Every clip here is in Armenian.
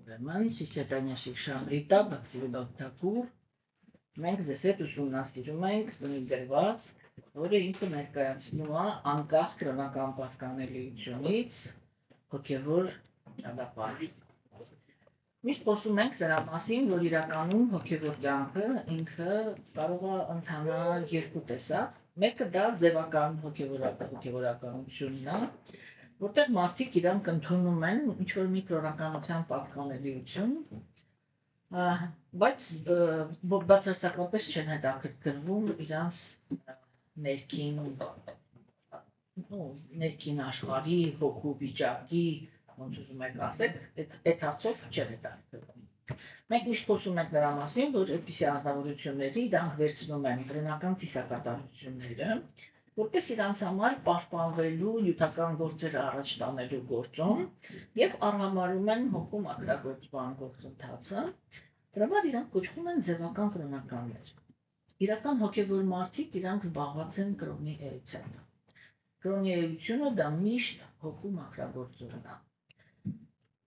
Ուրեմն, Սիչետանյաշիկ Շամրիտա, բակտերիոլոգիակուր, մենք ձեզ հետ ուսումնասիրում ենք բնիկ գրված, որը ինքը ներկայացնում է անկախ կրոնական պատկանելիությունից հոգևոր ճանապարհ։ Միշտ խոսում ենք դրա մասին, որ իրականում հոգևոր կյանքը ինքը կարող է ընթանալ երկու տեսակ, մեկը դա ձևական հոգևորականությունն է, որտեղ մարդիկ իրանք ընդունում են ինչ-որ մի կրոնականության պատկանելիություն, բայց բացարձակապես չեն հետաքրքրվում իրանց ներքին աշխարհի, հոգու վիճակի, ոնց ուզում եք ասեք, այդ հարցով չեն հետաքրքրվում։ Մենք միշտ խոսում ենք նրա մասին, որ այդպիսի անձնավորությունների իրանք վերցնում են կրոնական ծիսակատարությունները, որպես իրանց համար պաշտպանվելու նյութական գործերը առաջ տանելու գործում եւ արհամարհում են հոգու մաքրագործման գործընթացը, դրա համար իրանք կոչվում են ձևական կրոնականներ։ Իրական հոգևոր մարդիկ իրանք զբաղված են կրոնի էությամբ։ Կրոնի էությունը դա միշտ հոգու մաքրագործումն է։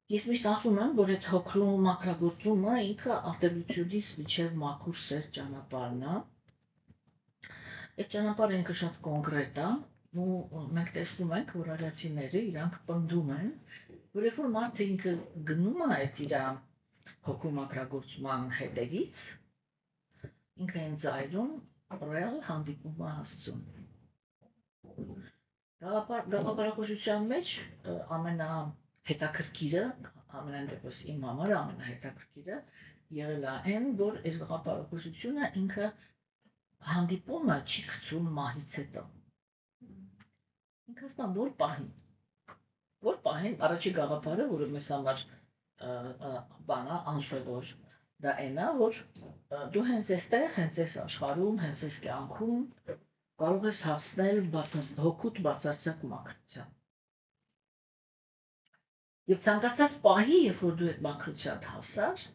Ես միշտ ասում եմ, որ այդ հոգու մաքրագործումը ինքը ատելությունից մինչև մաքուր սեր ճանապարհն է։ Այդ ճանապարհը ինքը շատ կոնկրետ է, ու մենք տեսնում ենք, որ արիացիները իրանք պնդում են, որ երբ որ մարդը ինքը գնում է այդ իր հոգու մաքրագործման հետևից, ինքը այն ծայրում ռեալ հանդիպում է Աստծուն։ Գաղափարախոսության մեջ ամենահետաքրքիրը, ամենայն դեպս իմ համար ամենահետաքրքիրը եղել է այն, որ այս գաղափարախոսությունը ինքը հանդիպումը չի գցում մահից հետո։ Ինքը ասում է, որ պահին առաջի գաղափարը, որը մեզ համար բանա անսովոր, դա այն է, որ դու հենց այստեղ, հենց այս աշխարհում, հենց այս կյանքում կարող ես հասնել հոգուտ բացարձակ մաքրության։ Եվ ցանկացած պահի, երբ որ դու այդ մաքրության հասար,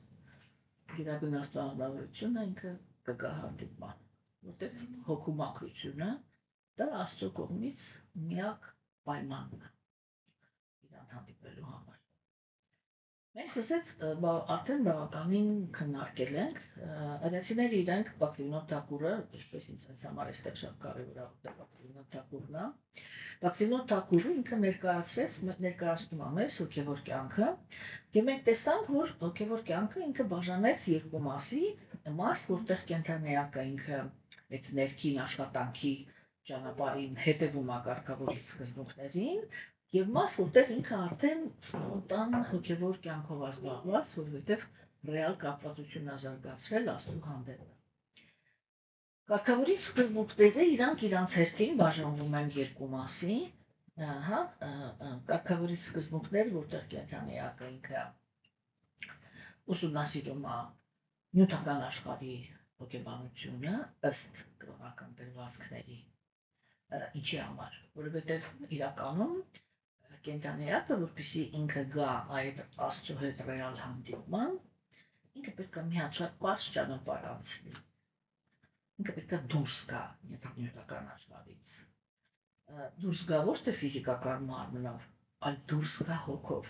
գերագնահատու անձնավորությունը ինքը կգա հանդիպման, որտեղ հոգու մաքրությունը դա Աստծո կողմից միակ պայմանն է իրան հանդիպելու համար։ Մենք դες արդեն բավականին քննարկել ենք, արիացիները իրանք Բաքսիվնոտ Թակուրը, ինչպես ինձ համար այստեղ շատ կարևոր է Բաքսիվնոտ Թակուրն է։ Բաքսիվնոտ Թակուրը ինքը ներկայացնում է մեզ հոգևոր կյանքը, եւ մենք տեսանք, որ հոգևոր կյանքը ինքը բաժանեց երկու մասի, մաս, որտեղ կենթանեակը ինքը այդ ներքին աշխատանքի ճանապարհին հետևում է կարգավորիչ սկզբունքներին, եւ մաս, որտեղ ինքը արդեն սպոնտան հոգևոր կյանքով է զբաղված, որովհետեւ ռեալ կապվածություն է զարգացրել Աստծո հանդեպ։ Կարգավորիչ սկզբունքները իրանց հերթին բաժանվում են երկու մասի, կարգավորիչ սկզբունքներ, որտեղ կենթանեակը ինքը ուսումնասիրում է նյութական աշխարհի հոգեբանությունը ըստ կրոնական դրվածքների, ինչի համար, որովհետեւ իրականում կենթանեակը, որպեսզի ինքը գա այդ Աստծո հետ ռեալ հանդիպման, ինքը պետք է մի հատ շատ պարզ ճանապարհ անցնի։ Ինքը պետք է դուրս գա նյութական աշխարհից։ Դուրս գա ոչ թե ֆիզիկական մարմնով, այլ դուրս գա հոգով։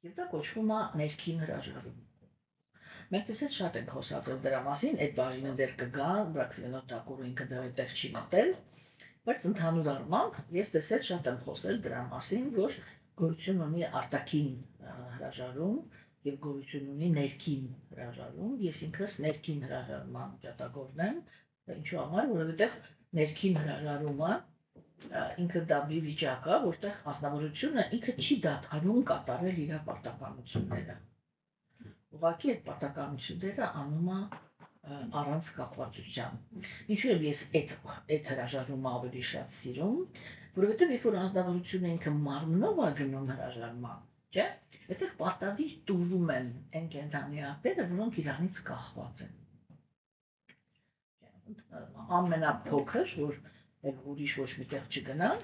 Եվ դա կոչվում է ներքին հրաժարում։ Մենք դες շատ ենք խոսացել դրա մասին, այդ բաժինը դեռ կգա, Բաքսիվնոտ Թակուրը ինքը դեռ այդտեղ չի մտել, բայց ընդհանուր առմամբ ես դες շատ եմ խոսել դրա մասին, որ գոյություն ունի արտաքին հրաժարում եւ գոյություն ունի ներքին հրաժարում։ Ես ինքս ներքին հրաժարման ջատագովն եմ, ինչու համար, որովհետեւ ներքին հրաժարումը ինքը դա մի վիճակ է, որտեղ ազնվորությունը ինքը չի դադարում կատարել իր պարտականությունները։ Ուղղակի այդ պարտականությունները անում է առանց կապվածության։ Ինչու եմ ես այդ հրաժարումը ավելի շատ սիրում, որովհետև երբ որ անձնավորությունը ինքը մարմնով է գնում հրաժարման, չէ՞, այդտեղ պարտադիր տուժում են այն կենթանեակները, որոնք իրանից կախված են։ Ամենափոքր, որ ուրիշ ոչ միտեղ չգնանք,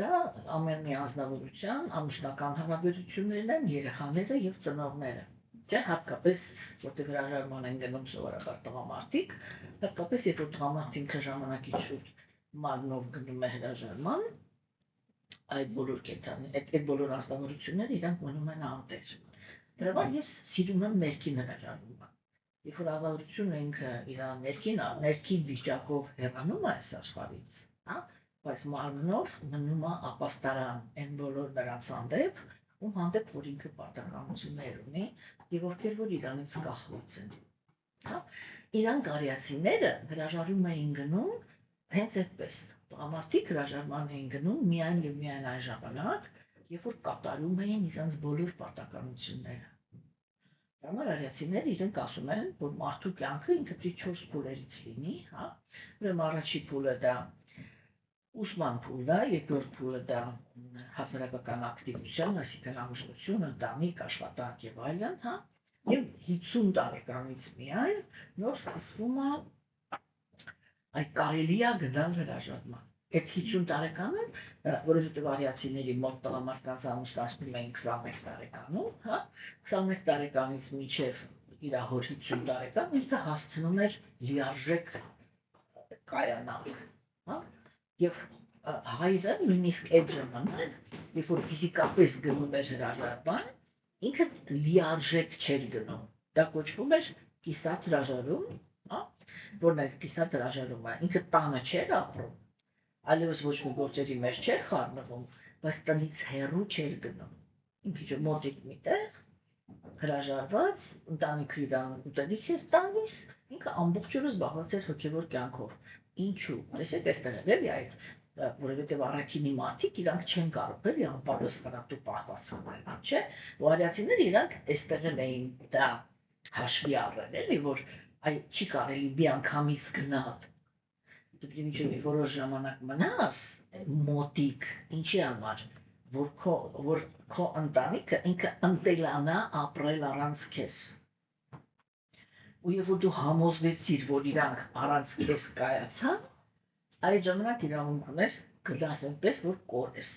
դա ամեն մի անձնավորության ամուսնական հարաբերություններն են, երեխաները եւ ծնողները։ Չէ, հատկապես որտեղ հրաժարման են գնում սովորաբար տղամարդիկ, հատկապես երբ որ տղամարդինքը ժամանակից շուտ մարմնով գնում է հրաժարման, այդ բոլոր կենտրոնի, այդ բոլոր ազգավորությունները իրանք մնում են անտեր։ Դրա համար ես սիրում եմ ներքին հրաժարումը։ Երբ որ ազգավորությունը ինքը իր ներքին վիճակով հեռանում է այս աշխարհից, հա, բայց մարմնով մնում է ապաստարան այն բոլոր նրանց հանդեպ, ում հանդեպ որ ինքը պարտականություններ ունի եւ ովքեր որ իրանից կախված են։ Հա, իրանք արիացիները հրաժարում էին գնում հենց այդպես։ Տղամարդիկ հրաժարման էին գնում միայն եւ միայն այն ժամանակ, երբ որ կատարում էին իրենց բոլոր պարտականությունները։ Համար արիացիները իրենք ասում են, որ մարդու կյանքը ինքը պետք է 4 փուլերից լինի, հա։ Ուրեմն առաջի փուլը դա ուսման փուլն է, երկրորդ փուլը դա հասարակական ակտիվության, այսինքն ամուսնություն, ընտանիք, աշխատանք եւ այլն, հա։ Եվ 50 տարեկանից միայն նոր սկսվում է այդ կարելի է գնալ հրաժարման։ Այդ 50 տարեկանը, որովհետև արիացիների մոտ տղամարդկանց ամուսնացնում էին 21 տարեկանում, հա, 21 տարեկանից մինչև իր հոր 50 տարեկան ինքը հասցնում էր լիարժեք կայանալ, հա, եւ հայրը նույնիսկ այդ ժամանակ, երբ որ ֆիզիկապես գնում էր հրաժարման, ինքը լիարժեք չէր գնում, դա կոչվում էր կիսատ հրաժարում, հա, որն այդ կիսատ հրաժարումը ինքը տանը չէր ապրում, այլևս ոչ մի գործերի մեջ չէր խառնվում, բայց տնից հեռու չէր գնում։ Ինքը մոտիկ միտեղ հրաժարված, ընտանիքը իրան ուտելիք էր տալիս, ինքը ամբողջ օրը զբաղված էր հոգևոր կյանքով։ Ինչու՞։ Տեսեք, այստեղ էլ էլի այդ, որովհետև առաքինի մարդիկ իրանք չեն կարող էլի անպատասխանատու պահվածք ունենալ, չէ՞։ Արիացիները իրանք այստեղ էլ էին դա հաշվի առել, էլի, որ այ չի կարելի մի անգամից գնալ։ Դու պետք է մի որոշ ժամանակ մնաս մոտիկ, ինչի համար, որ քո ընտանիքը ինքը ընտելանա ապրել առանց քեզ։ Ու երբ որ դու համոզվեցիր, որ իրանք առանց քեզ կայացան, այդ ժամանակ իրավունք ունես գնաս այնպես, որ կորես։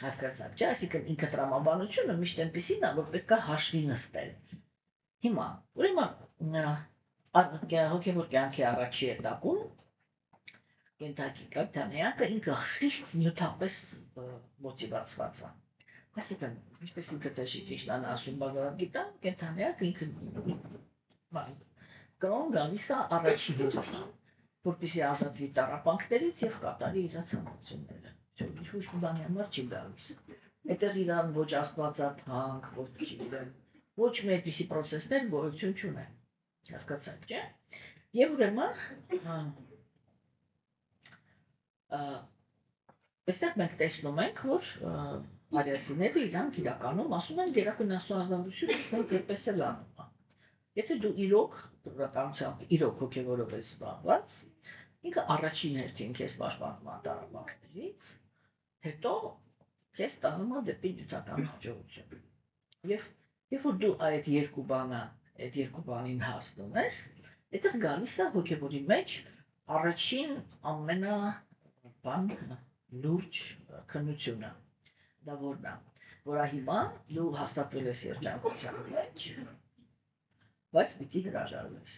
Հասկացաք, չէ՞, այսինքն ինքը տրամաբանությունը միշտ այնպեսին է, որ պետք է հաշվի նստել։ Հիմա, ուրեմն հոգևոր կյանքի առաջի этаպում կենթանիակը ինքը խիստ նյութապես մոտիվացված է։ Այսինքն, ինչպես ինքը ճիշտ ասում Բաղդադ գիտա, կենթանիակը ինքը կրոն գալիս է առաջի հերթին, որպեսզի ազատվի տառապանքներից եւ կատարի իր ցանկությունները։ Ոչ մի բանի համար չի գալիս։ Այդտեղ իրան ոչ աստվածաթանկ, ոչ չգիտեմ, ոչ մի այդպիսի process-ներ գոյություն չունեն։ Հասկացաք, չէ՞։ Եվ ուրեմն այստեղ մենք տեսնում ենք, որ արիացիները իրանք իրականում ասում են գերակնասու ազնվությունը ինքնից այդպես էլ անում է։ Եթե դու իրոք դրականությամբ իրոք հոգևորով ես զբաղված, ինքը առաջին հերթին քեզ պաշտպանում է տառապանքներից, հետո քեզ տանում է դեպի նյութական հաջողություն։ Եվ երբ որ դու այդ երկու բանին հասնում ես, այդտեղ գալիս է հոգևորի մեջ առաջին լուրջ քննությունը, դա որն է, որ հիմա դու հաստատվել ես երջանկության մեջ, բայց պիտի հրաժարվես։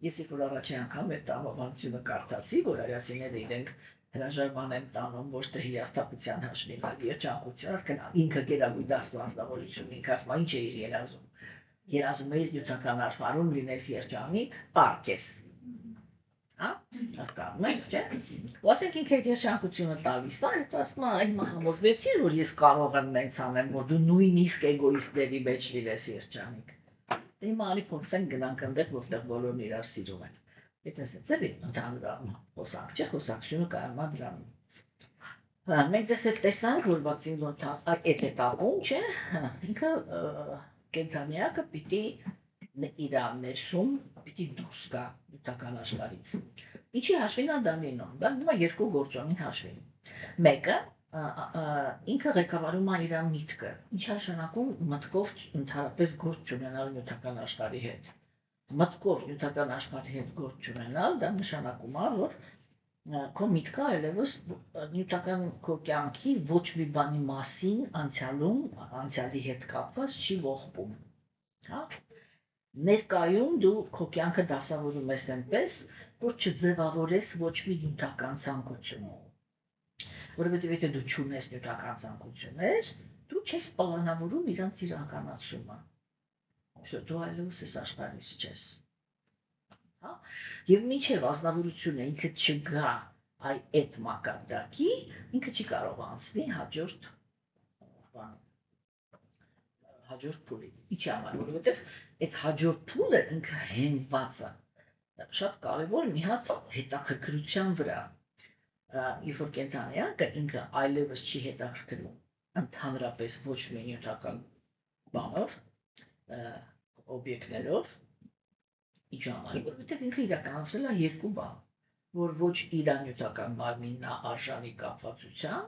Ես երբ որ առաջին անգամ այդ տրամաբանությունը կարդացի, որ արիացիները իրենք հրաժարման են տանում ոչ թե հիասթափության հաշվին, այլ երջանկության, ասկան ինքը գերագույն աստվածավորություն, ինքը ասում է ինչ է իր երազում։ Երազում է իր նյութական աշխարհում լինես երջանիկ, պարկես։ Հա, հասկանում եք, չէ՞։ Ու ասենք ինքը այդ երջանկությունը տալիս է, հետո ասում է հիմա համոզվեցի, որ ես կարող եմ նենց անեմ, որ դու նույնիսկ էգոիստների մեջ լինես երջանիկ։ Դե հիմա ալի փորձենք գնանք այնտեղ, որտեղ բոլորն իրար սիրում են։ Այդպես էլի ընդհանուր առմամբ խոսանք, չէ՞, խոսակցությունը կայանում է դրանում։ Մենք դες էլ տեսանք, որ վակցինոթ այդ этаպում, չէ, ինքը կենթանիակը պիտի իր ներսում պիտի դուրս գա նյութական աշխարհից։ Ինչի հաշվին է դա լինում։ Դա հիմա երկու գործոնի հաշվին։ Մեկը ինքը ղեկավարում է իր միտքը, ինչ նշանակում մտքով ընդհանրապես գործ չունենալ նյութական աշխարհի հետ։ Մտքով նյութական աշխարհի հետ գործ չունենալ, դա նշանակում է, որ քո միտքը այլևս նյութական քո կյանքի ոչ մի բանի մասին անցյալի հետ կապված չի ողբում։ Հա։ Ներկայում դու քո կյանքը դասավորում ես այնպես, որ չձևավորես ոչ մի նյութական ցանկություն։ որովհետև եթե դու չունես նյութական ցանկություններ, դու չես պլանավորում իրանց իրականացումը։ Դու այլևս այս աշխարհից չես։ Հա? Եվ մինչև ազնվորությունը ինքը չգա այդ մակարդակի, ինքը չի կարող անցնի հաջորդ փուլի։ Ինչի համար, որովհետև այդ հաջորդ փուլը ինքը հենված է շատ կարևոր մի հատ հետաքրքրության վրա։ Երբ որ կենցաղայակը ինքը այլևս չի հետաքրքրում ընդհանրապես ոչ մի նյութական բանով, օբյեկտներով, ինչի համար, որովհետև ինքը իրականացրել է երկու բան, որ ոչ իր նյութական մարմինն է արժանի կապվածության,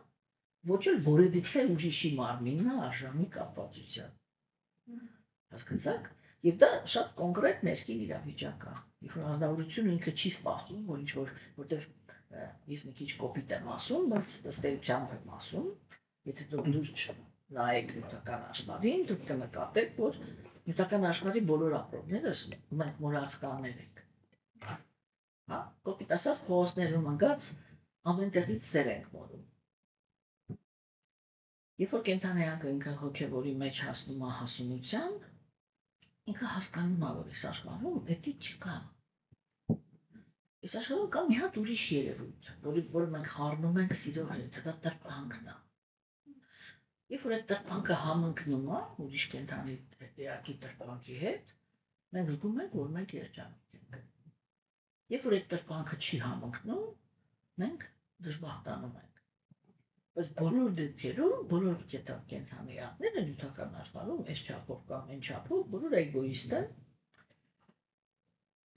ոչ էլ որևիցե ուրիշի մարմինն է արժանի կապվածության։ Հասկացաք, եւ դա շատ կոնկրետ ներքին իրավիճակ է։ Երբ որ ազնվորությունը ինքը չի սպասում, որ ինչ որ որտեվ ես մի քիչ կոպիտ եմ ասում, բայց ըստ էությամբ եմ ասում, եթե դուք դուրս նայեք նյութական աշխարհին, դուք կնկատեք, որ նյութական աշխարհի բոլոր ապրողներս մենք մոռացկաններ ենք։ Հա, կոպիտ ասած փողոցներում ընկած ամենտեղից սեր ենք մորում։ Երբ որ կենցաղայակը ինքը հոգևորի մեջ հասնում է հասունության, ինքը հասկանում է, որ այս աշխարհում պետք չկա։ Այս աշխարհում կա մի հատ ուրիշ երևույթ, որը մենք խառնում ենք սիրո հետ, դա տրպանքն է։ Երբ որ այդ տրպանքը համընկնում է ուրիշ կենցաղի էակի տրպանքի հետ, մենք զգում ենք, որ մենք երջանիկ ենք։ Երբ որ այդ տրպանքը չի համընկնում, մենք դժբախտանում ենք։ Բայց բոլոր դեպքերում, բոլոր կենցաղիները նյութական աշխարհում, այս չափով կամ այն չափով, բոլոր էգոիստ են։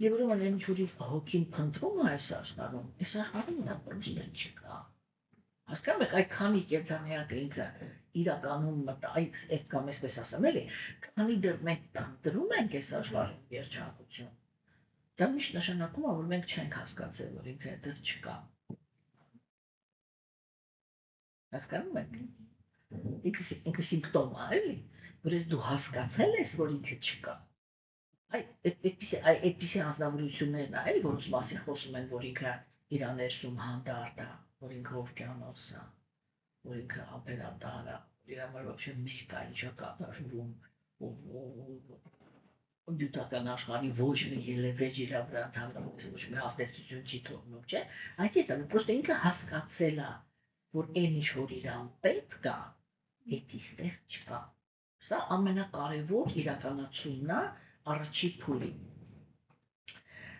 Եվ ուրեմն այն ինչ-որ հոգին փնտրում է այս աշխարհում դա պրոստը չկա։ Հասկանում եք, այդ քանի կենցաղայակը ինքը իրականում այդ կամ այսպես ասեմ էլի, քանի դեռ մենք փնտրում ենք այս աշխարհում երջանկություն, դա միշտ նշանակում է, որ մենք չենք հասկացել, որ ինքը դեռ չկա։ Հասկանում եք։ Ինքը սիմպտոմ է, էլի, որ ես դու հասկացել ես, որ ինքը չկա։ Այդպիսի անձնավորություններն է, էլի, որոնց մասին խոսում են, որ ինքը իր ներսում հանդարտ է, որ ինքը օվկիանոս է, որ ինքը ափերատար է, որ իր համար вообще մեկ է ինչ է կատարվում, նյութական աշխարհի ոչ մի ելևէջ իր վրա ընդհանրապես ոչ մի ազդեցություն չի թողնում, չէ՞։ Այդ է, պրոստը ինքը հասկացել է, որ այն ինչ որ իրան պետք է, դա ստեղ չկա։ Սա ամենակարևոր իրականացումն է առաջի փուլին։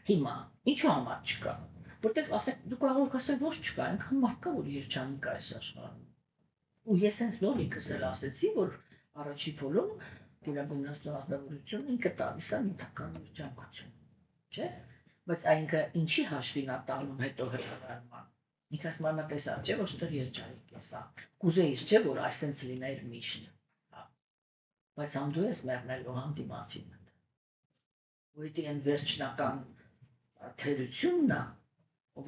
Հիմա, ինչու համար չկա։ Որտեղ ասեք, դու կարող եք ասել, ոչ չկա, այնքան մարդ կա, որ երջանիկ է այս աշխարհում։ Ու ես հենց նոր ինքս էլ ասեցի, որ առաջի փուլում գերագույնաստու ազնվորությունը ինքը տալիս է նյութական երջանկություն, չէ՞։ Բայց այնքը ինչի հաշվին է տալու հետո հրաժարման։ Ինքը ասում է տեսա, չէ՞, որ ստեղ երջանիկ ես, կուզեիր, չէ՞, որ այսպես լիներ միշտ։ Բայց համ դու ես մեռնելու հանդիմացին։ Ու դա այն վերջնական թերությունն է,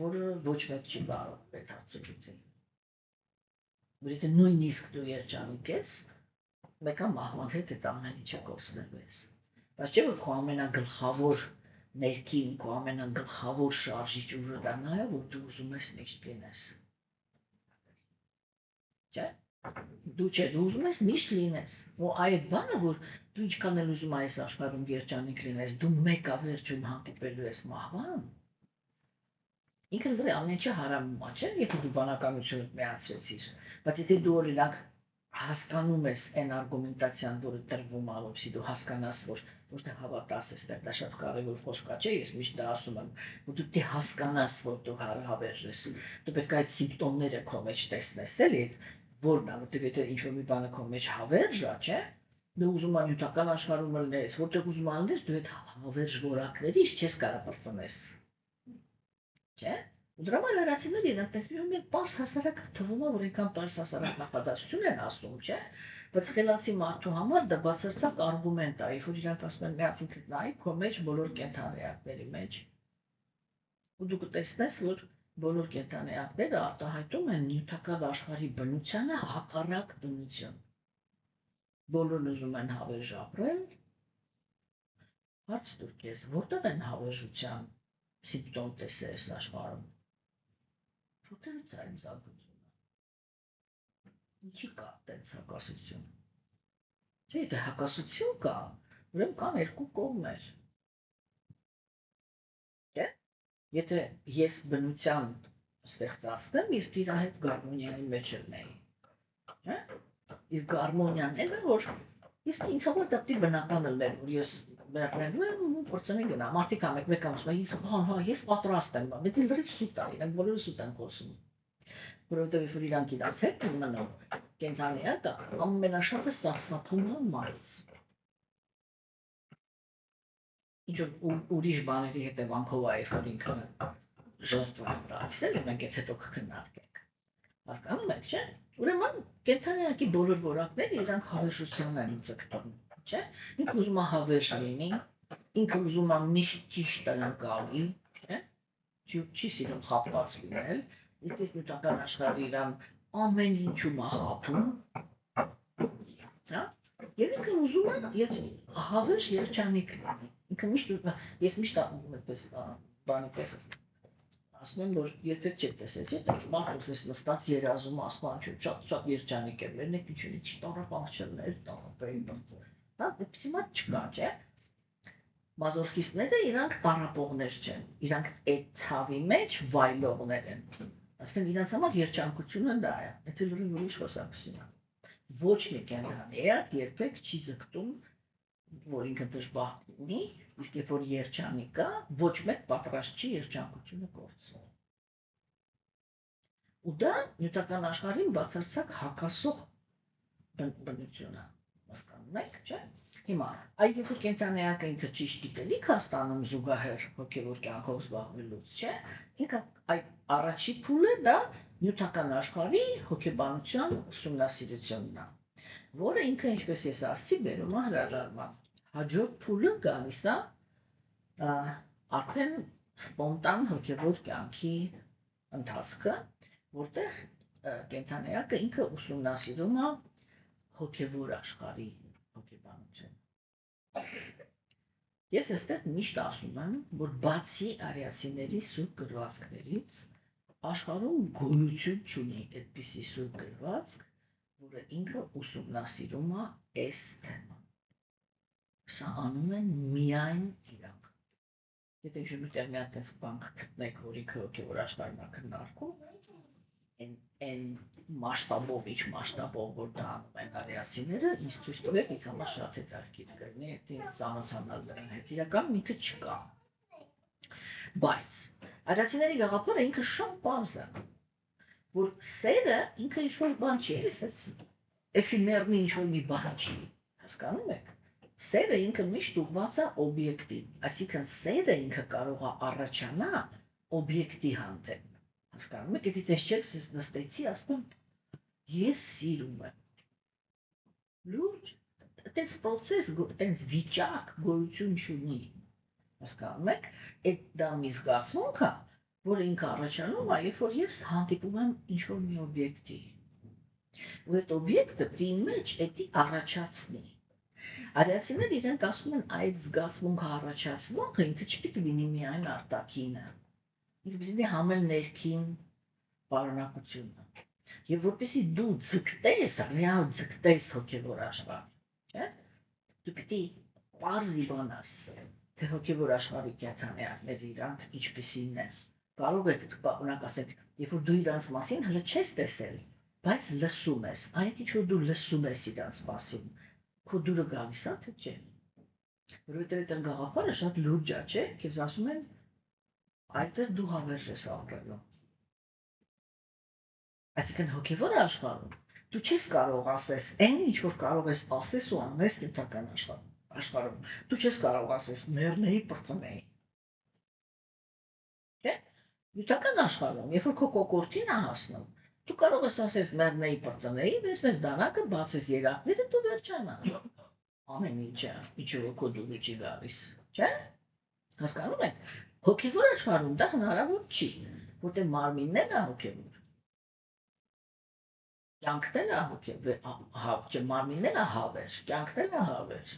որը ոչ մեկ չի կարող այդ հարցերից։ Որ եթե նույնիսկ դու երջանիկ ես, մեկը մահվան հետ այդ ամեն ինչը կորցնելու ես։ Բայց չէ՞ որ քո ամենագլխավոր ներքին, քո ամենագլխավոր շարժիչ ուժը դա նա է, որ դու ուզում ես միշտ լինես։ Չէ՞։ Դու ուզում ես միշտ լինես։ Ու այդ բանը, որ դու ինչքան էլ ուզում ես աշխարհում երջանիկ լինես, դու մեկը վերջում հանդիպելու ես մահվան։ Ինքն դեռ ամեն ինչը հարամում է, չէ՞, եթե դու բանականությունդ միացրեցիր, բայց եթե դու օրինակ հասկանում ես այն արգումենտացիան, որը տրվում է, որպեսզի դու հասկանաս, որ ոչ թե հավատաս, այստեղ դա շատ կարևոր խոսք է, չէ՞, ես միշտ դա ասում եմ, որ դու դե հասկանաս, որ դու հավերժ ես, դու պետք է այդ սիմպտոմները քո մեջ տեսնես, էլի, որն է, որտեղ եթե ինչ-որ մի բանը քո մեջ հավերժ է, չէ՞, դու ուզում ես նյութական աշխարհում լինես, որտեղ ուզում ես, դու այդ հավերժ որակներից չես կարող բրծնես։ Չէ՞։ Ու դրա համար հրացիները իրենք տեսնում են մեկ պարզ հասարակ թվում է, որ այնքան պարզ հասարակ նախադասություն են ասում, չէ՞։ Բայց խելացի մարդու համար դա բացարձակ արգումենտ է, երբ որ իրանք ասում են մի հատ ինքդ նայ քո մեջ բոլոր կենթանիակների մեջ։ Ու դու կտեսնես, որ բոլոր կենթանիակները արտահայտում են նյութական աշխարհի բնությանը հակառակ բնություն։ Բոլորն ուզում են հավերժ ապրել։ Հարց տուր քեզ, որտեղ են հավերժության սիմպտոմ տեսել այս աշխարհում։ Որտեղից է այն զարգացումը։ Ինչի կա տենց հակասություն։ Չէ, եթե հակասություն կա, ուրեմն կան երկու կողմեր։ Չէ՞։ Եթե ես բնության ստեղծածնեմ, իսկ իր հետ գարմոնիայի մեջ լինեի։ Չէ՞։ Իսկ գարմոնիան էլ է, որ իսկ ինձ համար դա պետք է բնական լիներ, որ ես մեռնելու եմ ու փորձեմ գնամ։ Մարդիկ մեկ ասում են, հա, ես պատրաստ եմ, դե լրիվ սուտ է, իրանք բոլորը սուտ են խոսում։ Որովհետև երբ իրանք իրաց հետ մնում, կենդանիա դա ամենաշատը սարսափում է մարից։ Ինչ-որ ուրիշ բաների հետևանքով է, որ ինքը ժողտվա տալիս է, մենք այդ հետո կքննարկենք։ Հասկանում եք, չէ՞։ Ուրեմն կենդանիակի բոլոր որակները իրանք հավերժության են ձգտում, չէ՞։ Ինքը ուզում է հավերժ լինի, ինքը ուզում է միշտ ճիշտ ընկալի, չէ՞։ Չի սիրում խաբված լինել, իսկ այս նյութական աշխարհը իրան ամեն ինչում է խաբում, հա։ Եվ ինքը ուզում է հավերժ երջանիկ լինի։ Ինքը միշտ ես միշտ այդպես բանի պես ասում եմ, որ երբեք չեք տեսել, չէ՞, այդպես մարդուս էս նստած երազում ասման չէ, շատ երջանիկ է, մերնեք ինչ ունի, տարապանքչելներ, տարապեին բրծեր։ Հա, այդպեսի մարդ չկա, չէ՞։ Մազոխիստները իրանք տարապողներ չեն, իրանք այդ ցավի մեջ վայլողներ են։ Այսինքն իրանց համար երջանկությունը դա է, եթե լուրջ ուրիշ խոսակցություն է։ Ոչ մի կենդանի երբեք չի ձգտում, որ ինքը դժբախտ լինի, իսկ երբ որ երջանիկ է, ոչ մեկ պատրաստ չի երջանկությունը կորցնել։ Ու դա նյութական աշխարհին բացարձակ հակասող բնություն է, հասկանում եք, չէ՞։ Հիմա, այդ երբ որ կենդանիակը ինքը ճիշտ գիտելիք է ստանում զուգահեռ հոգևոր կյանքով զբաղվելուց, չէ՞, ինքը այդ առաջի փուլը դա նյութական աշխարհի հոգեբանության ուսումնասիրությունն է, որը ինքը, ինչպես ես ասացի, բերում է հրաժարման։ Հաջորդ փուլը գալիս է արդեն սպոնտան հոգևոր կյանքի ընթացքը, որտեղ կենդանիակը ինքը ուսումնասիրում է հոգևոր աշխարհի հոգեբանությունը։ Ես այստեղ միշտ ասում եմ, որ բացի արիացիների սուրբ գրվածքներից աշխարհում գոյություն չունի այդպիսի սուրբ գրվածք, որը ինքը ուսումնասիրում է այս թեման։ Սա անում են միայն իրանք։ Եթե ինչ-որ մի հատ բան գտնեք, որ ինքը հոգևոր աշխարհն է քննարկում, այն մասշտաբով, ինչ մասշտաբով որ դա անում են արիացիները, ինձ ցույց տվեք, ինձ համար շատ հետաքրքիր կլինի, եթե ծանոթանալ դրան հետ։ Իրականում ինքը չկա։ Բայց արիացիների գաղափարը ինքը շատ պարզ է, որ սերը ինքը ինչ-որ բան չի, այս էֆիմերնի ինչ-որ մի բան չի, հասկանում եք։ Սերը ինքը միշտ ուղղված է օբյեկտի, այսինքն սերը ինքը կարող է առաջանալ օբյեկտի հանդեպ։ Հասկանում եք, եթե ես չեք նստեցի, ասում ես սիրում եմ։ Լուրջ, այդպես process, այդպես վիճակ գոյություն չունի։ Հասկանում եք, այդ դա մի զգացմունք է, որ ինքը առաջանում է, երբ որ ես հանդիպում եմ ինչ-որ մի օբյեկտի։ Ու այդ օբյեկտը իմ մեջ էդի առաջացնի։ Արիացիները իրենք ասում են այդ զգացմունքը առաջացնողը ինքը չպիտի լինի միայն արտաքինը, ինքը պիտի լինի համել ներքին պարունակությունը։ Եվ որպեսզի դու ձգտես, ռեալ ձգտես հոգևոր աշխարհ, չէ՞, դու պիտի պարզ իմանաս, թե հոգևոր աշխարհի կենդանիները իրանք ինչպիսին են։ Կարող եք օրինակ ասեք, երբ որ դու իրանց մասին հələ չես տեսել, բայց լսում ես, այդ ինչ որ դու լսում ես իրանց մասին, քո դուրը գալիս է, թե չէ։ Որովհետև այդ գաղափարը շատ լուրջ է, չէ՞, քեզ ասում են այդտեղ դու հավերժ ես ապրելու։ Այսինքն հոգևոր աշխարհում դու չես կարող ասես այն ինչ որ կարող ես ասես ու անես նյութական աշխարհում։ Դու չես կարող ասես մեռնեի, պրծնեի։ Չէ՞։ Նյութական աշխարհում, երբ որ քո կոկորտին է հասնում, դու կարող ես ասես մեռնեի, պրծնեի, վերցնես դանակը, բացես երակները, դու վերջանաս։ Ամեն ինչը, ինչը քո դուրը չի գալիս, չէ՞։ Հասկանում եք։ Հոգևոր աշխարհում դա հնարավոր չի, որտեղ մարմիններն է հոգևոր։ Կյանքներն է հոգևոր, մարմիններն է հավերժ, կյանքներն է հավերժ։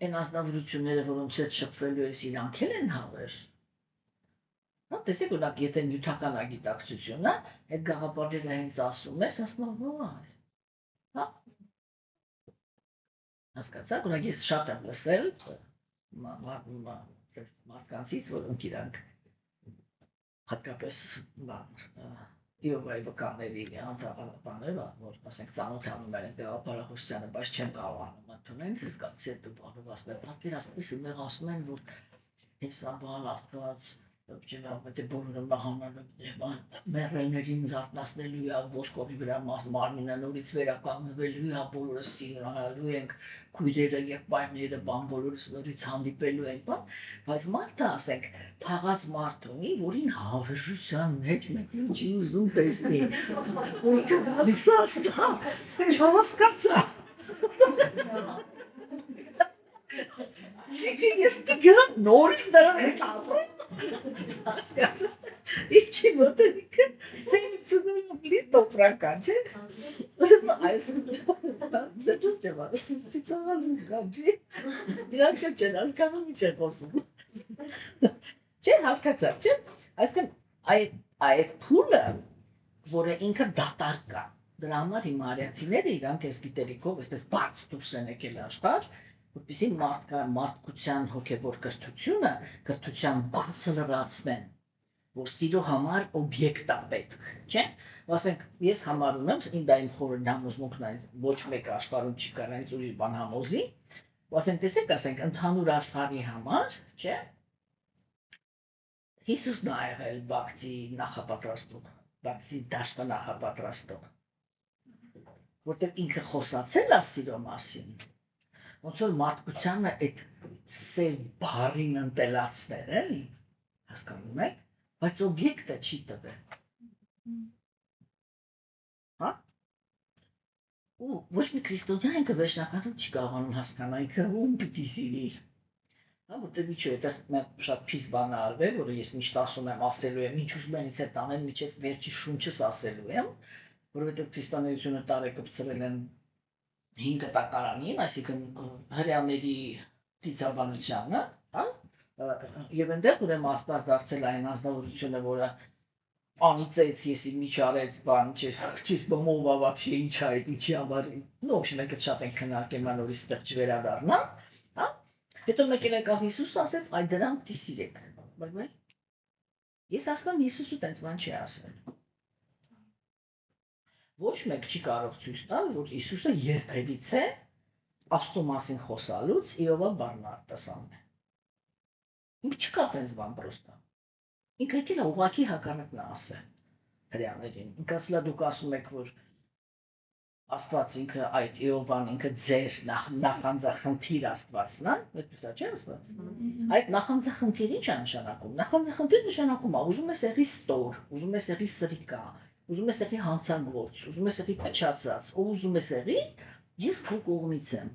Այն ազնվորությունները, որոնց հետ շփվելու ես, իրանք էլ են հավերժ։ Հա, տեսեք, օրինակ, եթե նյութական ագիտակցությունը, այդ գաղափարները հենց ասում ես, ասում եմ, հա, հասկացաք, օրինակ, ես շատ եմ լսել մարդկանցից, որոնք իրանք հատկապես Իովայի վկաների անձավանները, որ ասենք ծանոթանում են գաղափարախոսությանը, բայց չեն կարողանում ընդունել, զգացի այդ բանով ասում են, պատկերացնես ուներ ասում են, որ հեսա բան աստված Եթե բոլորը մահանալու մեռելներին զարթնացնելու է, ոսկորի վրա մարմինը նորից վերականգնվելու է, բոլորը սիրանալու ենք, քույրերը, եղբայրները, բան բոլորս նորից հանդիպելու ենք, բայց մարդը, ասենք, թաղած մարդ ունի, որին հավերժության մեջ մեկին չի ուզում տեսնի, ու ինքը գալիս է ասում, չհասկացա։ Ես գնամ նորից նրան հետ ապրեմ, հասկացա, ինչի մոտև ինքը ծերությունում լի տոպրական, չէ, այս դրում չեմ ասում, ծիծաղալում կան, չէ, իրանք չեն հասկանում ինչ են խոսում, չէ, հասկացա, չէ, այսինքն այդ փուլը, որը ինքը դատարկ կա, դրա համար հիմա արիացիները իրանք այս գիտելիքով, այսպես բաց դուրս են եկել աշխարհ, որպեսզի մարդկության հոգևոր կրթությունը, կրթության բացը լրացնեն, որ սիրո համար օբյեկտ է պետք, չէ՞։ Ասենք, ես համարում եմ, դա իմ խորհրդային համոզմունքն է, ոչ մեկը աշխարհում չի կարող ինձ ուրիշ բան համոզի, ասենք, տեսեք, ասենք, ընդհանուր աշխարհի համար, չէ՞։ Հիսուսն է եղել բակցի նախապատրաստող, բակցի դաշտը նախապատրաստող, որտեղ ինքը խոսացել է սիրո մասին, ոնց որ մարդկությանը այդ սև բառին ընտելացներ, էլի, հասկանում եք, բայց օբյեկտը չի տվել, հա, ու ոչ մի քրիստոնյա ինքը վերջնականում չի կարողանում հասկանալ, ինքը ում պիտի սիրի, հա, որտեղ միջու այդտեղ մեր շատ փիս բան է արվել, որը ես միշտ ասում եմ, ասելու եմ, ինչ ուզում են ինձ հետ անել, մինչև վերջի շունչս ասելու եմ, որովհետև քրիստոնեությունը տարեկպցրել են 5 տակարանին, այսինքն հրեաների ծիծաղանությանը, հա, եւ այնտեղ ուրեմն Աստված դարձել այն ազնվորությունը, որը անիծեց, եսի միջ արեց, բան, չսպոմովա вообще ինչ է այդ, ինչի համար, ну, в общем, մենք շատ ենք քննարկել, նորից այդտեղ չվերադառնա, հա, հետո մեկ էլ եկավ Հիսուսը ասեց, այ դրանք դի սիրեք, բայ, ես հասկանում Հիսուսը տենց բան չի ասել, ոչ մեկ չի կարող ցույց տալ, որ Հիսուսը երբևիցե Աստծո մասին խոսալուց Իովա բառն արտասանում է։ Ինքը չկա տենց բան պրոստը։ Ինքը եկել է ուղղակի հակառակն է ասել հրեաներին։ Ինքը ասել է դուք ասում եք, որ Աստված ինքը այդ Իովան ինքը ձեր նախանձախնդիր Աստվածն է, այդպես է, չէ՞ Աստված։ Այդ նախանձախնդիրը ինչ է նշանակում։ Նախանձախնդիրը նշանակում է ուզում ես եղի ստոր, ուզում ես եղի սրիկա, ուզում ես եղի հանցագործ, ուզում ես եղի փչացած, ով ուզում ես եղի, ես քո կողմից եմ։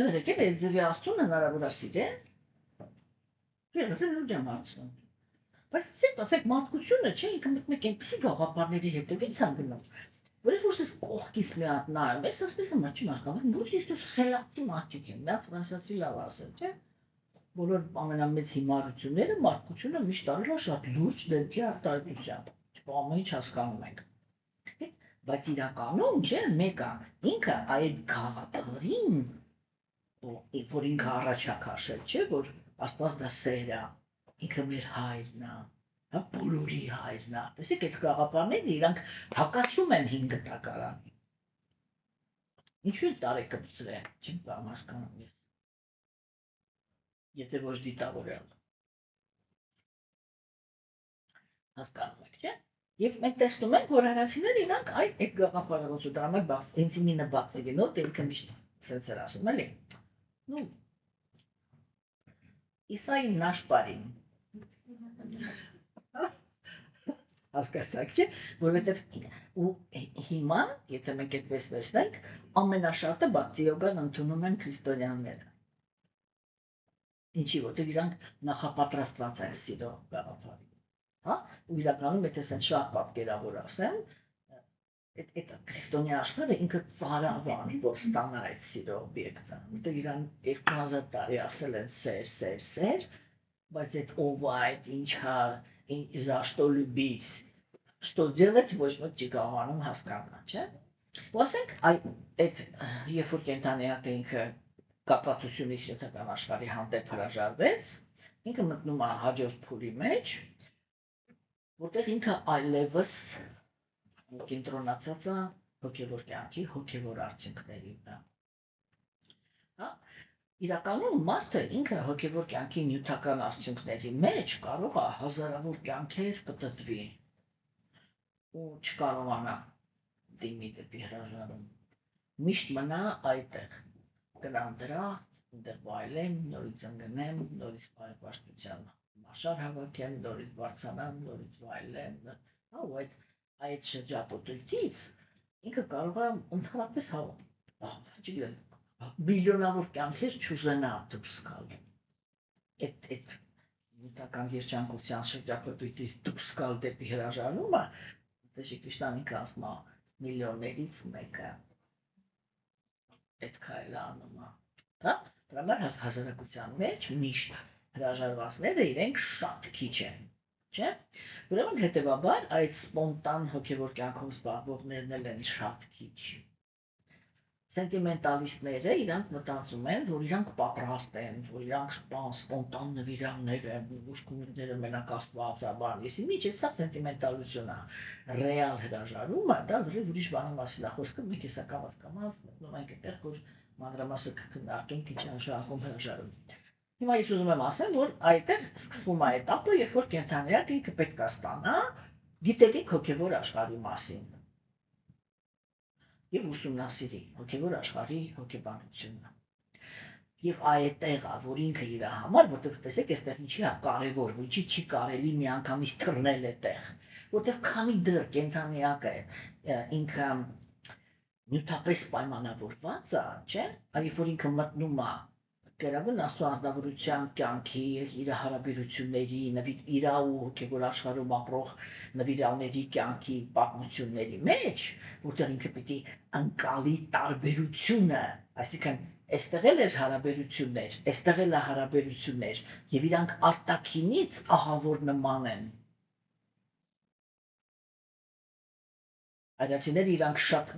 Գներեք, այդ ձևի Աստծուն հնարավոր է սիրել։ Ես լուրջ եմ հարցնում։ Բայց ասեք մարդկությունը, չէ, ինքը մեկ այնպեսի գաղափարների հետևից է գնում, որը որ ես կողքից մի հատ նայում, ես ասես եմ, չի հասկանում, ոչ ես դες խելացի մարդիկ են, նա ֆրանսիացի լավ ասել, չէ։ Բոլոր ամենամեծ հիմարությունները մարդկությունը միշտ արել է շատ լուրջ դեպքի արտահայտությամբ, ամեն ինչ հասկանում ենք։ Բայց իրականում, չէ, մեկը ինքը այդ գաղափարին, որ ինքը առաջ է քաշել, չէ, որ Աստված դա սեր է, ինքը մեր հայրն է, հա, բոլորի հայրն է։ Տեսեք, այդ գաղափարները իրանք հակացում են 5 տակարանին։ Ինչու տարեկպցրել, չեմ կարող հասկանալ ես։ Եթե ոչ դիտավորել։ Հասկանում եք, չէ՞։ Եվ մենք տեսնում ենք, որ հարացիները իրանք այդ գաղափարը ոնց ու դրա մեջ բաց, ինձ բացի գնոտ, ինքը միշտ սենց էր ասում, էլի։ Ну, Իսայի наш парень։ Հասկացաք, չէ՞, որովհետև ու հիմա, եթե մենք այդպես վերցնենք, ամենաշատը բացիոգան ընդունում են քրիստոնյաները։ Ինչի, որտեղ իրանք նախապատրաստված են սիրո գաղափարին, հա, ու իրականում, եթե ասեն շատ պատկերավոր ասեմ, այդ քրիստոնյա աշխարհը ինքը ծարավան, որ ստանա այդ սիրո օբյեկտը, որտեղ իրան 2000 տարի ասել են սեր, բայց այդ ով է, այդ ինչա, за что любить, что делать, ոչ ոք չի կարողանում հասկանալ, չէ՞։ Ու ասենք, այդ երբ որ կենդանիակը ինքը կապվածությունից նյութական աշխարհի հանդեպ հրաժարվեց, ինքը մտնում է հաջորդ փուլի մեջ, որտեղ ինքը այլևս կենտրոնացած է հոգևոր կյանքի, հոգևոր արդյունքների վրա։ Հա, իրականում մարդը ինքը հոգևոր կյանքի նյութական արդյունքների մեջ կարող է հազարավոր կյանքեր պտտվի ու չկարողանա դիմի դեպի հրաժարում։ Միշտ մնա այդտեղ, գնամ դրա, այնտեղ վայելեմ, նորից ընկնեմ, նորից բարեպաշտության մաշար հավաքեմ, նորից բարձրանամ, նորից վայելեմ, ու այդ շրջապտույտից ինքը կարող է ընդհանրապես չգիտեմ, միլիոնավոր կյանքեր չուզենա դուրս գալ։ Այդ նյութական երջանկության շրջապտույտից դուրս գալ դեպի հրաժարումը, Տեր Քրիստոսն ինքը ասում է միլիոններից մեկը այդ քայլը անում է։ Հա, դրա համար հասարակության մեջ միշտ հրաժարվածները իրենք շատ քիչ են, չէ՞։ Ուրեմն հետևաբար այդ սպոնտան հոգևոր կյանքով զբաղվողներն էլ են շատ քիչ։ Սենտիմենտալիստները իրանք մտածում են, որ իրանք պատրաստ են, որ իրանք սպոնտան նվիրաններ են, ուշքունիները մենակ Աստված է, բանիսի միջև սա սենտիմենտալություն է։ Ռեալ հրաժարումը դա ուրիշ բանի մասին է խոսքը, մենք հեսա կամաց մտնում ենք այդտեղ, որ մանրամասը կքննարկենք ինչ նշանակում հրաժարում։ Հիմա ես ուզում եմ ասեմ, որ այդտեղ սկսվում է էտապը, երբ որ կենդանիակը ինքը պետք է ստանա գիտելիք հոգևոր աշխարհի մասին եւ ուսումնասիրի հոգևոր աշխարհի հոգեբանությունը։ Եվ այդտեղ է, որ ինքը իր համար, որտեղ տեսեք, այստեղ ինչի է կարևոր, ինչի չի կարելի միանգամից թռնել այդտեղ, որտեղ քանի դեռ կենդանիակը ինքը նյութապես պայմանավորված է, չէ՞, այլ որ ինքը մտնում է Գերագույն Աստծո անձնավորության կյանքի, իր հարաբերությունների, իր ու հոգևոր աշխարհում ապրող նվիրալների կյանքի պատմությունների մեջ, որտեղ ինքը պիտի անկալի տարբերությունը, այսինքն այստեղ էլ էր հարաբերություններ, այստեղ էլ է հարաբերություններ, եւ իրանք արտաքինից ահավոր նման են։ Այրացիները իրանք շատ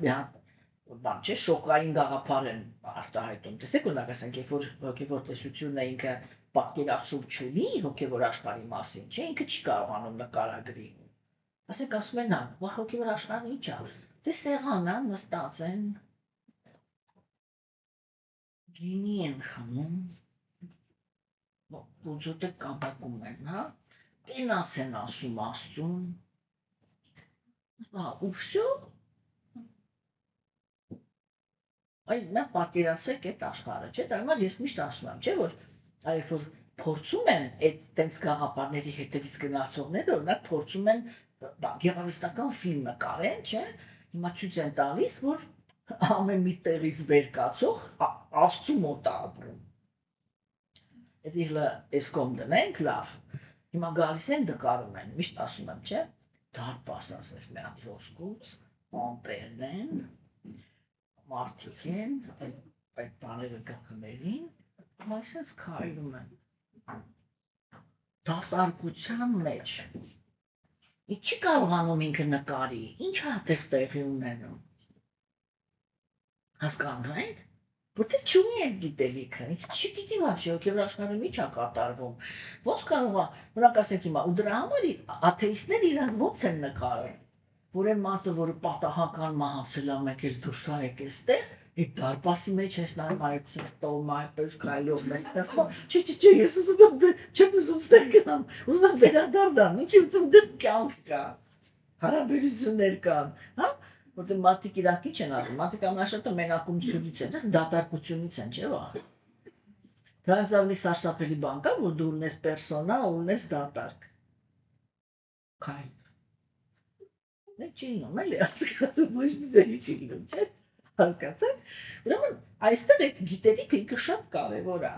բան չէ, շոկային գաղափար են արտահայտում։ Տեսեք, օրինակ ասենք, երբ որ հոգևոր տեսությունը ինքը պատկերացում չունի հոգևոր աշխարհի մասին, չէ, ինքը չի կարողանում նկարագրի։ Ասենք ասում են, «Վա հոգևոր աշխարհը ի՞նչ է»։ Դե սեղան է, նստած են, գինի են խմում, բուձոտը կապակում են, հա, կենաց են ասում Աստծուն, ու վсё։ Այ նա պատկերացրեք այդ աշխարհը, չէ՞, դա համար ես միշտ ասում եմ, չէ՞, որ այլ որ փորձում են այդ տենց գաղափարների հետևից գնացողները, օրինակ փորձում են գեղարվեստական ֆիլմ նկարեն, չէ՞, հիմա ցույց են տալիս, որ ամեն մի տեղից վեր կացող Աստծու մոտ է ապրում։ Եթե այս կողմ դնենք, լավ, հիմա գալիս են նկարում են, միշտ ասում եմ, չէ՞, դարպաս ասես մի հատ ոսկուց, ամպերն են, մարդիկ են, այդ բաները գլխներին, այսպես քայլում են։ Դատարկության մեջ։ Չի կարողանում ինքը նկարի, ինչ է այդտեղ տեղի ունենում։ Հասկանում եք։ Որտեղ չունի այդ գիտելիքը, չգիտի вообще հոգևոր աշխարհում ինչ է կատարվում։ Ոնց կարող է, օրինակ ասենք հիմա, ու դրա համար աթեիստները իրանք ոնց են նկարում, որ այն մարդը, որը պատահական մահացել է, մեկ էլ դուրս է եկել այստեղ, այդ դարպասի մեջ ես նայում այդ սրտով, այդպես քայլով մեկ ասում, չէ, ես ուզում եմ, չեմ ուզում ստեղ գնամ, ուզում եմ վերադառնամ, ինչի՞ ուտում դեռ կյանք կա, հարաբերություններ կան, հա։ Որտեղ մարդիկ իրանք ինչ են ասում, մարդիկ ամենաշատը մենակությունից են, դատարկությունից են, չէ՞ վախ։ Դրանից ավելի սարսափելի բան կա, որ դու ունես պերսոնա, ունես դատարկ։ Քայլ։ Դե չի լինում, էլի հասկանում, ոչ մի ձևի չի լինում, չէ՞։ Հասկացեք։ Ուրեմն այստեղ այդ գիտելիքը ինքը շատ կարևոր է։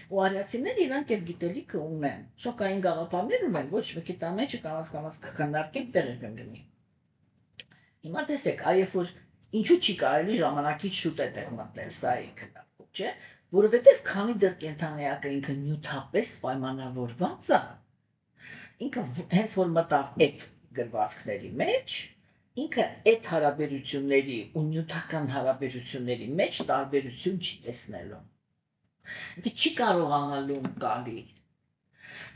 Ու արիացիները իրանք այդ գիտելիքը ունեն։ Շոկային գաղափարներ ունեն, ոչ մեկի տա մեջը կամաց քննարկենք տեղը կընկնի։ Հիմա տեսեք, այ երբ որ ինչու չի կարելի ժամանակից շուտ է տեղ մտնել, սա է քննարկում, չէ, որովհետև քանի դեռ կենթանիակը ինքը նյութապես պայմանավորված է, ինքը հենց որ մտավ այդ գրվածքների մեջ, ինքը այդ հարաբերությունների ու նյութական հարաբերությունների մեջ տարբերություն չի տեսնելու։ Ինքը չի կարողանալու գալի,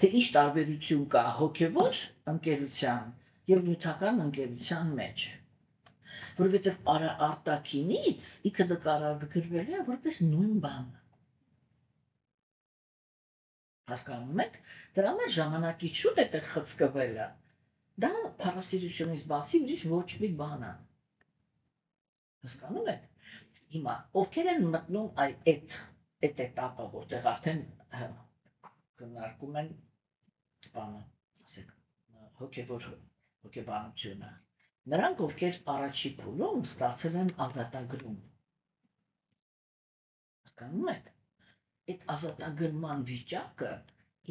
թե ինչ տարբերություն կա հոգևոր ընկերության եւ նյութական ընկերության մեջ, որովհետև արտաքինից ինքը նկարագրվել է որպես նույն բան։ Հասկանում եք, դրա համար ժամանակից շուտ է դեռ խցկվելը, դա փառասիրությունից բացի ուրիշ ոչ մի բան է։ Հասկանում եք, հիմա ովքեր են մտնում այդ էտապը, որտեղ արդեն քննարկում են բանը, ասեք, հոգեբանությունը, նրանք ովքեր առաջի փուլում ստացել են ազատագրում։ Հասկանում եք, այդ ազատագրման վիճակը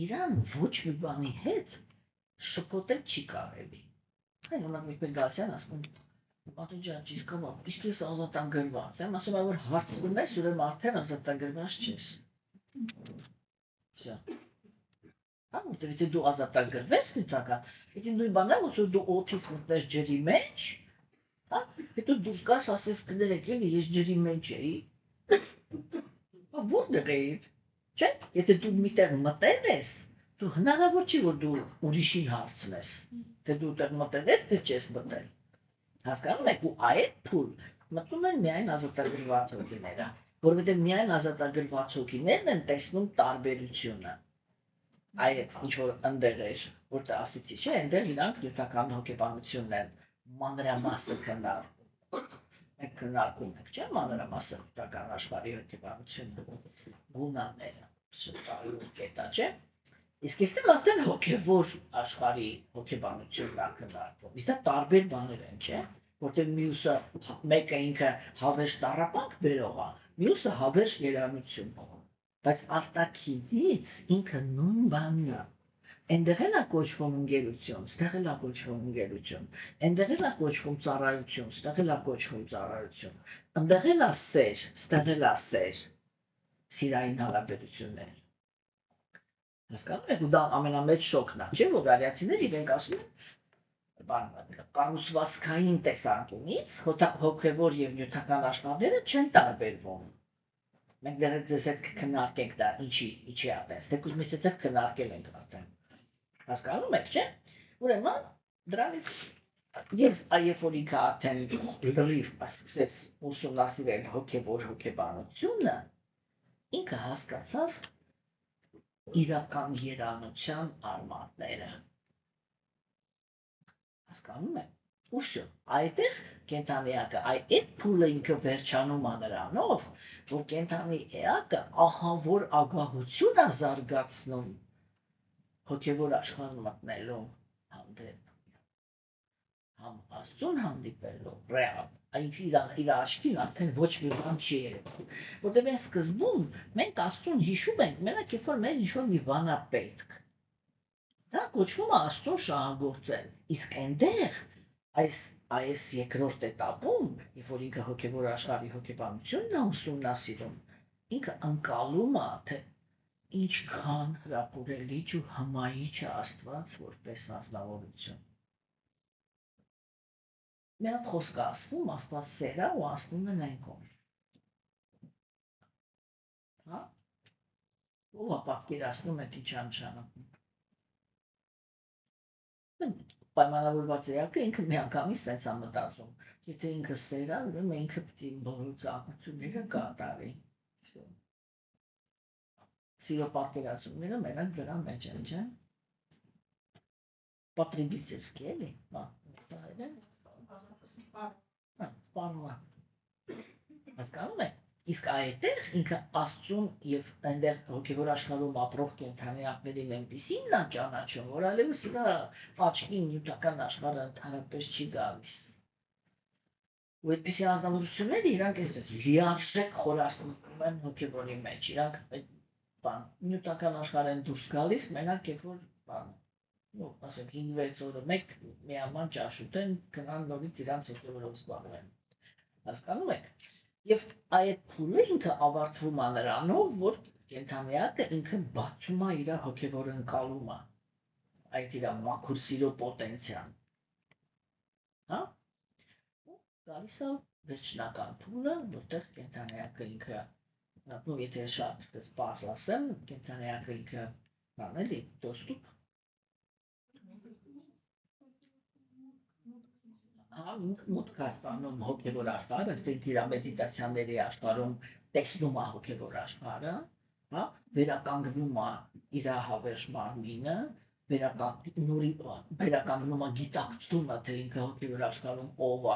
իրան ոչ մի բանի հետ շփոթել չի կարելի։ Այն ունակ մի պետգացյան ասում, պատուջան ճիսկով, իսկ ես ազատագրված եմ, ասում եմ, որ հարցնում ես, ուրեմն արդեն ազատագրված չես։ Всё։ Եթե դու ազատագրվես նյութական, եթե նույն բանն է, ոնց որ դու օդից մտնես ջրի մեջ, հետո դուրս գաս, ասես կներեք, էլի ես ջրի մեջ էի։ Որտեղ էիր, չէ՞։ Եթե դու միտեղ մտել ես, դու հնարավոր չի, որ դու ուրիշին հարցնես, թե դու դեռ մտել ես, թե չես մտել։ Հասկանում եք, ու այդ փուլ մտնում են միայն ազատագրված հոգիները, որովհետև միայն ազատագրված հոգիներն են տեսնում տարբերությունը։ Այդ ինչ որ ընդեղ էր, որտեղ ասեցի, չէ, ընդեղ իրանք նյութական հոգեբանությունն են մանրամասը քննարկում։ Մենք քննարկում ենք, չէ՞, մանրամասը նյութական աշխարհի հոգեբանությունը, գունաները, շփայու կետա, չէ՞։ Իսկ այստեղ արդեն հոգևոր աշխարհի հոգեբանությունն է քննարկվում։ Իսկ դա տարբեր բաներ են, չէ՞, որտեղ մյուսը մեկը ինքը հավերժ տառապանք բերող է, մյուսը հավերժ երանություն։ Բայց արտաքինից ինքը նույն բանն է։ Այնտեղ էլ է կոչվում ընկերություն, ստեղ էլ է կոչվում ընկերություն, այնտեղ էլ է կոչվում ծառայություն, ստեղ էլ է կոչվում ծառայություն, այնտեղ էլ է սեր, ստեղ էլ է սեր, սիրային հարաբերություններ։ Հասկանում եք, ու դա ամենամեծ շոկն է, չէ՞, որ արիացիներ իրենք ասում են, կառուցվածքային տեսանկյունից հոգևոր եւ նյութական աշխարհները չեն տարբերվում։ Մենք դեռ ձեզ հետ կքննարկենք դա ինչի է այդպես, թեկուզ մեզ հետ քննարկել ենք արդեն։ Հասկանում եք, չէ՞։ Ուրեմն դրանից երբ որ ինքը արդեն լրիվ սկսեց ուսումնասիրել հոգևոր հոգեբանությունը, ինքը հասկացավ իրական երանության արմատները։ Հասկանում եք։ Ուրշո, այդտեղ կենթանիակը, այդ փուլը ինքը վերջանում է նրանով, որ կենթանի էակը ահա որ ագահություն է զարգացնում հոգևոր աշխարհ մտնելու հանդեպ, համ Աստծուն հանդիպելու, ռեալ, իր աչքին արդեն ոչ մի բան չի երևում, որտեղ այն սկզբում մենք Աստծուն հիշում ենք, մենակ երբ որ մեզ ինչ-որ մի բան է պետք։ Դա կոչվում է Աստծուն շահագործել, իսկ այնտեղ այս երկրորդ էտապում, երբ որ ինքը հոգևոր աշխարհի հոգեբանությունն է ուսումնասիրում, ինքը ընկալում է, թե ինչքան հրապուրելիչ ու հմայիչ է Աստված որպես անձնավորություն։ Մի հատ խոսք է ասվում, Աստված սեր է ու ասվում են այն կողմ։ Հա՞։ Ո՞վ է պատկերացնում է ինչ նշանակում։ Պայմանավորված էակը ինքը միանգամից սենց է մտածում։ Եթե ինքը սեր է, ուրեմն ինքը պետք է բոլոր ծառայությունները կատարի։ Սիրո պատկերացումները մենակ դրա մեջ են, չէ՞։ Потребительский, էլի, հասկանում եք։ Իսկ այդտեղ ինքը Աստծուն եւ այնտեղ հոգևոր աշխարհում ապրող կենթանիակներին այնպիսին է ճանաչում, որ այլևս իր աչքին նյութական աշխարհը ընդհանրապես չի գալիս։ Ու այդպիսի անձնավորությունները իրանք այսպես լիարժեք խորացնում են հոգևորի մեջ, իրանք բան նյութական աշխարհեն դուրս գալիս, մենակ երբ որ բան ասենք 5-6 օրը մեկ միաման ճաշ ուտեն, գնան նորից իրանց հոգևորով զբաղվեն։ Հասկանում եք։ Եվ այդ փուլը ինքը ավարտվում է նրանով, որ կենդանիակը ինքը բացում է իր հոգևոր ընկալումը, այդ իր մաքուր սիրո պոտենցիան, հա? Ու գալիս է վերջնական փուլը, որտեղ կենդանիակը ինքը, ну, եթե շատ պարզ ասեմ, կենդանիակը ինքը բան էլի, դոստուp, մուտք աստանում հոգևոր աշխարհ, այսինքն իր մեդիտացիաների աշխարհում տեսնում է հոգևոր աշխարհը, հա, վերականգնում է իր հավերժ մարմինը, վերականգնում է գիտակցումը, թե ինքը հոգևոր աշխարհում ով է,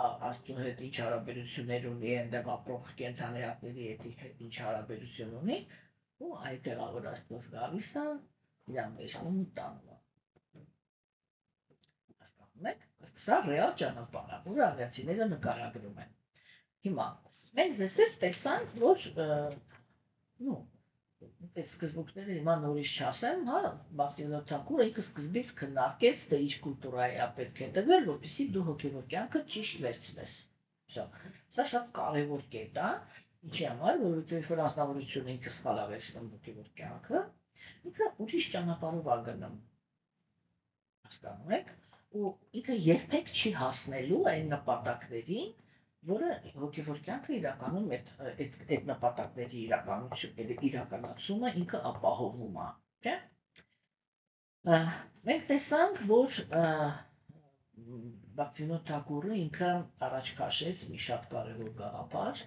Աստծո հետ ինչ հարաբերություններ ունի, այնտեղ ապրող կենդանիների հետ ինչ հարաբերություն ունի, ու այդտեղ որ Աստված գալիս է, իրան վերցնում ու տանում է։ Հասկանում եք։ Սա ռեալ ճանապարհ է, որ արիացիները նկարագրում են։ Հիմա մենք ձեզ հետ տեսանք, որ նու այդ սկզբունքները հիմա նորից չասեմ, հա, Բախտիվանոս Թակուրը ինքը սկզբից քննարկեց, թե ինչ կուլտուրայի է պետք է տվել, որպեսզի դու հոգևոր կյանքը ճիշտ վերցնես։ Սա շատ կարևոր կետ է, ինչի համար, որովհետև երբ որ անձնավորությունը ինքը սխալ է վերցնում հոգևոր կյանքը, ինքը ուրիշ ճանապարհով է գնում։ Հասկանում եք, ու ինքը երբեք չի հասնելու այն նպատակներին, որը հոգևոր կյանքը իրականում այդ նպատակների իրականացումը ինքը ապահովում է, չէ՞։ Մենք տեսանք, որ Բախտիվանոս Թակուրը ինքը առաջ քաշեց մի շատ կարևոր գաղափար,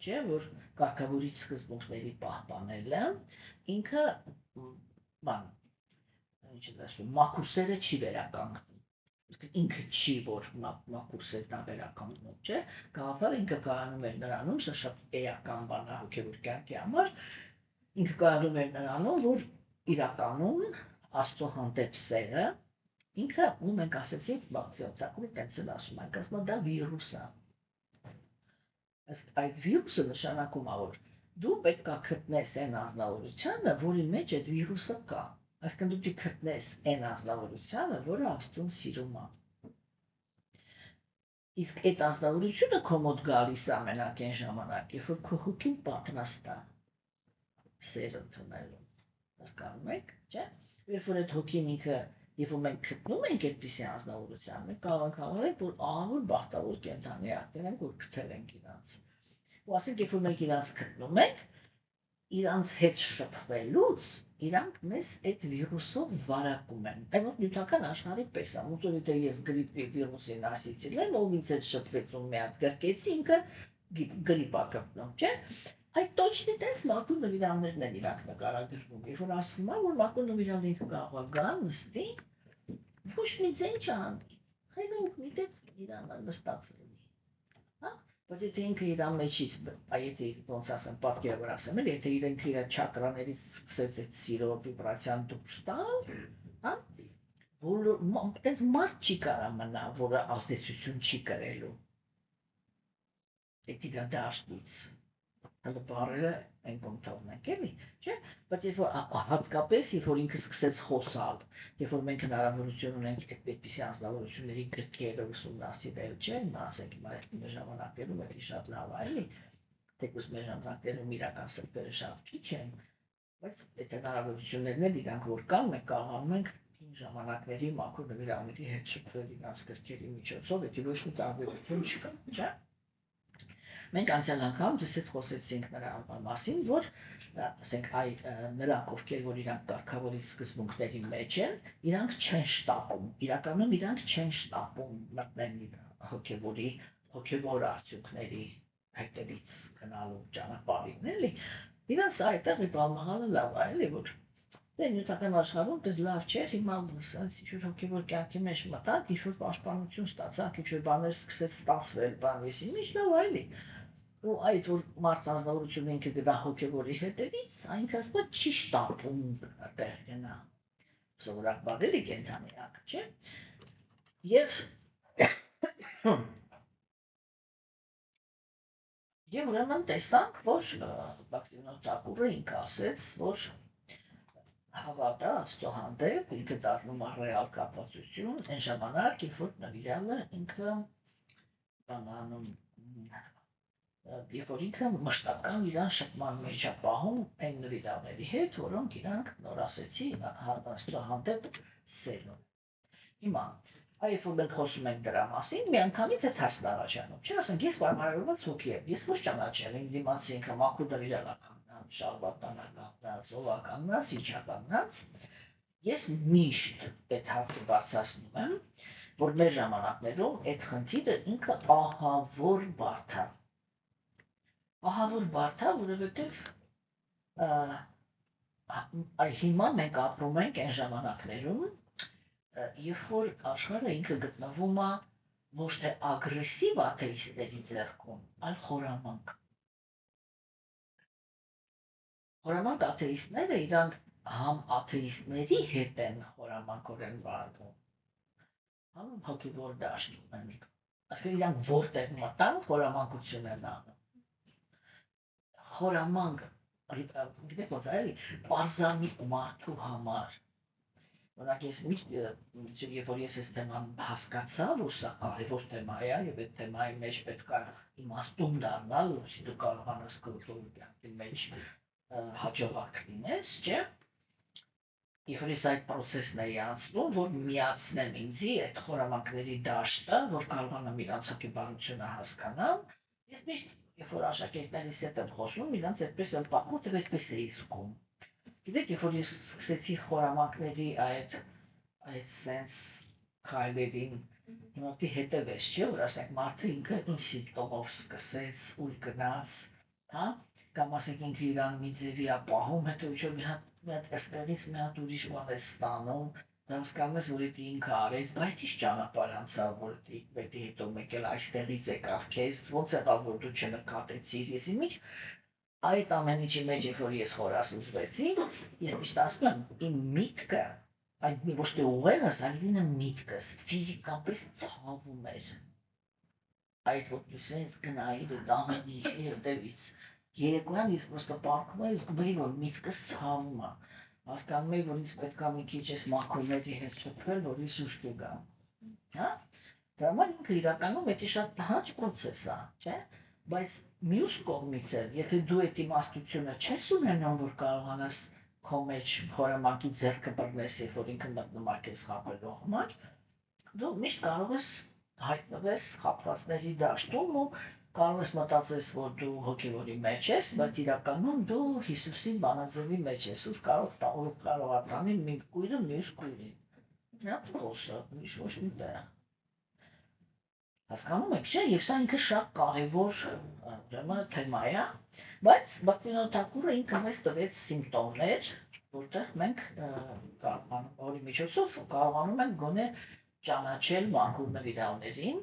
չէ՞, որ կարգավորիչ սկզբունքների պահպանելը ինքը բան ինչ է ասում, մաքուր չի վերականգնում, ինքը չի, որ մաքուր սերն է վերականգնում, չէ, գաղափարը ինքը կայանում էր նրանում, սա շատ էական բան է հոգևոր կյանքի համար, ինքը կայանում էր նրանում, որ իրականում Աստծո հանդեպ սերը, ինքը, ու մենք ասեցինք, Բախտիվանոս Թակուրը տենց էլ ասում, մենք ասում ենք դա վիրուս է, այդ վիրուսը նշանակում է, որ դու պետք է գտնես այն անձնավորությանը, որի մեջ այդ վիրուսը կա, այսինքն դու գտնես այն անձնավորությանը, որը Աստծուն սիրում է։ Իսկ այդ անձնավորությունը քո մոտ գալիս է մենակ այն ժամանակ, երբ որ քո հոգին պատրաստ է սեր ընդունելու։ Հասկանում եք, չէ՞։ Երբ որ այդ հոգին ինքը, երբ որ մենք գտնում ենք այդպիսի անձնավորության, մենք կարող ենք համարել, որ ահավոր բախտավոր կենդանիներ ենք, որ գտել ենք իրանց։ Ու ասենք, երբ որ մենք իրանց գտնում ենք, իրանց հետ շփվելուց իրանք մեզ այդ վիրուսով վարակում են։ Այն որ նյութական աշխարհի պես է, ոնց որ եթե ես գրիպի վիրուսին ասիցիլ եմ, ով ինձ հետ շփվեց ու մի հատ գրկեցի, ինքը գրիպ է գտնում, չէ՞։ Այդ точно տես մաքուր նվիրալներն են իրանք նկարագրվում։ Երբ որ ասվում է, որ մաքուր նվիրալները կարող է գան, նստի, ոչ մի ձեն չանի։ Խելոք մի տեղ իրան նստած լինի։ Հա։ Բայց եթե ինքը իր մեջից, եթե ոնց ասեմ, պատկերավոր ասեմ, եթե իրենք իր չակրաներից սկսեց այդ սիրո վիբրացիան դուրս տալ, հա, այդպես մարդ չի կարա մնա, որը ազդեցություն չի կրելու այդ իր դաշտից, հələ բարերը այն կողմ թողնենք էլի, չէ՞, բայց երբ որ հատկապես երբ որ ինքը սկսեց խոսալ, երբ որ մենք հնարավորություն ունենք այդպիսի անձնավորությունների գրքերը ուսումնասիրել, չէ՞, ասենք մեր ժամանակներում էլի շատ լավ է, էլի, թեկուզ մեր ժամանակներում իրական սրբերը շատ քիչ են, բայց այդ հնարավորություններն էլ իրանք որ կան, մենք կարողանում ենք հին ժամանակների մաքուր նվիրալների հետ շփվել իրանց գրքերի միջոցով, եթե ոչ մի տարբերություն չկա, չէ՞։ Մենք անցյալ անգամ դες հետ խոսեցինք նրա մասին, որ ասենք նրանք, ովքեր որ իրանք կարգավորիչ սկզբունքների մեջ են, իրանք չեն շտապում, իրականում իրանք չեն շտապում մտնել հոգևոր արդյունքների հետևից գնալու ճանապարհին, էլի։ Իրանց այդտեղ այդ ալմահալը լավ է, էլի, որ դե նյութական աշխարհում դες լավ չէ, հիմա ինչ-որ հոգևոր կյանքի մեջ մտանք, ինչ-որ պաշտպանություն ստացանք, ինչ-որ բաներ սկսեց ստացվել, բանվիսի, ինչ լավ է, էլի։ Ու այդ որ մարդ անձնավորությունը ինքը գնա հոգևորի հետևից, այնքը ասում չի շտապում այդտեղ գնա։ Սովորաբար էլի կենդանիակ, չէ՞։ Եվ ուրեմն տեսանք, որ Բախտիվանոս Թակուրը ինքը ասեց, որ հավատը Աստծո հանդեպ ինքը դառնում է ռեալ կապվածություն, այն ժամանակ, երբ որ նվիրյալը ինքը բանանում երբ որ ինքը մշտական իրան շփման մեջ է պահում այն նվիրավների հետ, որոնք իրանք նոր ասեցի Աստծո հանդեպ սեր ունեն։ Հիմա, երբ որ մենք խոսում ենք դրա մասին, միանգամից այդ հարցն առաջանում, չէ՞, ասենք ես բարբարավորված հոգի եմ, ես ոչ ճանաչել եմ դիմացի ինքը մաքուր նվիրալա կանգնած, շալվարտանա կանգնած, ովա կանգնած, իջա կանգնած, ես միշտ այդ հարցը բարձրացնում եմ, որ մեր ժամանակներում այդ խնդիրը ինքը ահավոր բարդ է։ Ահավոր բարդ է, որովհետև հիմա մենք ապրում ենք այն ժամանակներում, երբ որ աշխարհը ինքը գտնվում է ոչ թե ագրեսիվ աթեիստների ձեռքում, այլ խորամանկ։ Խորամանկ աթեիստները իրանք համ աթեիստների հետ են խորամանկորեն վարվում, համ հոգևոր դաշտում են։ Այսինքն իրանք որտեղ մտան, խորամանկություն են անում։ Խորամանկ, գիտեք ոնց է, էլի, պարզամիտ մարդու համար։ Օրինակ ես միշտ, երբ որ ես այս թեման հասկացա, որ սա կարևոր թեմա է, եւ այդ թեմայի մեջ պետք է իմաստուն դառնալ, որովհետեւ դու կարողանաս քո մեջ հաջողակ լինես, չէ՞։ Երբ որ ես այդ process-ն էի անցնում, որ միացնեմ ինձի այդ խորամանկների դաշտը, որ կարողանամ իրանց հոգեբանությունը հասկանամ, ես միշտ երբ որ աշակերտներիս հետ եմ խոսում, իրանց այդպես եմ պատմում, թե այդպես էի զգում։ Գիտեք, երբ որ ես սկսեցի խորամանկների այդ sense քայլերին, հիմա դի հետևես, չէ՞, որ ասենք մարդը ինքը ինչ սիմպտոմով սկսեց, ուր գնաց, հա, կամ ասենք ինքը իրան մի ձևի է պահում, հետո ինչ-որ մի հատ այստեղից մի հատ ուրիշ բան է ստանում, հասկանում ես, որ դա ինքը արեց, բայց ինչ ճանապարհ անցավ, որ դա հետո մեկ էլ այստեղից եկավ քեզ, ոնց եղավ, որ դու չնկատեցիր, ես իմիջ այդ ամեն ինչի մեջ, երբ որ ես խորասուզվեցի, ես միշտ ասում եմ, իմ միտքը, այդ ոչ թե ուղեղս, այլ ինը միտքս ֆիզիկապես ցավում էր։ Այդ որ դու սենց գնայիր այդ ամեն ինչի հետևից։ Երեկոյան ես պրոստը պարկում էի, զգում էի, որ միտքս ցավում է։ Հասկանում էի, որ ինձ պետք է մի քիչ այս մաքրոների հետ շփվել, որ ես ուշքի գամ։ Հա? Դրա համար ինքը իրականում դա շատ տհաճ process է, չէ՞։ Բայց մյուս կողմից էլ, եթե դու այդ իմաստությունը չես ունենում, որ կարողանաս քո մեջ խորամանկի ձեռքը բռնես, երբ որ ինքը մտնում է քեզ խաբելու համար, դու միշտ կարող ես հայտնվես խաբվածների դաշտում ու կարող ես մտածես, որ դու հոգևորի մեջ ես, բայց իրականում դու Հիսուսի բանաձևի մեջ ես, ու կարող է տանի մի կույրը մյուս կույրին։ Նա փոսը, ոչ մի տեղ։ Հասկանում եք, չէ՞, եւ սա ինքը շատ կարևոր ուրեմն թեմա է, բայց բակտերիոթակուրը ինքը մեզ տվեց սիմպտոմներ, որտեղ մենք որի միջոցով կարողանում ենք գոնե ճանաչել մաքուր նվիրալներին։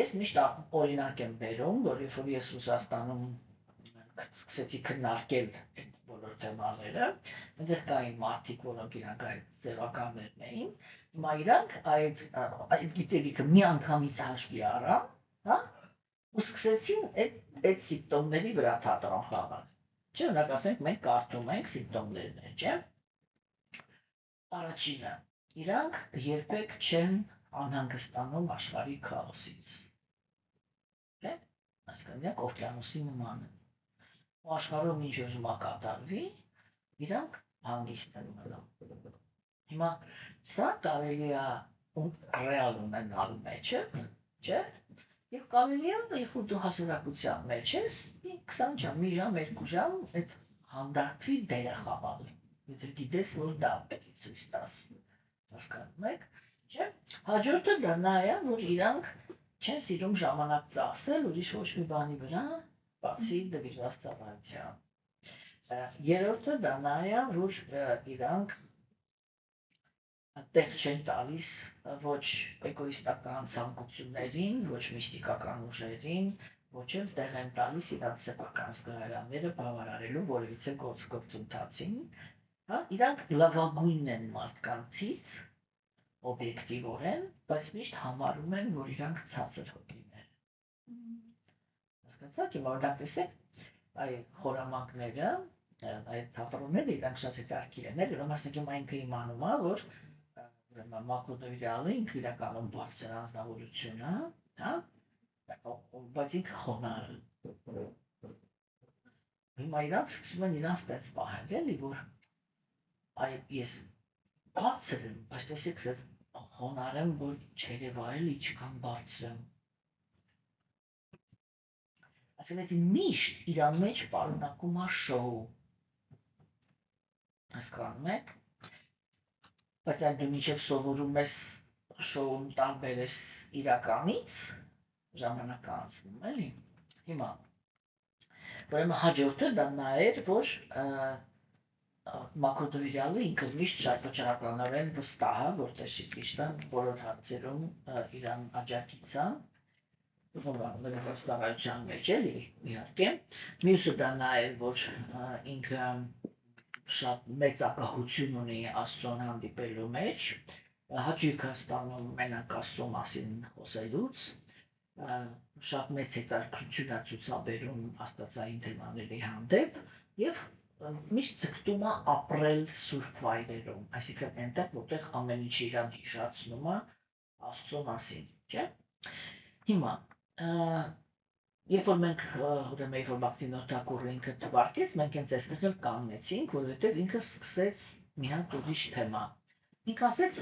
Ես միշտ օրինակ եմ բերում, որ երբ որ ես Ռուսաստանում սկսեցի քննարկել այդ բոլոր թեմաները, այնտեղ կային մարդիկ, որոնք իրանք այդ ձևականներն էին, հիմա իրանք այդ գիտելիքը միանգամից հաշվի առան, հա, ու սկսեցին այդ սիմպտոմների վրա թատրոն խաղալ։ Չէ, օրինակ ասենք մենք կարդում ենք սիմպտոմներն, չէ։ Առաջինը, իրանք երբեք չեն անհանգստանում աշխարհի քաոսից։ Չէ՞։ Այսինքն իրանք օվկիանոսի նման են։ Ու աշխարհում ինչ ուզում է կատարվի, իրանք հանգիստ են մնում։ Հիմա սա կարելի է ռեալ ունենալ մեջը, չէ՞։ Եվ կարելի է, երբ որ դու հասարակության մեջ ես, 20 ժամ, մի ժամ, 2 ժամ այդ հանդարտվի դերը խաղալ։ Եթե գիտես, որ դա պետք է ցույց տաս։ Հասկանում եք, չէ՞։ Հաջորդը դա նա է, որ իրանք չեն սիրում ժամանակ ծախսել ուրիշ ոչ մի բանի վրա, բացի դպիրված ծառայության։ Երրորդը դա նա է, որ իրանք տեղ չեն տալիս ոչ էգոիստական ցանկություններին, ոչ միստիկական ուժերին, ոչ էլ տեղ են տալիս իրանց սեփական զգայարանները բավարարելու որևիցե գործընթացին, հա, իրանք լավագույնն են մարդկանցից, օբյեկտիվորեն, բայց միշտ համարում են, որ իրանք ցածր հոգիներ են։ Հասկացաք, հիմա օրինակ տեսեք, այդ խորամանկները, այդ թատրոնները իրանք շատ հետաքրքիր են, ուրեմն ասենք հիմա ինքը իմանում է, որ ուրեմն մակրոնավիրալը ինքը իրականում բարձր անձնավորություն է, հա, բայց ինքը խոնարհ է։ Հիմա իրանք սկսում են իրանք տենց պահել, էլի, որ այ ես բարձր եմ, բայց տեսեք, ես հոնարեմ, որ չերևա էլի չքան բարձր եմ։ Ասենց միշտ իրան մեջ պարունակում է շոու։ Հասկանում եք։ Բայց այն դու մինչև սովորում ես շոուն տարբերես իրականից, ժամանակ անցնում, էլի։ Հիմա ուրեմն հաջորդը դա նա էր, որ Մաքուր Դովիրյալը ինքը միշտ շատ վճռականորեն վստահ է, որտեղ Շիկրիշնան բոլոր հարցերում իրան աջակից է, վստահության մեջ էլի, իհարկե։ Մյուսը դա նա էր, որ ինքը շատ մեծ ակահություն ունի Աստծուն հանդիպելու մեջ, հաճույք է ստանում մենակ Աստծո մասին խոսելուց, շատ մեծ հետաքրքրություն է ցուցաբերում աստվածային թեմաների հանդեպ եւ միշտ ձգտում է ապրել սուրբ վայրերում, այսինքն այնտեղ, որտեղ ամեն ինչ իրան հիշացնում է Աստծո մասին, չէ՞։ Հիմա երբ որ մենք ուրեմն երբ որ Մաքսիմոս Թակուրը ինքը թվարկեց, մենք հենց այստեղ էլ կանգնեցինք, որովհետև ինքը սկսեց մի հատ ուրիշ թեմա։ Ինքը ասեց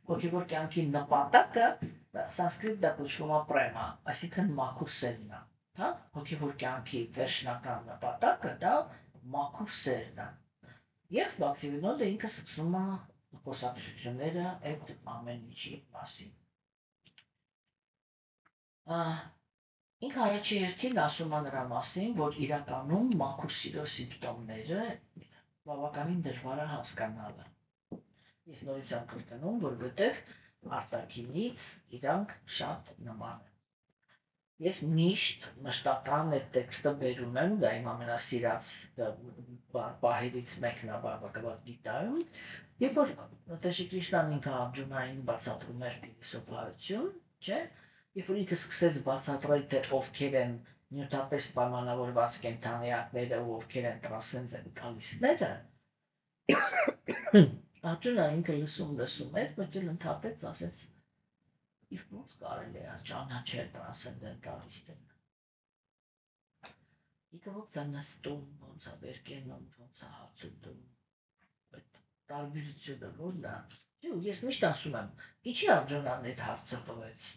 հոգևոր կյանքի նպատակը սանսկրիտ դա կոչվում է պրեմա, այսինքն մաքուր սերն է, հա, հոգևոր կյանքի վերջնական նպատակը դա մաքուր սերն է։ Եվ Մաքսիմոսը ինքը սկսում է խոսակցությունները այդ ամեն ինչի մասին։ Ինքը առաջի հերթին ասում է նրա մասին, որ իրականում մաքուր սիրո սիմպտոմները բավականին դժվար է հասկանալը։ Ես նորից եմ կրկնում, որովհետև արտաքինից իրանք շատ նման են։ Ես միշտ մշտական այդ տեքստը բերում եմ, դա իմ ամենասիրած պահերից մեկն է Բհավագավադ Գիտայում, երբ որ Տեր Կրիշնան ինքը Արջունային բացատրում էր փիլիսոփայություն, չէ՞, երբ որ ինքը սկսեց բացատրել, թե ովքեր են նյութապես պայմանավորված կենդանիակները ու ովքեր են տրանսցենդենտալիստները, Արջունան ինքը լսում էր, բայց էլ ընդհատեց, ասեց, իսկ ո՞նց կարելի է ճանաչել տրանսցենդենտալիստին։ Ինքը ո՞նց է նստում, ո՞նց է վեր կենում, ո՞նց է հաց ուտում, այդ տարբերությունը ո՞րն է։ Ես միշտ ասում եմ, ինչի Արջունան այդ հարցը տվեց,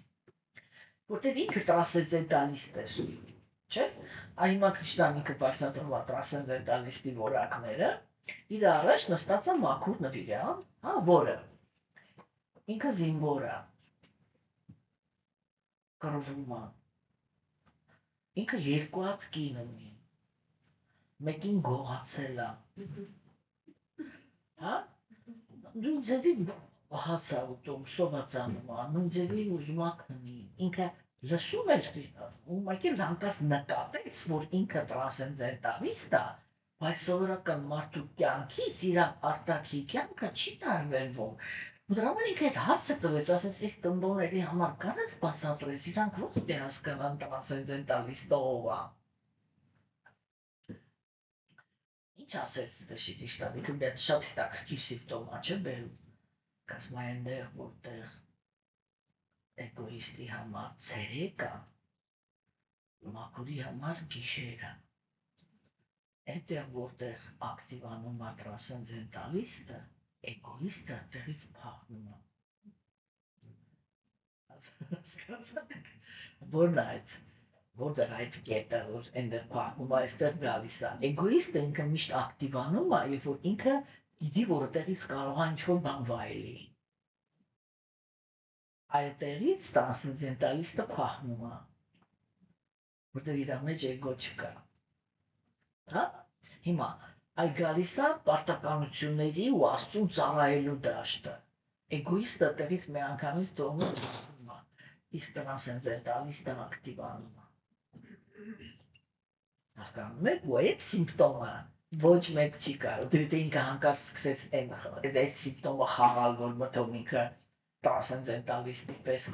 որտեղ ինքը տրանսցենդենտալիստ էր, չէ՞։ Հիմա Կրիշնան ինքը բացատրում է տրանսցենդենտալիստի որակները, իր առաջ նստած է մաքուր նվիրյալ, հա, որը ինքը զինվոր է, կռվում է, ինքը երկու հատ կին ունի, մեկին գողացել է, հա, նույն ձևի հաց է ուտում, սոված անում է, նույն ձևի ուզում է քնի, ինքը լսում էր, ուղղակի հանկարծ նկատեց, որ ինքը տրանսցենդենտալիստ է, բայց սովորական մարդու կյանքից իր արտաքին կյանքը չի տարբերվում։ Ու դրա համար ինքը այդ հարցը տվեց, ասեց, այս տնօրենների համար կանես բացատրես, իրանք ո՞նց պետք է հասկանան տրանսցենդենտալիստը ով է։ Ինչ ասեց Շիկրիշնան, ինքը մի շատ հետաքրքիր սիմպտոմ չէ բերում, կասում է այնտեղ, որտեղ էգոիստի համար ցերեկը, մաքուրի համար գիշերը։ Այնտեղ, որտեղ ակտիվանում է տրանսցենդենտալիստը, էգոիստը տեղից փախնում է։ Հասկացաք, որն է այդ, որտեղ այդ կետը, որ այնտեղ փախնում է, այստեղ գալիս է։ Էգոիստը ինքը միշտ ակտիվանում է, երբ որ ինքը գիտի, որ այդտեղից կարող է ինչ-որ բան վայելի։ Այդտեղից տրանսցենդենտալիստը փախնում է, որտեղ իր մեջ էգո չկա։ Հա? Հիմա այ գալիս է պարտականությունների ու Աստծուն ծառայելու դաշտը։ Էգոիստը տեղից մի անգամից թողնում է, իսկ տրանսցենդենտալիստը ակտիվանում է։ Հասկանում եք, ու այդ սիմպտոմը ոչ մեկ չի կարող, դեպի ինքը հանկարծ սկսեց այդ սիմպտոմը խաղալ, որ մտում ինքը տրանսցենդենտալիստի պես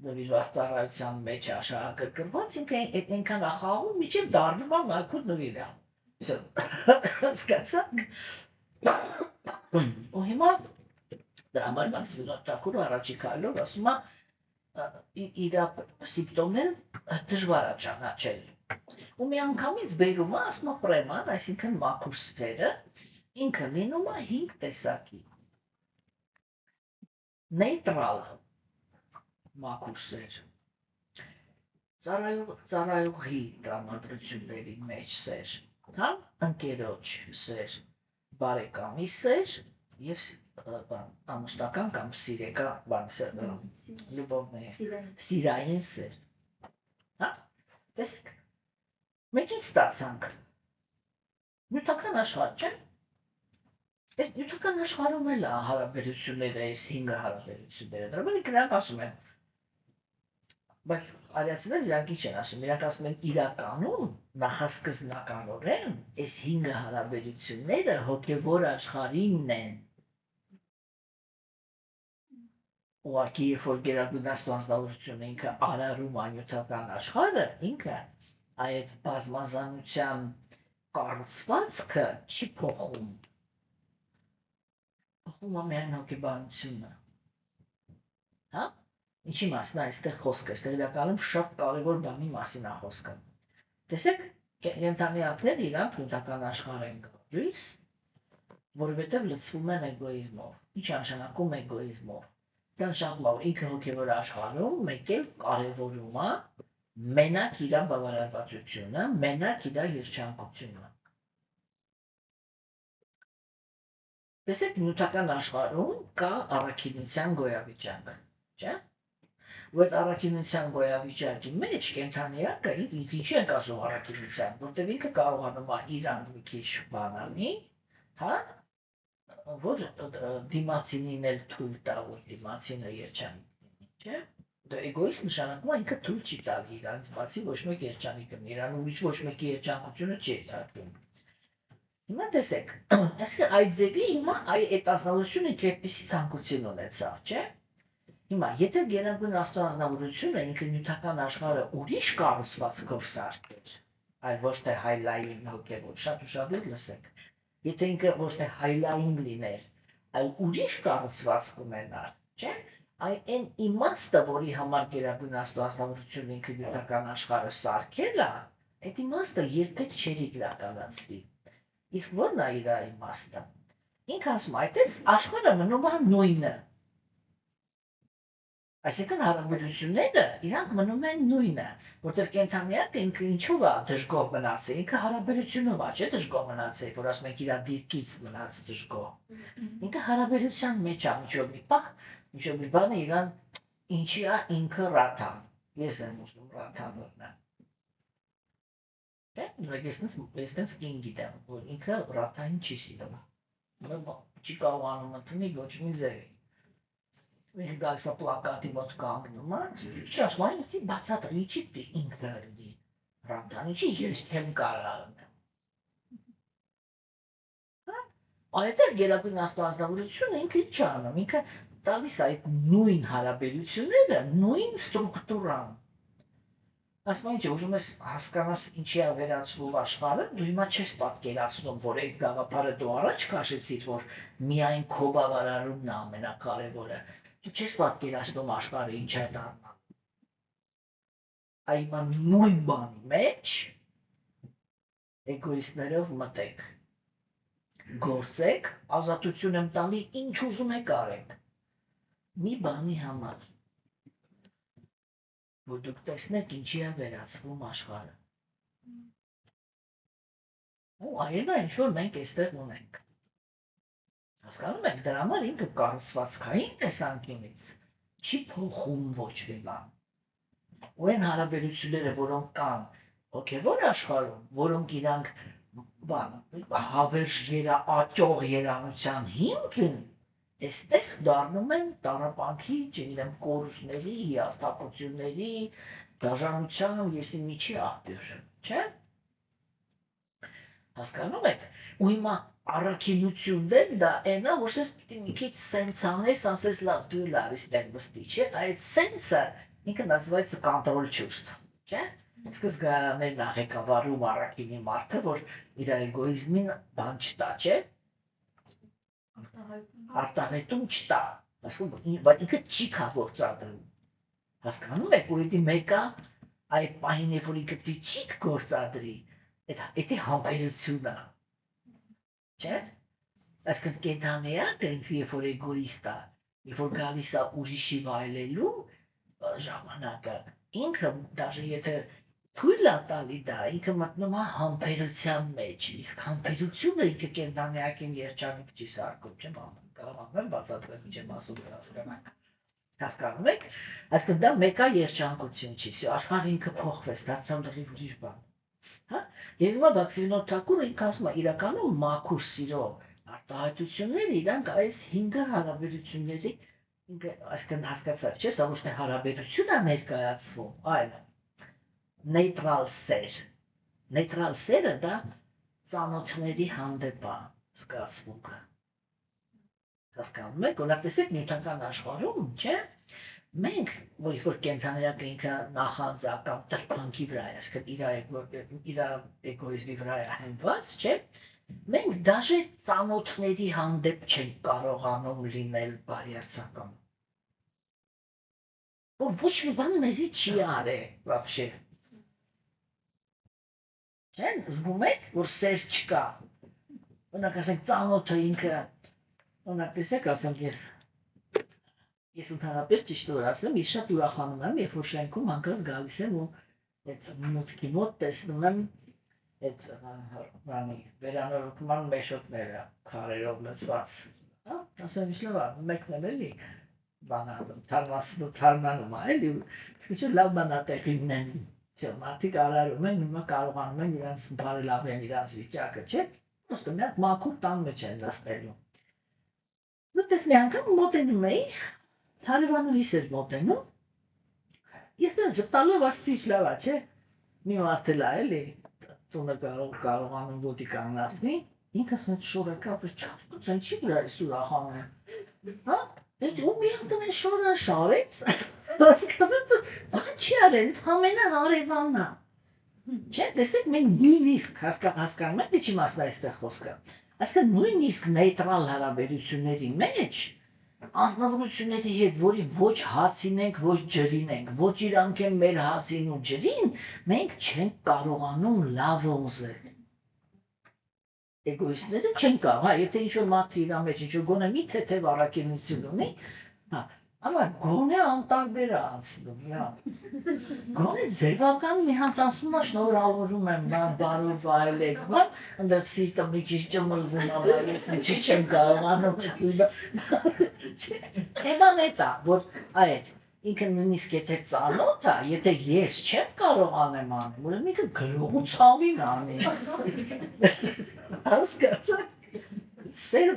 նվիրված ծառայության մեջ է շահագրգռված, ինքը այնքան է խաղում, մինչև դառնում է մաքուր նվիրյալ։ Հասկացաք։ Ու հիմա դրա համար Մաքսիմոս Թակուրը առաջի քայլով ասում է իր սիմպտոմները դժվար է ճանաչել, ու մի անգամից բերում է, ասում է պրեման, այսինքն մաքուր սֆերը, ինքը լինում է 5 տեսակի։ Նեյտրալ մաքուր սեր, ծառայողի տրամադրությունների մեջ սեր, հա, ընկերոջ սեր, բարեկամի սեր և ամուսնական կամ սիրեկան սիրային սեր, հա, տեսեք, մեկից ստացանք, նյութական աշխարհ չէ, այդ նյութական աշխարհում էլ է հարաբերությունները, այս 5 հարաբերությունները, դրա համար նրանք ասում են, բայց արիացիները իրանք ինչ են ասում, իրանք ասում են իրականում նախասկզբնականորեն այս 5 հարաբերությունները հոգևոր աշխարհինն են, ուղղակի երբ որ գերագույն աստվածությունը ինքը արարում է նյութական աշխարհը, ինքը այդ բազմազանության կառուցվածքը չի փոխում, փոխում է միայն հոգեբանությունը, հա, ինչի մասն է այստեղ խոսքը, այստեղ իրականում շատ կարևոր բանի մասին է խոսքը, տեսեք, կենդանիակները իրանք նյութական աշխարհ են գալիս, որովհետև լցվում են էգոիզմով, ինչ է նշանակում էգոիզմով, դա նշանակում է, որ ինքը հոգևոր աշխարհում մեկ էլ կարևորում է մենակ իր բավարարվածությունը, մենակ իր երջանկությունը։ Տեսեք, նյութական աշխարհում կա առաքինության գոյավիճակ, չէ՞։ Ու այդ առաքինության գոյավիճակի մեջ կենդանիակը ինչի ենք ասում առաքինության, որտեղ ինքը կարողանում է իրան մի քիչ բանանի, հա, որ դիմացինին էլ թույլ տա, որ դիմացինը երջանիկ լինի, չէ՞։ Դա էգոիստ նշանակում է ինքը թույլ չի տալի իրանից բացի ոչ մեկ երջանիկ լինի, իրան ուրիշ ոչ մեկի երջանկությունը չի հետաքրքրում։ Հիմա տեսեք, այսինքն այդ ձևի հիմա այդ ազնվությունը ինքը այդպիսի ցանկություն ունեցավ, չէ՞։ Հիմա եթե գերագույն աստվածանավորությունը ինքը նյութական աշխարհը ուրիշ կառուցվածքով սարքեր, այլ ոչ թե հայլային հոգևոր, շատ ուշադիր լսեք, եթե ինքը ոչ թե հայլային լիներ, այլ ուրիշ կառուցվածք ունենար, չէ՞, այն իմաստը, որի համար գերագույն աստվածանավորությունը ինքը նյութական աշխարհը սարքել է, այդ իմաստը երբեք չէր իրականացվի։ Իսկ ո՞րն է իր իմաստը։ Ինքը ասում է, այդպես աշխարհը մնում է նույնը։ Այսինքն հարաբերությունները իրանք մնում են նույնը, որտեղ կենդանիակը ինքը ինչով է դժգոհ մնացել, ինքը հարաբերությունով է, չէ՞ դժգոհ մնացել, որ ասում ենք իր դիրքից մնաց դժգոհ։ Ինքը հարաբերության մեջ է, միջով մի պահ, միջով մի բանը իրան ինչի է ինքը ռաթան։ Ես եմ ուզում ռաթանորն է։ Չէ՞, ես տենց կին գիտեմ, որ ինքը ռաթային չի սիրում։ Չի կարողանում ընդունի ոչ մի ձևի։ Մենք գալիս է պլակատի մոտ կանգնում է, չի ասում, այնի բացատրի, ինչի պիտի ինքը լինի ռաթան, ինչի ես չեմ կարող անեմ։ Այդտեղ գերագույն աստվածանավորությունը ինքը ինչ անում, ինքը տալիս է այդ նույն հարաբերությունները, նույն ստրուկտուրան։ Ասում ինչ ուզում ես հասկանաս ինչի է վերածվում աշխարհը, դու հիմա չես պատկերացնում, որ այդ գաղափարը դու առաջ քաշեցիր, որ միայն քո բավարարումն է ամենակարևորը։ Դու չես պատկերացնում աշխարհը ինչ է դառնա։ Այմա նույն բանի մեջ էգոիստներով մտեք, գործեք, ազատություն եմ տալի, ինչ ուզում եք արեք։ Մի բանի համար, որ դուք տեսնեք ինչի է վերածվում աշխարհը։ Ու այն է ինչ որ մենք այստեղ ունենք։ Հասկանում եք, դրա համար ինքը կառուցվածքային տեսանկյունից չի փոխում ոչ մի բան։ Ու այն հարաբերությունները, որոնք կան հոգևոր աշխարհում, որոնք իրանք հավերժ աճող երանության հիմք են, այստեղ դառնում են տառապանքի, չգիտեմ, կորուստների, հիասթափությունների, դաժանության, եսի միջի աղբյուր, չէ՞։ Հասկանում եք, ու հիմա առաքինությունն էլ դա այնա, որ ես պիտի մի քիչ սենց անես, ասես լավ դու լավ ես նստի, չէ՞, այդ սենսը ինքը называется control чувств, չէ՞։ Սկզբգարաններն ա ղեկավարում առաքինի մարդը, որ իր էգոիզմին բան չտա, չէ՞։ Արտահայտում չտա, բայց ինքը չի կա գործադրում։ Հասկանում եք, ու դի մեկը այդ պահին, երբ որ ինքը չի գործադրի, այդ համբերություն է, չէ՞։ Այսինքն կենդանիակը ինքը երբ որ էգոիստ է, երբ որ գալիս է ուրիշի վայելելու ժամանակը, ինքը դաժե եթե թույլ է տալի դա, ինքը մտնում է համբերության մեջ, իսկ համբերությունը ինքը կենդանիակին երջանիկ չի սարքում, չեմ կարող եմ բացատրել, ինչեմ ասում հասկանանք։ Հասկանում եք, այսինքն դա մեկ է երջանկություն չի, աշխարհը ինքը փոխվեց, դարձավ լրիվ ուրիշ բան, հա։ Եվ հիմա Բաքսիվինով Թակուրը ինքը ասում է, իրականում մաքուր սիրո արտահայտությունները իրանք այս 5 հարաբերությունների, այսինքն հասկացար, չէ՞, սա ոչ թե հարաբերություն է ներկայացվում, այլ նեյտրալ սեր։ Նեյտրալ սերը դա ծանոթների հանդեպ է զգացմունքը։ Հասկանում եք, օրինակ տեսեք նյութական աշխարհում, չէ՞, մենք, որ կենդանիակը ինքը նախանձ է կամ տրփանքի վրա է, այսինքն իր էգոիզմի վրա է հենված, չէ՞, մենք դաժե ծանոթների հանդեպ չենք կարողանում լինել բարյացակամ։ Որ ոչ մի բան մեզի չի արել, вообще։ Չէ՞, զգում եք, որ սեր չկա։ Օրինակ ասենք ծանոթը ինքը Օրինակ տեսեք, ասեմ ես ընդհանրապես ճիշտ որ ասեմ, ես շատ ուրախանում եմ, երբ որ շենքում հանկարծ գալիս եմ ու այդ մուտքի մոտ տեսնում եմ այդ վերանորոգման մեշոտները քարերով լցված, հա, ասում եմ, ինչ լավ է, մեկն էլ էլի բանա թարմանում է, էլի, իսկ ինչ լավ բան է տեղի ունենում, չէ, մարդիկ արարում են, հիմա կարողանում են իրենց բարելավեն իրենց վիճակը, չէ, պրոստը մի հատ մաքուր տան մեջ են նստելու։ Դες մի անգամ մոտենում էի, հարևանուհիս էր մոտենում, ես տենց ժպտալով ասացի ինչ լավ է, չէ, մի մարդ էլ է, էլի, տունը կարողանում ոտի կանգնացնի, ինքը շորակապ է չասկուց, ինչի վրա ես ուրախանում, հա, ու մի հատ են շորը շարեց, բան չի արել, ընդամենը հարևանն է, չէ, տեսեք, մենք նույնիսկ հասկանում եք ինչի մասն է այստեղ խոսքը, այսինքն նույնիսկ նեյտրալ հարաբերությունների մեջ անձնավորությունների հետ, որի ոչ հացին ենք, ոչ ջրին ենք, ոչ իրանք են մեր հացին ու ջրին, մենք չենք կարողանում լավը ուզել։ Էգոիստները չեն կարող, հա, եթե ինչ-որ մարդը իր մեջ ինչ-որ գոնե մի թեթև առաքինություն ունի, հա, ama գոնե անտարբեր է անցնում, հա։ Գոնե ձևական մի հատ ասում է շնորհավորում եմ, բարով վայելեք, բան, այնտեղ սիրտը մի քիչ ճմլվում է, բայց ես ինչի չեմ կարողանում։ Թեման է դա, որ այդ ինքը նույնիսկ եթե ծանոթ է, եթե ես չեմ կարողանեմ անել, ուրեմն ինքը գրողու ցավին անի։ Հասկացա՞ք։ Սեր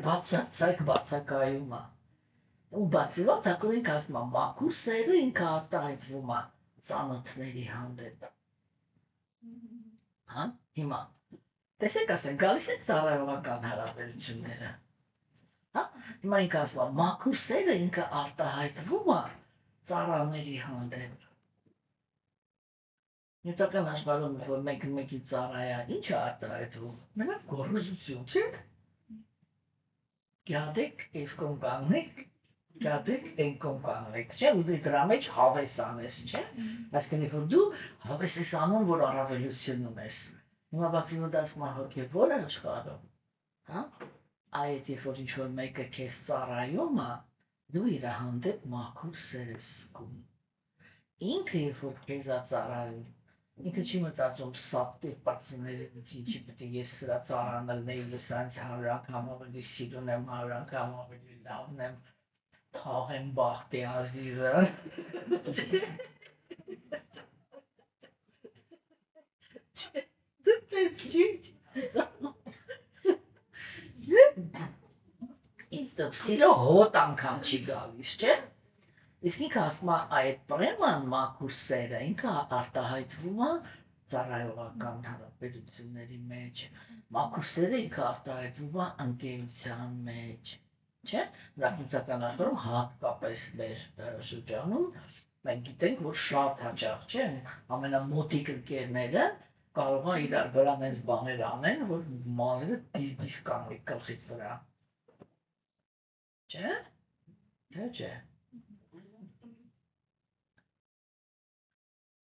բացակայում է։ ու բացիլով թակուրը ինքը ասում է, մաքուր սերը ինքը արտահայտվում է ծանոթների հանդեպ։ Հա, հիմա, տեսեք ասեն, գալիս է ծառայողական հարաբերությունները։ Հա, հիմա ինքը ասում է, մաքուր սերը ինքը արտահայտվում է ծառաների հանդեպ։ Նյութական աշխարհում, որ մենք մեկի ծառայա, ինչ է արտահայտվում։ Մենակ գոռոզություն, չէ՞։ Գյադեք, այս կողմ կանգնեք, գյադեք, այն կողմ կանգնեք, չէ՞, ու դրա մեջ հավես անես, չէ՞։ Այսինքն, որ դու հավես ես անում, որ առավելություն ունես։ Հիմա Բաքսիվինով ասում է, հոգևոր աշխարհում, հա, այդ երբ որ ինչ-որ մեկը քեզ ծառայում է, դու իր հանդեպ մաքուր սեր ես զգում։ Ինքը երբ որ քեզ է ծառայում, ինքը չի մտածում սատկի պարծիների ինչի պետք է ես սրա ծառանել էի, ես այնց 100 անգամ ավելի սիրուն եմ, 100 անգամ ավելի լավն եմ, թաղեմ բախտի ազիզը։ Ինձ սիրո հոտ անգամ չի գալիս, չէ՞։ Իսկ ինքը ասում է այդ պրեման մաքուր սերը, ինքը արտահայտվում է ծառայողական հարաբերությունների մեջ, մաքուր սերը ինքը արտահայտվում է ընկերության մեջ, չէ՞։ Բնակչության աշխարհում հատկապես մեր դարաշրջանում մենք գիտենք, որ շատ հաճախ, չէ՞, ամենամոտիկ ընկերները կարող է իրար վրա այնպես բաներ անեն, որ մազերը բիզ կանգնի գլխիդ վրա։ Չէ՞։ Չէ՞։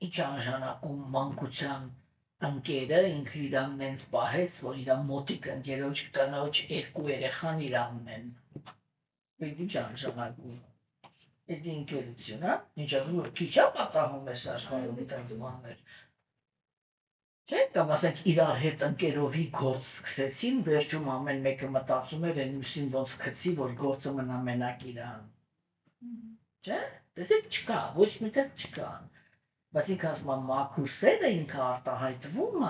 ինչ անժանակում մանկության ընկերը ինքը իրան նենց պահեց, որ իրան մոտիկ ընկերոջ կնոջ երկու երեխան իրան ունեն։ Այդ ինչ անժանակում։ Այդ ընկերությունը, ինչա որ քիչ է պատահում ես աշխարհում այդպես բաներ։ Չէ՞, կամ ասենք իրար հետ ընկերովի գործ սկսեցին, վերջում ամեն մեկը մտածում էր այն մյուսին ոնց գցի, որ գործը մնա մենակ իրան։ Չէ՞, տեսեք չկա, ոչ մի տեղ չկա։ Բայց ինքը ասում է մաքուր սերը ինքը արտահայտվում է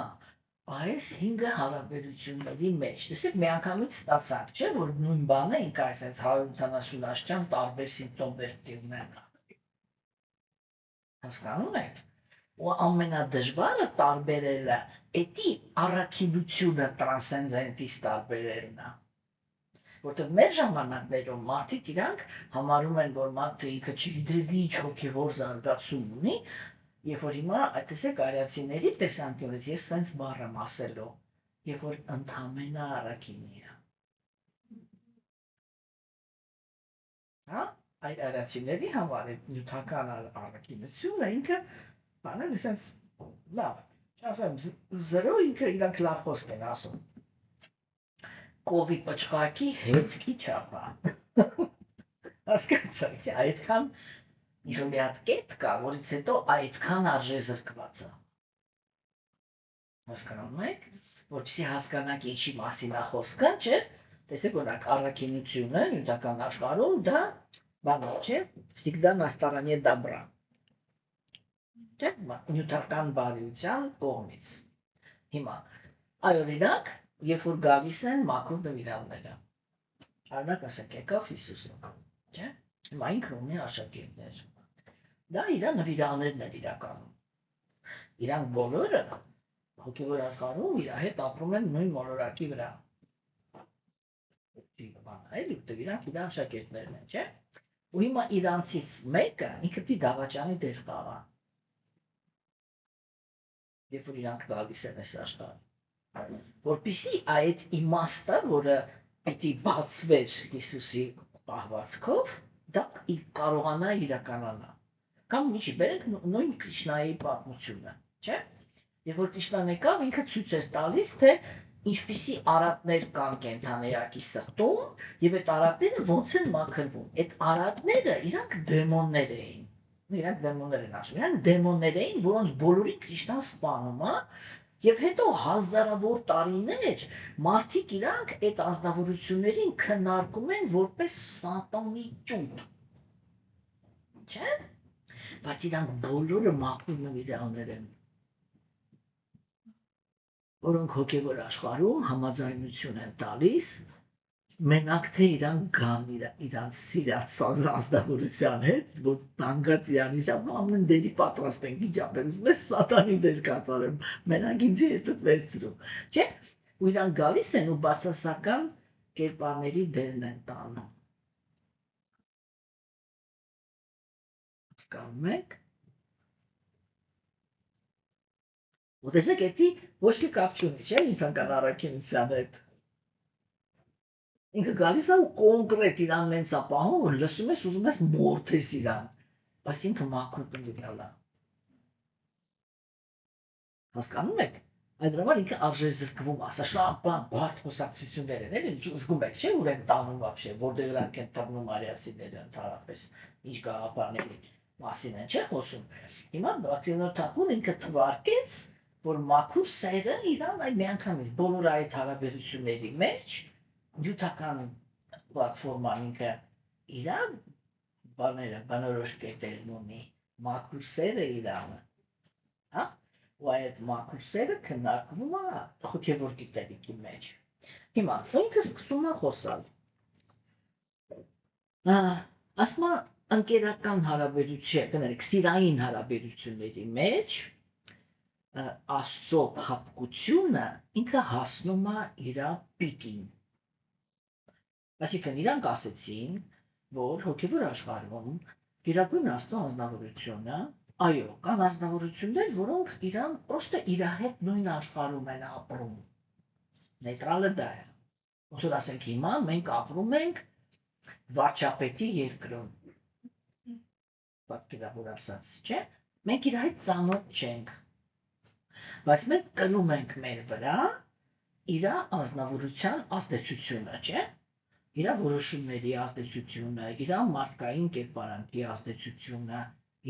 այս 5 հարաբերությունների մեջ։ Տեսեք, միանգամից ստացանք, չէ՞, որ նույն բանը ինքը այսպես 180 աշճան տարբեր սիմպտոմներ պետք ունենա։ Հասկանում եք։ Ու ամենադժվարը տարբերելը էդի առաքինությունը տրանսցենդենտից տարբերելն է։ Որտեղ մեր ժամանակներում մարդիկ իրանք համարում են, որ մարդը ինքը չգիտի ինչ հոգևոր զարգացում ունի, երբ որ հիմա այդտեսեք արիացիների տեսանկյունից ես սենց բառ եմ ասելու, երբ որ ընդամենը առաքինի է։ Հա? Այդ արիացիների համար այդ նյութական առաքինությունը ինքը բաներ սենց լավ, չասեմ, զրո ինքը իրանք լավ խոսք են ասում։ Կովի պչղակի հեծքի չափա։ Հասկացա՞ք, այդքան ինչ-որ մի հատ կետ կա, որից հետո այդքան արժե զրկված է։ Հասկանում եք, որպեսզի հասկանանք ինչի մասին է խոսքը, չէ՞։ Տեսեք, օրինակ առաքինությունը նյութական աշխարհում դա բան չէ, всегда на стороне добра։ Չէ՞, նյութական բարիության կողմից։ Հիմա, այո, օրինակ, երբ որ գալիս են մաքուր նվիրալները։ Օրինակ ասենք եկավ Հիսուսը, չէ՞։ Հիմա ինքը ունի աշակերտներ։ Դա իր նվիրալներն են իրականում։ Իրանք բոլորը հոգևոր աշխարհում իր հետ ապրում են նույն մոլորակի վրա։ Այլ ուտեղ իրանք իր աշակերտներն են, չէ՞։ Ու հիմա իրանցից մեկը ինքը պիտի դավաճանի դեր խաղա։ Երբ որ իրանք գալիս են այս աշխարհ, որպեսզի այդ իմաստը, որը պիտի բացվեր Հիսուսի պահվածքով, դա կարողանա իրականանալ։ Կամ ինչի բերենք նույն Կրիշնայի պատմությունը, չէ՞։ Երբ որ Կրիշնան եկավ, ինքը ցույց էր տալիս, թե ինչպիսի արատներ կան կենդաներակի սրտում, եւ այդ արատները ոնց են մաքրվում։ Այդ արատները իրանք դեմոններ էին։ Իրանք դեմոններ են ասում։ Իրանք դեմոններ էին, որոնց բոլորին Կրիշնան սպանում է, եւ հետո հազարավոր տարիներ մարդիկ իրանք այդ ազնվորություններին քննարկում են որպես սատանի ճուտ։ Չէ՞։ Բայց իրանք բոլորը մաքուր նվիրալներ են, որոնք հոգևոր աշխարհում համաձայնություն են տալիս, մենակ թե իրանք գան իրանց սիրած ազնվորության հետ, որ հանգած իրանի շապ ամեն դերի պատրաստ են գիջապեր, ուզում ես սատանի դեր կատարեմ, մենակ ինձի հետդ վերցրու, չէ՞։ Ու իրանք գալիս են ու բացասական կերպարների դերն են տանում։ Հասկանում եք։ Ու տեսեք, էդի ոչ մի կապ չունի, չէ՞, նյութական առաքինության հետ։ Ինքը գալիս է ու կոնկրետ իրան նենց է պահում, որ լսում ես, ուզում ես մորթես իրան, բայց ինքը մաքուր նվիրալ է։ Հասկանում եք։ Այդ դրամար ինքը արժե զրկվում, ասա շատ բարդ խոսակցություններ են, էլի զգում եք, չէ՞, ուր են տանում вообще, որտեղ իրանք են թռնում արիացիները ընդհանրապես, ինչ գաղափարների մասին են, չէ՞ խոսում։ Հիմա Բացինոթակուն ինքը թվարկեց, որ մաքուր սերը իրան այ միանգամից բոլոր այդ հարաբերությունների մեջ նյութական պլատֆորման ինքը իրան բաները բնորոշ կետերն ունի, մաքուր սերը իրանը, հա, ու այդ մաքուր սերը քննարկվում է հոգևոր գիտելիքի մեջ։ Հիմա ինքը սկսում է խոսալ։ Ասում է ընկերական հարաբերություն, կներեք, սիրային հարաբերությունների մեջ Աստծո հապկությունը ինքը հասնում է իր պիկին։ Այսինքն իրանք ասեցին, որ հոգևոր աշխարհում գերագույն Աստծո անձնավորությունը, այո, կան անձնավորություններ, որոնք իրան պրոստը իր հետ նույն աշխարհում են ապրում։ Նեյտրալը դա է։ Ոնց որ ասենք հիմա մենք ապրում ենք վարչապետի երկրում։ Պատկերավոր ասած, չէ՞։ Մենք իր հետ ծանոթ չենք, բայց մենք կրում ենք մեր վրա իր ազնվորության ազդեցությունը, չէ՞։ Իր որոշումների ազդեցությունը, իր մարդկային կերպարանքի ազդեցությունը,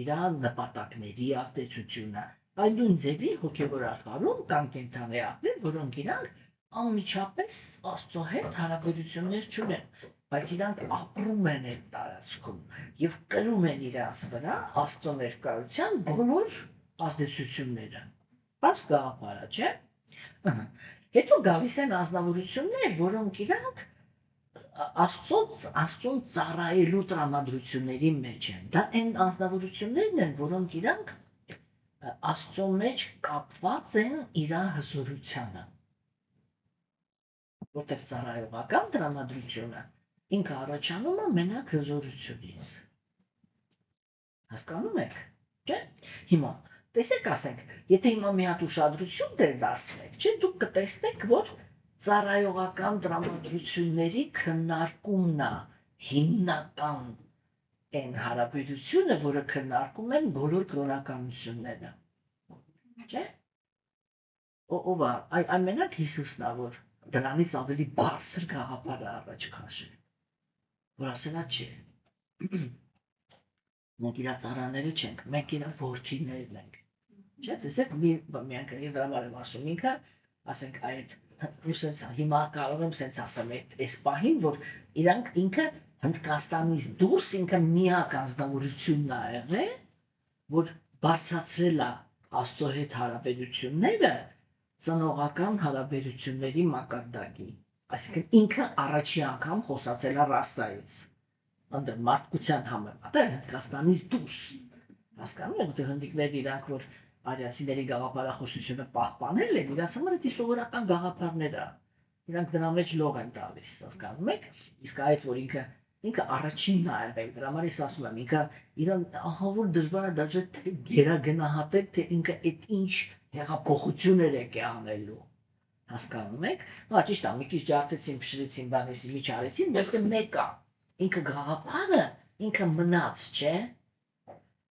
իր նպատակների ազդեցությունը, այլուն ձևի հոգևոր աշխարհում կան կենդանիներ, որոնք իրանք անմիջապես Աստծո հետ հարաբերություններ չունեն, բայց իրանք ապրում են այդ տարածքում եւ կրում են իրաց վրա Աստծո ներկայության բոլոր ազդեցությունները։ Բաց գաղափար է, չէ՞։ Հետո գալիս են ազնվորություններ, որոնք իրանք Աստծուն ծառայելու տրամադրությունների մեջ են։ Դա այն ազնվորություններն են, որոնք իրանք Աստծո մեջ կապված են իր հզորությանը։ Որտեղ ծառայողական տրամադրությունը ինքը առաջանում է մենակ հզորությունից։ Հասկանում եք, չէ՞։ Հիմա տեսեք, ասենք, եթե հիմա մի հատ ուշադրություն դարձնեք, չէ՞, դուք կտեսնեք, որ ծառայողական տրամադրությունների քննարկումն է հիմնական այն հարաբերությունը, որը քննարկում են բոլոր կրոնականությունները։ Չէ՞։ Ով է, այն մենակ Հիսուսն է, որ դրանից ավելի բարձր գաղափար է առաջ քաշել, որ ասելա չէ։ Մենք իր ծառաները չենք, մենք իր որդիներն ենք։ Չէ՞, տեսեք, միանք դրա համար եմ ասում, ինքը, ասենք, այդ ռուսենց հիմա կարող եմ սենց ասեմ, այս պահին, որ իրանք ինքը Հնդկաստանից դուրս ինքը միակ անձնավորությունն է եղել, որ բարձրացրել է Աստծո հետ հարաբերությունները ծնողական հարաբերությունների մակարդակի, այսինքն ինքը առաջի անգամ խոսացել է ռասայից, ընդ մարդկության համեմատ, Հնդկաստանից դուրս, հասկանում եք, որ հնդիկները իրանք, որ արիացիների գաղափարախոսությունը պահպանել են, իրանց համար դա սովորական գաղափարներ է, իրանք դրա մեջ լող են տալիս, հասկանում եք, իսկ այդ, որ ինքը առաջինն է եղել, դրա համար ես ասում եմ, ինքը իրան ահավոր դժվար է դաժե թե գերագնահատել, թե ինքը այդ ինչ հեղափոխություններ եկե անելու, հասկանում եք, հա ճիշտ է, մի քիչ ջարդեցին, փշրեցին, բանեցին, միջ արեցին, բայց դե մեկ է, ինքը գաղափարը, ինքը մնաց, չէ,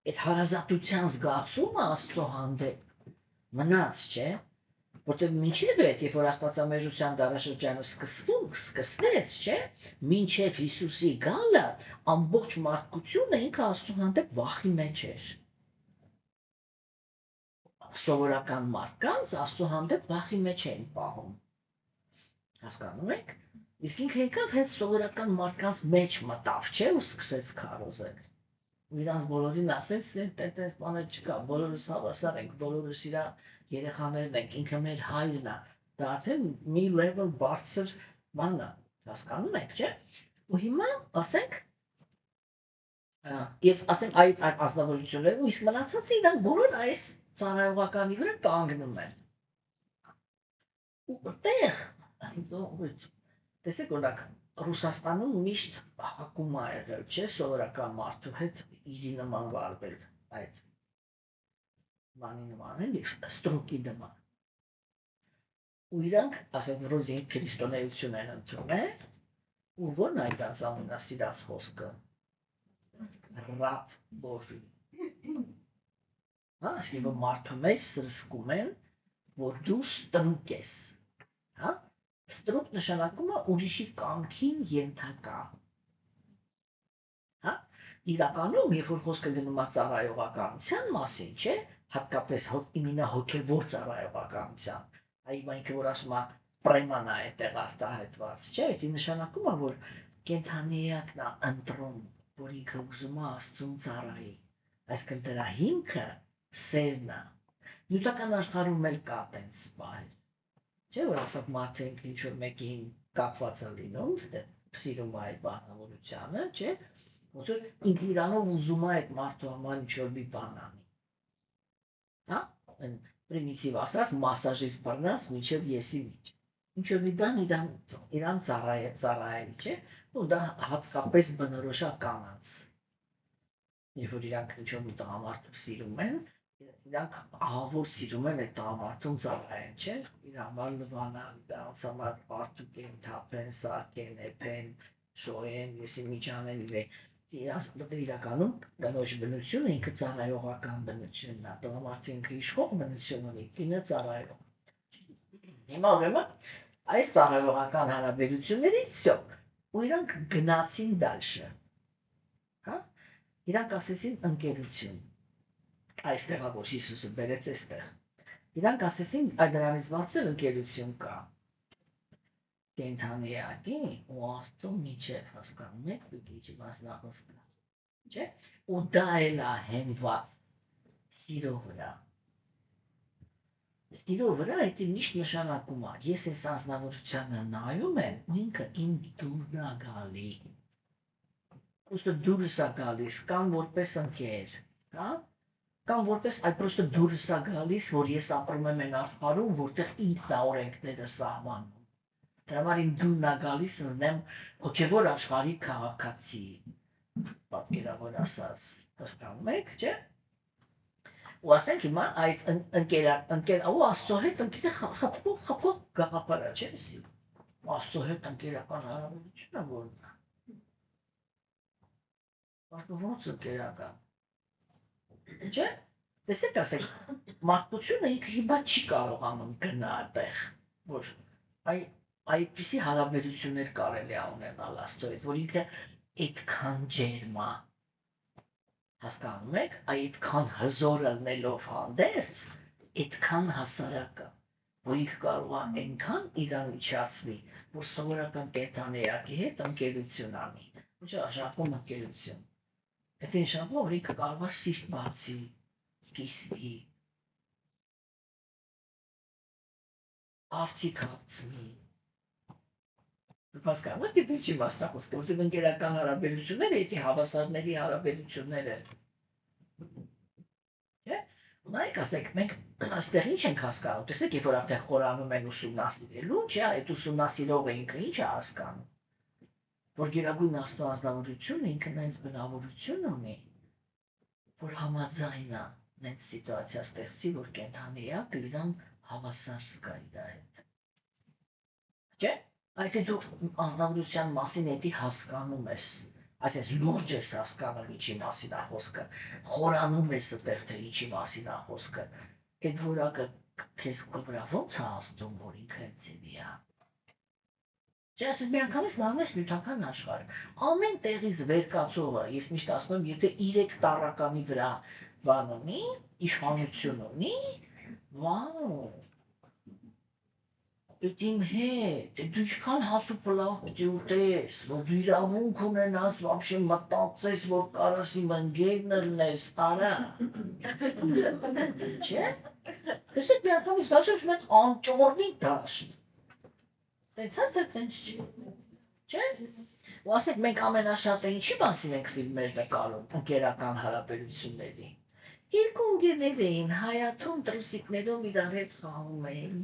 այդ հարազատության զգացումը Աստծո հանդեպ մնաց, չէ, որտեղ մինչև այդ, երբ որ աստվածամեժության դարաշրջանը սկսվեց, չէ, մինչև Հիսուսի գալը, ամբողջ մարդկությունը ինքը Աստծո հանդեպ վախի մեջ էր։ Սովորական մարդկանց Աստծո հանդեպ վախի մեջ էին պահում։ Հասկանում եք։ Իսկ ինքը եկավ հետ սովորական մարդկանց մեջ մտավ, չէ, ու սկսեց քարոզել։ Ու իրանց բոլորին ասեց, այդպես բաներ չկա, բոլորս հավասար ենք, բոլորս իր երեխաներն ենք, ինքը մեր հայրն է, դա արդեն մի level բարձր բանն է, հասկանում եք, չէ։ Ու հիմա ասենք, եւ ասենք այդ ազնվորությունները, ու իսկ մնացածը իրանք բոլոր այս ծառայողականի վրա կանգնում են։ Ու այդտեղ, տեսեք, օրինակ, Ռուսաստանում միշտ հակում է եղել, չէ, սովորական մարդու հետ իրի նման վարվել, այդ բանի նման, էլի, ստրուկի նման։ Ու իրանք, ասենք, ռոզին քրիստոնեություն են ընդունել, ու որն է իրանց ամենասիրած խոսքը։ Ռաբ Բոժի։ Հա, ասկի, որ մարդու մեջ սրսկում են, որ դու ստրուկ ես, հա։ Ստրուկ նշանակում է ուրիշի կամքին ենթակա։ Հա, իրականում, երբ որ խոսքը գնում է ծառայողականության մասին, չէ, հատկապես իմենա հոգևոր ծառայողականության, այ ինքը որ ասում է պրեմանա այդտեղ արտահայտված, չէ, դա նշանակում է, որ կենդանիակն է ընտրում, որ ինքը ուզում է Աստծուն ծառայի, այսինքն դրա հիմքը սերն է։ Նյութական աշխարհում էլ կա այդպես բաներ։ Չէ, որ ասած մարդը ինչ-որ մեկին կապված է լինում, սիրում է այդ բանավորությունը, չէ, ոնց որ ինքը իրանով ուզում է այդ մարդու համար ինչ-որ մի բան անի։ Հա, պրիմիտիվ ասած, մասաժից բռնած մինչև եսի միջ։ Ինչ-որ մի բան իրան ծառայել, չէ, ու դա հատկապես բնորոշ է կանանց։ Երբ որ իրանք ինչ-որ մի տղամարդու սիրում են, իրանք ահավոր սիրում են այդ տղամարդուն ծառայեն, չէ, իր համար լվանան, դրանց համար պարտուկ են, թափեն, սարքեն, էփեն, շոյեն, եսի միջանեն, իրականում կնոջ բնությունը ինքը ծառայողական բնությունն է, տղամարդը ինքը իշխող բնություն ունի, կինը ծառայող։ Հիմա ուրեմն այս ծառայողական հարաբերություններից վсё, ու իրանք գնացին դալշը, հա, իրանք ասեցին ընկերություն, այստեղ որ Հիսուսը բերեց այստեղ, իրանք ասեցին այդ դրանից բացել ընկերություն կա, կենթանիակի ու Աստծո միջև հասկանում եք, պիտի մասնախոս կա, չէ՞, ու դա էլ է հենված սիրո վրա։ Սիրո վրա այդ միշտ նշանակում է, ես այս անձնավորությանը նայում եմ, ու ինքը իմ դուրն է գալի, պրոստը դուրս է գալիս, կամ որպես ընկեր, հա, կամ որպես այդ պրոստը դուրս է գալիս, որ ես ապրում եմ այն աշխարհում, որտեղ ինքն է օրենքները սահմանում։ Դրա համար իմ դուրն է գալիս լինեմ հոգևոր աշխարհի քաղաքացի, պատկերավոր ասած, հասկանում եք, չէ՞։ Ու ասենք հիմա այդ ընկեր ու Աստծո հետ ընկերը խփող գաղափարը, չէ՞, Աստծո հետ ընկերական հարաբերությունը որն է։ Ոնց ընկերական, չէ՞։ Տեսեք, ասեք, մարդկությունը ինքը հիմա չի կարողանում գնա այդտեղ, որ այդպիսի հարաբերություններ կարելի է ունենալ Աստծո հետ, որ ինքը այդքան ջերմ է, հասկանում եք, այդքան հզոր ելնելով հանդերձ, այդքան հասարակ է, որ ինքը կարող է այնքան իրան իջացնի, որ սովորական կենդանիակի հետ ընկերություն անի, ինչ շարքում ընկերություն, այդ նշանակում որ ինքը կարող է սիրտ բացի, կիսվի, արդյիկ հացնի, Հասկանում եք, դու չի մասնախոս, որտեղ ընկերական հարաբերությունները, եթե հավասարների հարաբերությունները, չէ՞։ Նայեք, ասեք, մենք այստեղ ինչ ենք հասկանում, տեսեք, երբ որ արդեն խորանում են ուսումնասիրելու, չէ՞, այդ ուսումնասիրողը ինքը ինչ է հասկանում, որ գերագույն Աստծո անձնավորությունը ինքը նենց բնավորություն ունի, որ համաձայն է նենց սիտուացիա ստեղծի, որ կենդանի է, իրան հավասար զգա իր հետ, չէ՞։ Այդ դու անձնավորության մասին էդի հասկանում ես, այսինքն լուրջ ես հասկանում ինչի մասին է խոսքը, խորանում ես այդտեղ թե ինչի մասին է խոսքը, այդ որակը քեզ վրա ո՞նց է ազդում, որ ինքը այդտեղի է։ Չէ, ասես մի անգամից նայում ես նյութական աշխարհ, ամեն տեղից վեր կացողը, ես միշտ ասում եմ, եթե 3 տառականի վրա բան ունի, իշխանություն ունի, վաու Այդ իմ հետ, դու ինչքան հաց ու պլավ պիտի ուտես, որ դու իրավունք ունենաս, вообще մտածես, որ կարաս իմ ընկերն լինես, արա։ Չէ՞։ Տեսեք, մի անգամից դաշնջ մեծ անճոռնի դաշտ։ Տեսա՞ք թե տենց չի։ Չէ՞։ Ու ասեք, մենք ամենաշատը ինչի մասին ենք ֆիլմեր նկարում, ընկերական հարաբերությունների։ Երկու ընկերներ էին, հայաթում տրուսիկներով իրար հետ խաղում էին։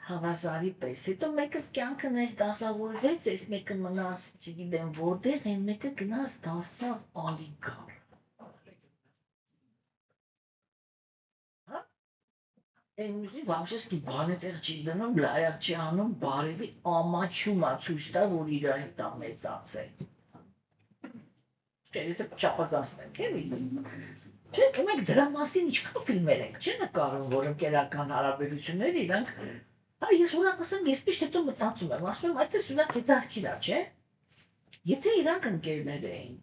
Հավասարի պես, հետո մեկը կյանքը նես դասավորվեց, այս մեկը մնաց, չգիտեմ որտեղ, այն մեկը գնաց դարձավ ալիգար։ Հա? Այն մյուսին вообще բան էտեղ չի դնում, լայակ չի անում, բարևի ամաչում է ցույց տա, որ իր հետ է մեծացել։ Չէ, եթե չափազանցնենք, էլի։ Չէ, մենք դրա մասին ինչքան ֆիլմեր ենք, չէ՞ նկարում, որ ընկերական հարաբերությունները իրանք, ես օրինակ ասեմ, ես միշտ հետո մտածում եմ, ասում եմ, այդպես օրինակ հետաքրքիր է, չէ՞։ Եթե իրանք ընկերներ էին,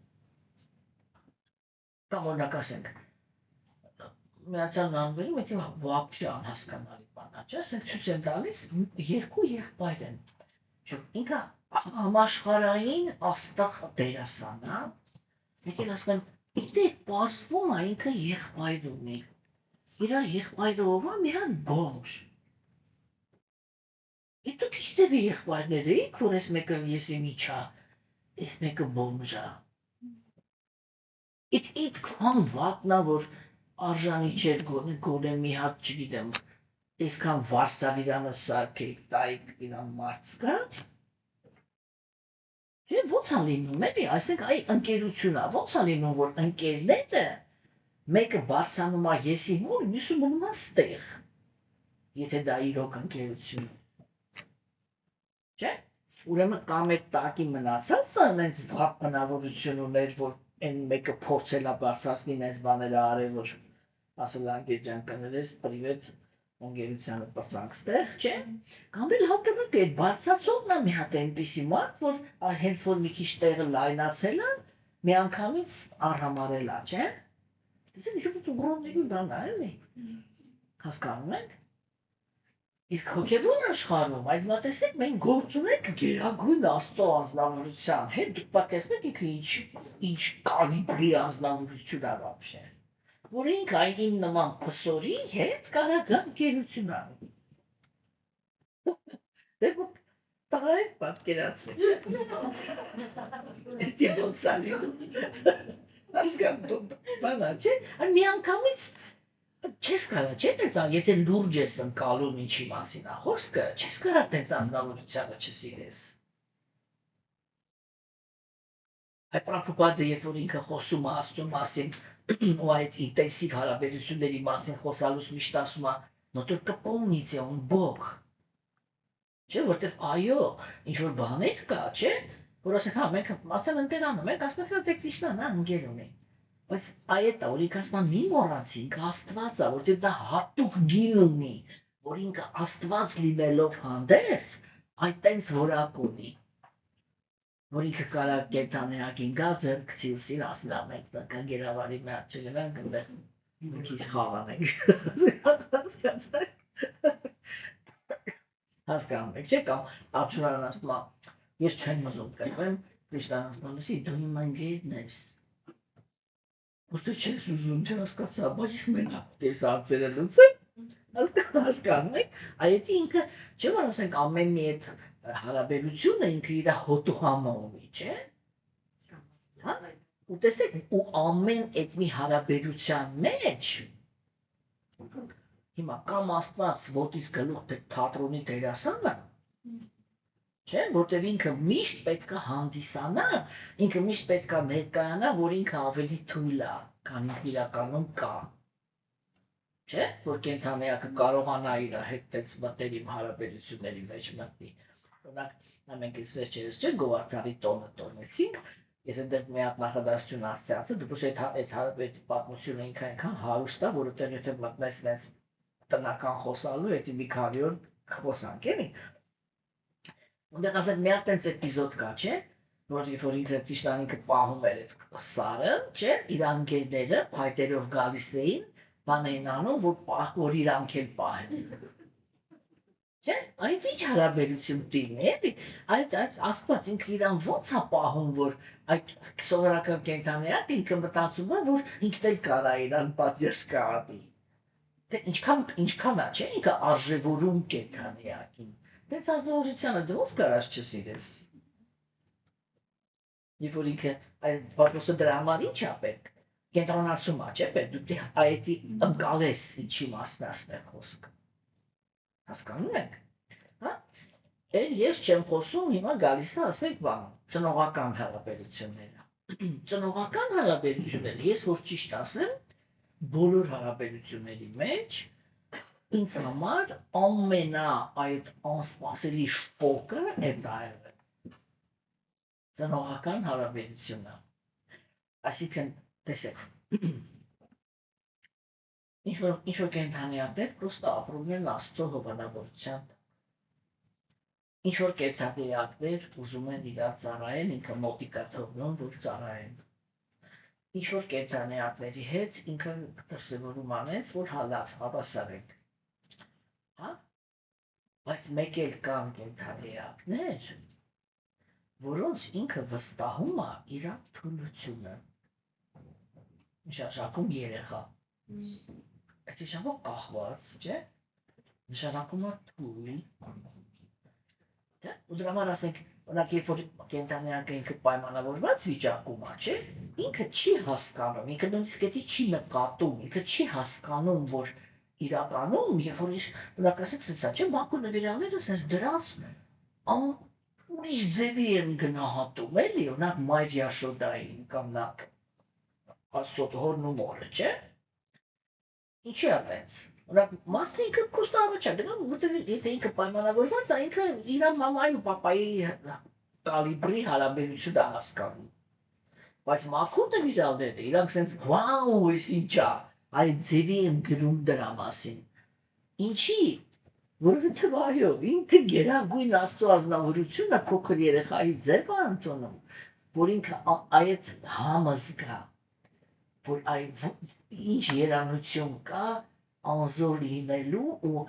կամ օրինակ ասենք, Միացյալ Նահանգներում եթե вообще անհասկանալի բան է, չէ՞, ասենք ցույց են տալիս, 2 եղբայր են, ինքը համաշխարհային աստղ դերասան է, եկել ասում եմ, Իդե պարզվում է ինքը եղբայր ունի, իր եղբայրը ով է, մի հատ բոմժ։ Դուք իդեպ եղբայրներ էիք, որ այս մեկը եսիմիչ է, այս մեկը բոմժ է։ Այդքան վատն է, որ արժանի չէր գոնե մի հատ, չգիտեմ, այսքան վարսավ իրանը սարքեիք, տայիք իրան մարդ զգա։ Չէ, ո՞նց է լինում, էլի, այսինքն այ ընկերությունա, ո՞նց է լինում, որ ընկերները մեկը բարձրանում է եսի մոլ, մյուսը մնում է ստեղ, եթե դա իրոք ընկերություն է, չէ՞։ ուրեմն կամ այդ տակի մնացածը այնց վատ բնավորություն ուներ, որ այն մեկը փորձել է բարձրացնել այս բաները արել, որ ասել անգեջան կներես, պրիվետ ընկերությանը պրծանքստեղ, չէ՞։ Կամ էլ հատկանակ այդ բարձրացողն է մի հատ այնպիսի մարդ, որ հենց որ մի քիչ տեղը լայնացել է, միանգամից արհամարել է, չէ՞։ Դες ինչ-որ ուղղորդի բան է, էլի։ Հասկանում եք։ Իսկ հոգևոր աշխարհում այդ մտածեք մենք գործ ունենք գերագույն Աստծո անձնավորության հետ, դուք պատկերացնեք ինչ կալիբրի անձնավորություն է вообще, որ ինքը այն նման փսորի հետ կարող է գերություն անի։ Դե տղայք պատկերացրեք։ Դե ոնց անի։ Հասկանում բանա չէ, միանգամից չես կարա, չէ՞ տենց, եթե լուրջ ես ընկալում ինչի մասին է խոսքը, չես կարա տենց անձնավորությանը չսիրես։ Այդ Պրաբհուպադը, երբ որ ինքը խոսում է Աստծո մասին ու այդ ինտենսիվ հարաբերությունների մասին խոսալուց միշտ ասում է, но только помните, он Бог։ Չէ, որտեվ այո, ինչ որ բաներ կա, չէ, որ ասենք, հա, մենք մացան ընտեր անում, մենք ասում ենք, դե Քրիստոսն է ընկեր ունի։ Բայց այդ է, որ ինքը ասում է մի մոռացի, ինքը Աստված է, որտեղ դա հատուկ գին ունի, որ ինքը Աստված լինելով հանդերձ, այդ տենց որակ ունի, որ ինքը կարա կենդանիակին գա ձեռք գցի ասնա մենք կանգերավարի մյակ չգնանք այնտեղ մի քիչ խաղանենք։ Հասկանում եք, չէ՞ կամ Աբշուրան ասում է, ես չեմ ուզում կրվեմ, Քրիստոսն ասում է, դու իմ ընկերն ես։ Ո՞նց չես ուզում, չհասկացա, բայց ես մենակ ես հարցերը լուծեմ, հասկանում եք, այդ ինքը, չէ՞ որ ասենք ամեն մի այդ հարաբերությունը ինքը իր հոտու համը ունի, չէ՞։ Հա՞։ Ու տեսեք, ու ամեն այդ մի հարաբերության մեջ հիմա կամ Աստված ոտից գլուխ թատրոնի դերասանը, չէ՞, որտեղ ինքը միշտ պետք է հանդիսանա, ինքը միշտ պետք է ներկայանա, որ ինքը ավելի թույլ է, քան ինքը իրականում կա։ Չէ՞, որ կենդանիակը կարողանա իր հետ տենց մտերիմ հարաբերությունների մեջ մտնի։ Օրինակ, մենք այս վերջերս չէ Գովարդարի տոնը տոնեցինք, ես այնտեղ մի հատ նախադասություն ասացի, դպուս այդ պատմությունը ինքը այնքան հարուստ է, որովհետև եթե մտնես նենց տնական խոսալու, եթե մի քանի օր խոսանք, էլի։ Ունդեղ ասենք մի հատ տենց էպիզոդ կա, չէ, որ երբ որ ինքը Քրիստոսն ինքը պահում էր այդ սարը, չէ, իր անգերները փայտերով գալիս էին, բան էին անում, որ իրանք էլ պահեն։ Չէ, այդ ինչ հարաբերություն տիրն է, էլի, այդ Աստված ինքը իրան ո՞նց է պահում, որ այդ սովորական կենդանիակ ինքը մտածում է, որ ինքն էլ կարա իրան պատժ կանի։ Դե ինչքան է, չէ, ինքը արժևորում կենդանիակին։ Դենց ազնվորությանը դու ո՞նց կարաս չսիրես։ Երբ որ ինքը այդ Պարտոսը դրա համար ինչ է պետք, կենտրոնացում է, չէ՞ պետք, դու այդի ընկալես ինչի մասն է ասել խոսքը։ Հասկանում եք։ Հա։ Էլ ես չեմ խոսում, հիմա գալիս է ասեք բան, ծնողական հարաբերությունները։ Ծնողական հարաբերությունները, ես որ ճիշտ ասեմ, բոլոր հարաբերությունների մեջ ինձ համար ամենա այդ անսպասելի շոկը այդ է եղել։ Ծնողական հարաբերությունը։ Այսինքն, տեսեք, ինչ-որ կենդանիակներ պրոստը ապրում են Աստծո հովանավորությամբ։ Ինչ-որ կենդանիակներ ուզում են իրար ծառայել, ինքը մոտիկա թողնում, որ ծառայեն։ Ինչ-որ կենդանիակների հետ ինքը դրսևորում անեց, որ հալավ, հավասարենք։ Հա։ Բայց մեկ էլ կան կենդանիակներ, որոնց ինքը վստահում է իր թուլությունը։ Նշանակում երեխա։ Այդ նշանակում կախված, չէ՞։ Նշանակում է թույլ։ Դե, ու դրա համար ասենք, օրինակ երբ որ կենդանիակը ինքը պայմանավորված վիճակում է, չէ՞, ինքը չի հասկանում, ինքը նույնիսկ էդի չի նկատում, ինքը չի հասկանում, որ իրականում, երբ որ օրինակ ասենք, սա չէ, բանկու նվիրալները sense դրանց ուրիշ ձևի են գնահատում, էլի, օրինակ Մարիա Շոդային կամ նա Աստծո հորն ու մորը, չէ՞։ Ինչի՞ է տենց։ Օրինակ մարդը ինքը կոստավը չէ, գնում որտեղ եթե ինքը պայմանավորված է, ինքը իր մամայի ու պապայի կալիբրի հարաբերությունը հասկանում։ Բայց մաքուր նվիրալները, իրանք սենց վաու, էս ինչա, այդ ձևի եմ գրում դրա մասին։ Ինչի, որովհետև այո, ինքը գերագույն աստծո ազնվորությունը փոքր երեխայի ձև է ընդունում, որ ինքը այդ համը զգա, որ ինչ երանություն կա անզոր լինելու ու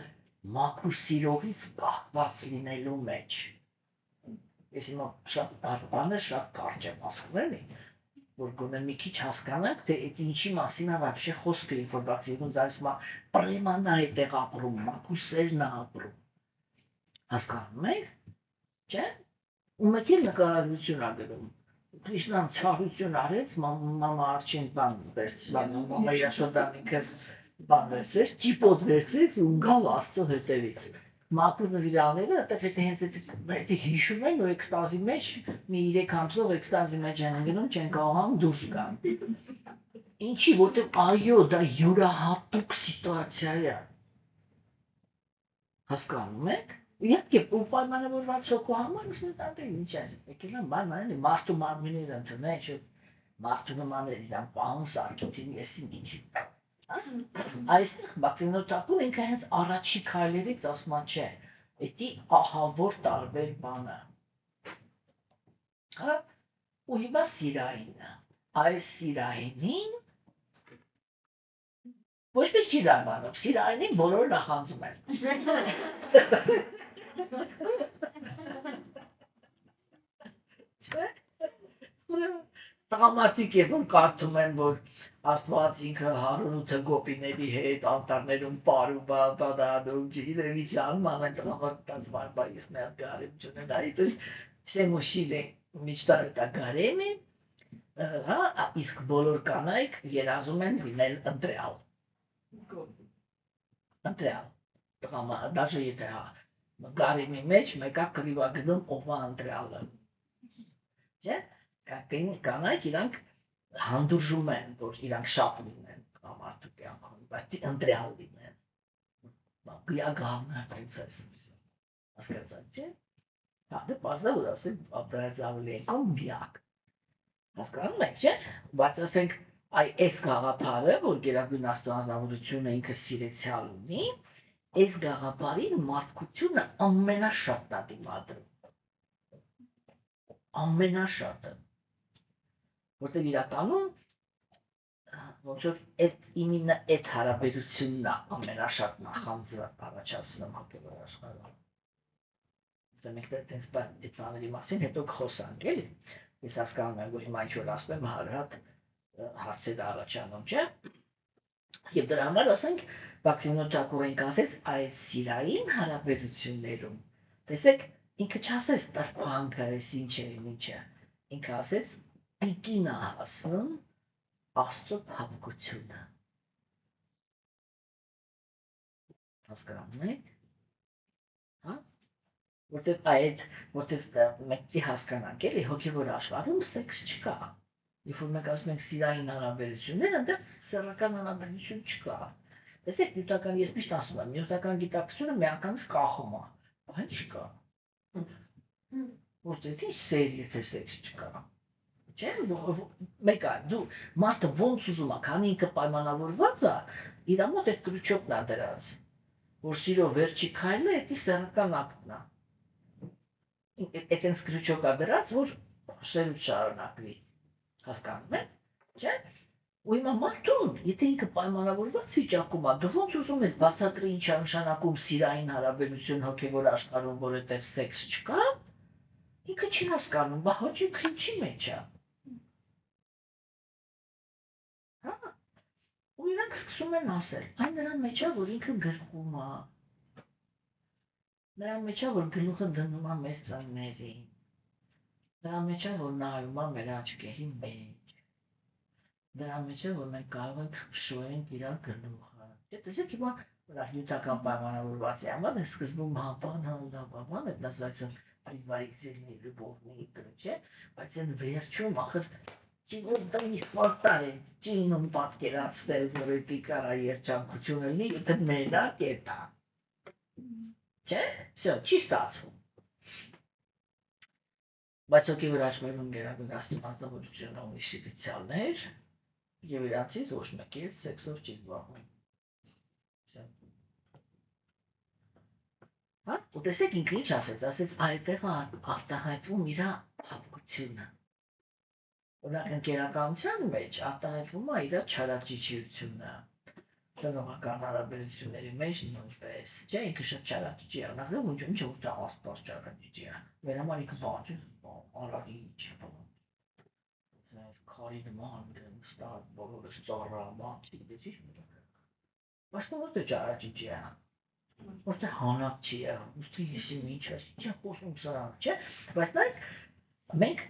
մաքուր սիրողից կախված լինելու մեջ։ Ես հիմա շատ բանը շատ կարճ եմ ասում էլի, որ գոնե մի քիչ հասկանանք, թե այդ ինչի մասին է вообще խոսքը, որ բացի ոնց ասում է, պրեմանն է այդտեղ ապրում, մաքուր սերն է ապրում։ Հասկանում եք, չէ՞։ Ու մեկ էլ նկարագրություն է գրում։ Կրիշնան ցարություն արեց, մամա արջին բան վերցրեց, մամա իր շոդանիքը բան վերցրեց, ճիպոտ վերցրեց ու ընկավ Աստծո հետևից։ Մաքուր նվիրալները այդտեղ հենց այդ հիշում են ու էքստազի մեջ մի 3 ամսով էքստազի մեջ են ընկնում, չեն կարողանում դուրս գան։ Ինչի, որտեղ այո, դա յուրահատուկ սիտուացիա է։ Հասկանում եք։ Իհարկե, ու պայմանավորված հոգու համար ասում են, դե ինչ է, եկել են բան այլ մարդու մարմինները ընդունեն, չէ՞, մարդու նմաններ իրան պահում սարքեցին, եսին ինչի։ Այստեղ բացինոտակում ինքը հենց առաջի քայլերից ասում է, չէ, էդի ահավոր տարբեր բանը։ Հա, ու հիմա սիրայինը, այս սիրայինին ոչ մեկ չի զարմանում, սիրայինին բոլորը նախանձում են։ Տղամարդիկ և որ կարդում են, որ Աստված ինքը 108 գոպիների հետ անտառներում պարում բադանում, չգիտեմ ինչ անում, ամեն տղամարդ բա ես մի հատ գարեմ չունենայի, то есть все мужчины мечтают о гареме, հա, իսկ բոլոր կանայք երազում են լինել ընտրյալ։ Ընտրյալ։ Տղամարդ, даже եթե գարեմի մեջ մեկա կռիվագնում ով է ընտրյալը։ Չէ՞։ Կանայք իրանք հանդուրժում են, որ իրանք շատ լինեն տղամարդու կյանքում, բայց ընտրյալ լինեն։ Я главная принцесса։ Հասկացա՞ք, չէ՞։ Հա, դե պարզա որ ասենք Աբդալազարուլենկոն միակ։ Հասկանում եք, չէ՞։ Բայց ասենք այս գաղափարը, որ գերագույն աստծո անձնավորությունը ինքը սիրեցյալ ունի, այս գաղափարին մարդկությունը ամենաշատն է դիմադրում։ Ամենաշատը։ Որտեղ իրականում ոնց որ իմенно այդ հարաբերությունն է ամենաշատ նախանձը առաջացնում հոգևոր աշխարհում։ Մենք այդպես այդ բաների մասին հետո կխոսանք, էլի։ Ես հասկանում եմ, որ հիմա ինչ-որ ասեմ, հարհատ հարցեր առաջանում, չէ՞։ Եվ դրա համար ասենք, Բաքսիմնոթակուրենք ասեց, այդ սիրային հարաբերություններում, տեսեք, ինքը չասեց տրփանքը, այս ինչ է, ինչը, ինքը ասեց, պիկին է հասնում Աստծո փափկությունը։ Հասկանում եք։ Հա։ Որտեղ մենք հասկանանք, էլի հոգևոր աշխարհում սեքս չկա։ Երբ որ մենք ասում ենք սիրային հարաբերություններ, այնտեղ սեռական հարաբերություն չկա։ Տեսեք, նյութական, ես միշտ ասում եմ, նյութական գիտակցությունը միանգամից կախում է, բայց չկա։ Որտեղ ինչ սեր, եթե սեքս չկա։ Չէ՞, մեկ այլ, դու մարդը ոնց ուզում է, քանի ինքը պայմանավորված է, իր մոտ այդ կրուչոկն է դրած, որ սիրո վերջի քայլը էդի սեռական ակտն է։ Այդ այնց կրուչոկ է դրած, որ սերուց շարունակվի։ Հասկանում եք, չէ՞։ Ու հիմա մարդուն, եթե ինքը պայմանավորված վիճակում է, դու ոնց ուզում ես բացատրի ինչ է նշանակում սիրային հարաբերություն հոգևոր աշխարհում, որ այդտեղ սեքս չկա, ինքը չի հասկանում, բա հոճույքը ինչի մեջ է։ Հա, ու իրանք սկսում են ասել, այն նրան մեջ է, որ ինքը գրկում է, նրան մեջ է, որ գլուխը դնում է մեր ծններին, նրան մեջ է, որ նայում է մեր աչքերի մեջ, նրան մեջ է, որ մենք կարող ենք շոյենք իր գլուխը։ Չէ՞, տեսեք, հիմա նյութական պայմանավորվածի համար է սկզբում հապան, հալդաբաբան, այդ называется предварительный любовный, չէ՞, բայց այն վերջում ախր Տնից պարտար է ճինում պատկերացնել, որ էդի կարա երջանկություն լինի, եթե մենակ է դա։ Չէ, վсё, չի ստացվում։ Բայց հոգի վրաչներում գերագույն աստվածավորությունը ունի սիրիցիալներ, եւ իրանցից ոչ մեկի հետ սեքսով չի զբաղվում։ Հա, ու տեսեք ինքը ինչ ասեց այդտեղ արտահայտվում իր հավկությունը։ Օրինակ ընկերականության մեջ արտահայտվում է իր չարաճճիությունը, ծնողական հարաբերությունների մեջ նույնպես, չէ, ինքը շատ չարաճճի է, նախ ինչ է որ աստված չարաճճի է, մեր համար ինքը բան չէ, արարի չի բան, քարի նման ստար բոլորը ծառա, բան չգիտես ինչ, բայց ոչ թե չարաճճի է, ոչ թե հանապ չի է, ոչ թե եսիմ ինչ է, չի խոսում սրանք, չէ, բայց նայեք, մենք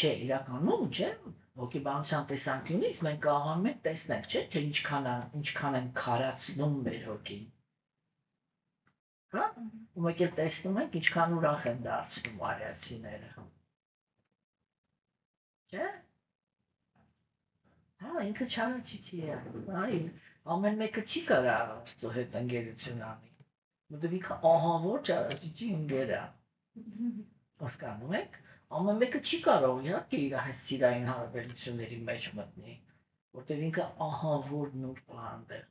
չէ, իրականում, չէ, հոգեբանության տեսանկյունից մենք կարողանում ենք տեսնել, չէ, թե ինչքան են քարացնում մեր հոգին։ Հա? Ու մեկ էլ տեսնում ենք ինչքան ուրախ են դարձնում արիացիները։ Չէ՞։ Հա, ինքը չարաճճի է։ Հա, ամեն մեկը չի կարա Աստծո հետ ընկերություն անի։ Որտեղ ինքը ահավոր չարաճճի ընկեր է։ Հասկանում եք։ Ամեն մեկը չի կարող իհարկե իր հետ սիրային հարաբերությունների մեջ մտնի, որտեղ ինքը ահավոր նուրբ է այնտեղ։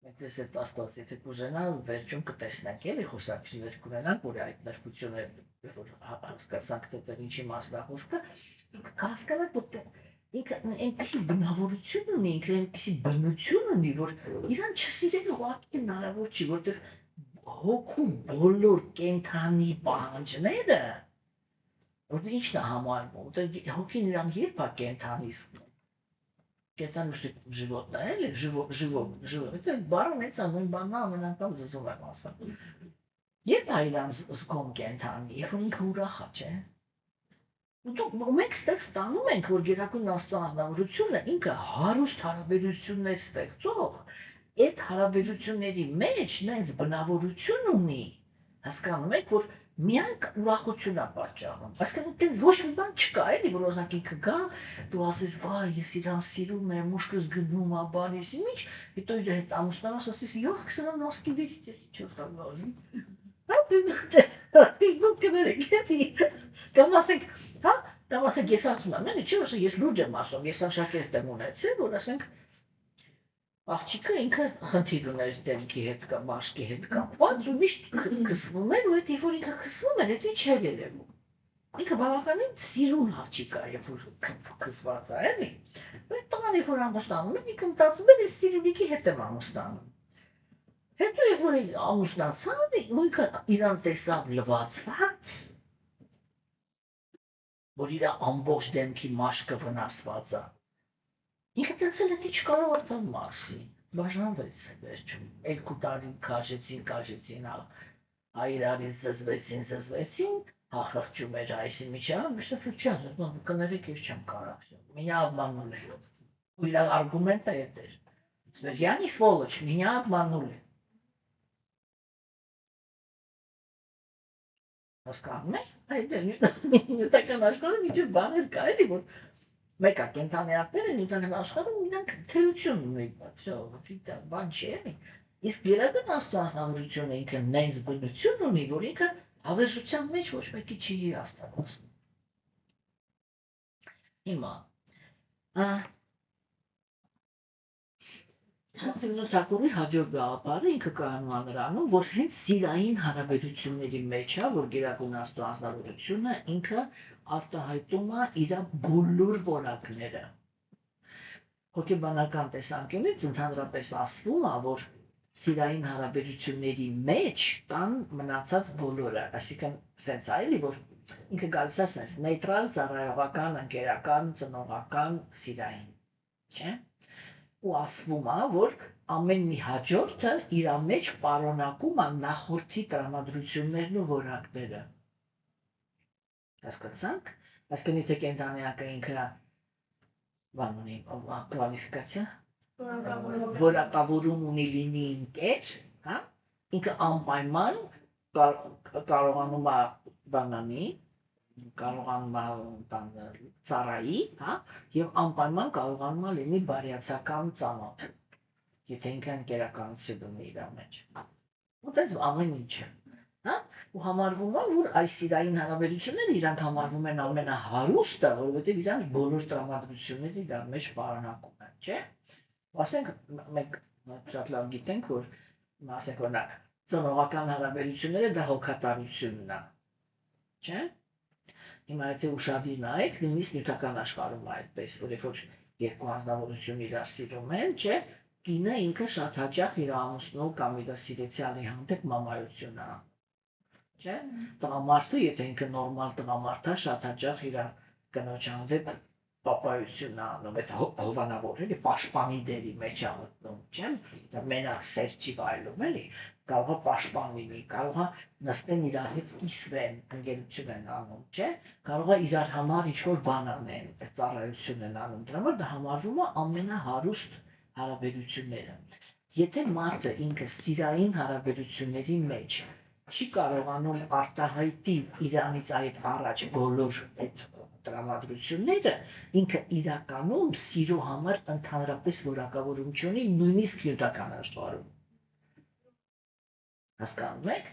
Մենք տեսեք Աստված, եթե կուզենա վերջում կտեսնենք, էլի խոսակցություններ կունենանք, որ այդ նրբությունը, որ հասկացանք, թե դա ինչի մասն է խոսքը, ինքը հասկանանք, որ ինքը այնպիսի բնավորություն ունի, ինքը այնպիսի բնություն ունի, որ իրան չսիրել ուղղակի հնարավոր չի, որտեղ հոգու բոլոր կենթանի պահանջները, որտեղ ինչն է համարվում, որտեղ հոգին իրան երբ է կենթանիս, կենթան ուշտի ժիվոտնա, էլի, ժիվոտ, այդ բառն էց նույն բանն ամեն անգամ զզում եմ ասում, երբ է իրան զգում կենթանի, երբ որ ինքը ուրախ է, չէ, ու մենք ստեղ ստանում ենք, որ գերագույն Աստծո անձնավորությունը ինքը հարուստ հարաբերություններ ստեղծող, այդ հարաբերությունների մեջ նենց բնավորություն ունի, հասկանում եք, որ միայն ուրախություն է պատճառում, այսինքն այդպես ոչ մի բան չկա, էլի, որ օրինակ ինքը գա, դու ասես, վայ, ես իրան սիրում եմ, ուշքս գնում ա, բանիս, ինչ, հետո իր հետ ամուսնանաս, ասես, յող, քսան ոսկի դիչ, չոստա գազի, հա, դու կներեք, էլի, կամ ասենք, հա, կամ ասենք, ես ասում եմ, էլի, չի, ասենք, ես լուրջ եմ ասում, ես աշակերտ եմ ունեցել, որ ասենք, աղջիկը ինքը խնդիր ուներ դեմքի հետ կամ մաշկի հետ կապված ու միշտ քսվում էր ու այդ երբ որ ինքը քսվում էր, դա ինչ էր երևում։ Ինքը բավականին սիրուն աղջիկ է, երբ որ քսված է, էլի։ Բայց տղան երբ որ ամուսնանում է, ինքը մտածում էր, ես սիրունիկի հետ եմ ամուսնանում։ Հետո երբ որ ամուսնացան, ինքը իրան տեսավ լվացված, որ իր ամբողջ դեմքի մաշկը վնասված է։ Ինքը տեսել է, թե չկարող արդեն մարսի, բաժանվեց վերջում, 2 տարի քաշեցին, իրարից զզվեցին, հախղճում էր այսի միջան, միշտ չի ասում, կներեք ես չեմ կարող, меня обманули, ու իր արգումենտը էդ էր, я не сволочь, меня обманули, հասկանում եք, այդ նյութական աշխարհը միջև բաներ կա, էլի, որ մեկը կենթանիակները նյութական աշխարհում իրանք թերություն ունեն, վсё, բան չի էլի։ Իսկ գերագույն Աստծո անձնավորությունը ինքը նենց բնություն ունի, որ ինքը հավերժության մեջ ոչ մեկի չի հաստատում։ Հիմա Թակուրի հաջորդ գաղափարը ինքը կայանում է նրանում, որ հենց սիրային հարաբերությունների մեջ է, որ գերագույն Աստծո անձնավորությունը ինքը արտահայտում է իր բոլոր որակները։ Հոգեբանական տեսանկյունից ընդհանրապես ասվում է, որ սիրային հարաբերությունների մեջ կան մնացած բոլորը, այսինքն սենց է, էլի, որ ինքը գալիս է սենց նեյտրալ, ծառայողական, ընկերական, ծնողական, սիրային, չէ՞։ Ու ասվում է, որ ամեն մի հաջորդը իր մեջ պարունակում է նախորդի տրամադրություններն ու որակները։ Հասկացանք, այսինքն եթե կենթանիակը ինքը բան ունի, կվալիֆիկացիա, որակավորում ունի լինի ընկեր, հա, ինքը անպայման կարողանում է բանանի, կարողանում ծառայի, հա, եւ անպայման կարողանում է լինի բարյացակամ ծանոթ, եթե ինքը ընկերականություն ունի իր մեջ։ Ուտես ամեն ինչը, հա, ու համարվում է, որ այս սիրային հարաբերությունները իրանք համարվում են ամենահարուստը, որովհետեւ իրանք բոլոր տրամադրությունները իրար մեջ պարունակում են, չէ՞։ Ասենք մենք շատ լավ գիտենք, որ ասենք օրինակ ծնողական հարաբերությունները դա հոգատարությունն է, չէ՞։ Հիմա եթե ուշադիր նայեք, նույնիսկ նյութական աշխարհում է այդպես, որ երբ որ երկու անձնավորություն իրար սիրում են, չէ, կինը ինքը շատ հաճախ իր ամուսնու կամ իր սիրեցյալի հանդեպ մամայություն է, չէ, տղամարդը, եթե ինքը նորմալ տղամարդ է, շատ հաճախ իր կնոջ հանդեպ պապայություն է անում, այդ հովանավոր էլի, պաշտպանի դերի մեջ է մտնում, չէ, դա մենակ սեր չի վայելում, էլի, կարող է պաշտպան լինի, կարող է նստեն իրար հետ կիսվեն, ընկերություն են անում, չէ, կարող է իրար համար ինչ-որ բան անեն, ծառայություն են անում, դրա համար դա համարվում է ամենահարուստ հարաբերությունները։ Եթե մարդը ինքը սիրային հարաբերությունների մեջ չի կարողանում արտահայտի իրանից այդ առաջ բոլոր այդ տրամադրությունները, ինքը իրականում սիրո համար ընդհանրապես որակավորում չունի, նույնիսկ նյութական աշխարհում։ Հասկանում եք,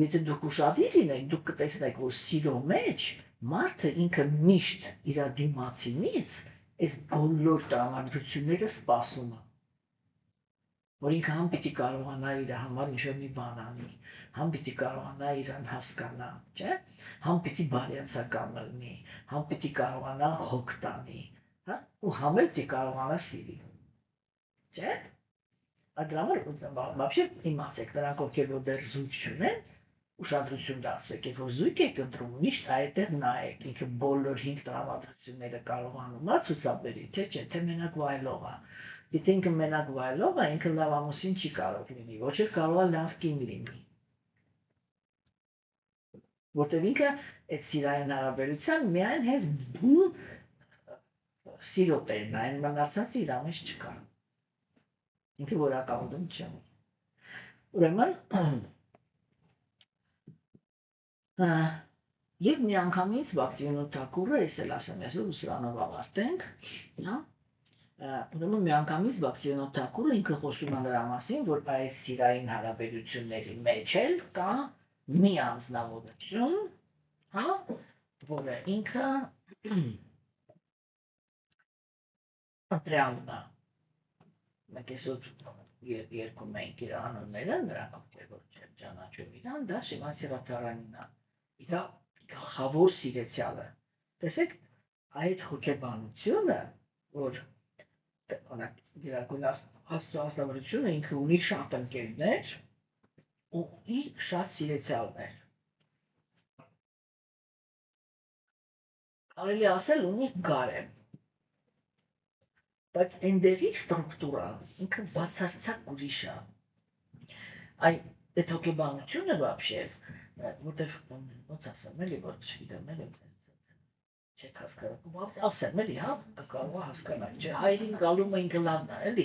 եթե դուք ուշադիր լինեք, դուք կտեսնեք, որ սիրո մեջ մարդը ինքը միշտ իր դիմացինից այս բոլոր տրամադրությունները սպասում է, որ ինքը համ պիտի կարողանա իր համար ինչ-որ մի բան անի, համ պիտի կարողանա իրան հասկանա, չէ՞, համ պիտի բարյացակամ լինի, համ պիտի կարողանա հոգ տանի, հա, ու համ էլ պիտի կարողանա սիրի, չէ՞։ Դրա համար вообще իմացեք, նրանք ովքեր որ դեռ զույգ չունեն, ուշադրություն դարձրեք, երբ որ զույգ եք ընտրում, միշտ այդտեղ նայեք, ինքը բոլոր 5 տրամադրությունները կարողանում է ցուցաբերի, թե չէ, թե մենակ վայելող է։ Եթե ինքը մենակ վայելող է, ինքը լավ ամուսին չի կարող լինի, ոչ էլ կարող է լավ կին լինի։ Որտեւ ինքը այդ սիրային հարաբերության միայն հենց բուն սիրո տերն է, այն մնացածը իր մեջ չկա։ Ինքը որակավորում չի։ Ուրեմն եւ միանգամից Բաքթիյոնոտ Թակուրը, ես էլ ասեմ, ես ու սրանով ավարտենք, հա։ Ուրեմն միանգամից Բաքթիյոնոտ Թակուրը ինքը խոսում է նրա մասին, որ այդ սիրային հարաբերությունների մեջ էլ կա մի անձնավորություն, հա, որը ինքը ընտրյալն է։ Մենք այսօր երկում ենք իր անունները, նրանք ովքեր որ ճանաչում իրան, դա Շիմոն Ցիրակյանն է, իր գլխավոր սիրեցյալը։ Տեսեք, այդ հոգեբանությունը, որ գերագույն Աստծո ազնվորությունը ինքը ունի շատ ընկերներ ու ունի շատ սիրեցյալներ։ Կարելի ասել ունի գարեմ, բայց ընդերի ստրուկտուրան ինքը բացարձակ ուրիշ է։ Այդ հոգեբանությունը вообще, որտեվ ոնց ասեմ, էլի որ չգիտեմ, էլի չեք հասկանում, ասեմ էլի, հա, կարող է հասկանալ, չէ, հայերին գալում է ինքը լավն է, էլի,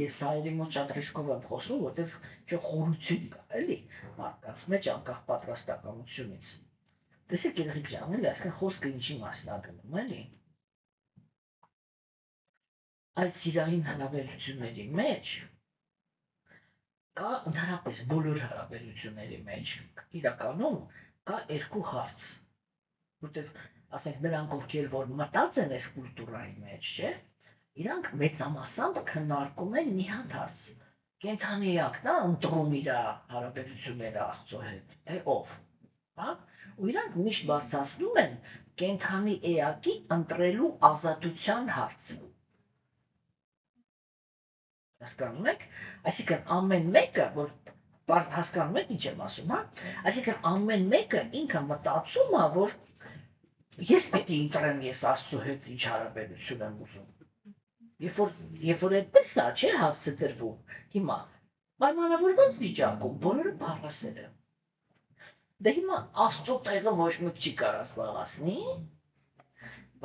ես հայերի մոտ շատ ռիսկով եմ խոսում, որտեվ չէ խորություն կա, էլի, մարդկանց մեջ անկախ պատրաստակամությունից։ Տեսեք երեխեք ջան, էլի, այսինքն խոսքը ինչի մասին է գնում, էլի։ Այդ սիրային հարաբերությունների մեջ կա ընդհանրապես բոլոր հարաբերությունների մեջ իրականում կա երկու հարց, որտեվ ասենք նրանք ովքեր որ մտած են այս կուլտուրայի մեջ, չէ, իրանք մեծամասամբ քննարկում են մի հատ հարց, կենթանի էակն է ընտրում իր հարաբերությունները Աստծո հետ, թե ով, հա, ու իրանք միշտ բարձրացնում են կենթանի էակի ընտրելու ազատության հարցը։ Հասկանում եք, այսինքն ամեն մեկը, որ հասկանում եք ինչ եմ ասում, հա, այսինքն ամեն մեկը ինքը մտածում է, որ ես պիտի ընտրեմ ես Աստծո հետ ինչ հարաբերություն եմ ուզում։ Երբ որ այդպես է, չէ, հարցը դրվում, հիմա պայմանավորված վիճակում բոլորը փառասեր են։ Դե հիմա Աստծո տեղը ոչ մեկ չի կարող զբաղեցնի,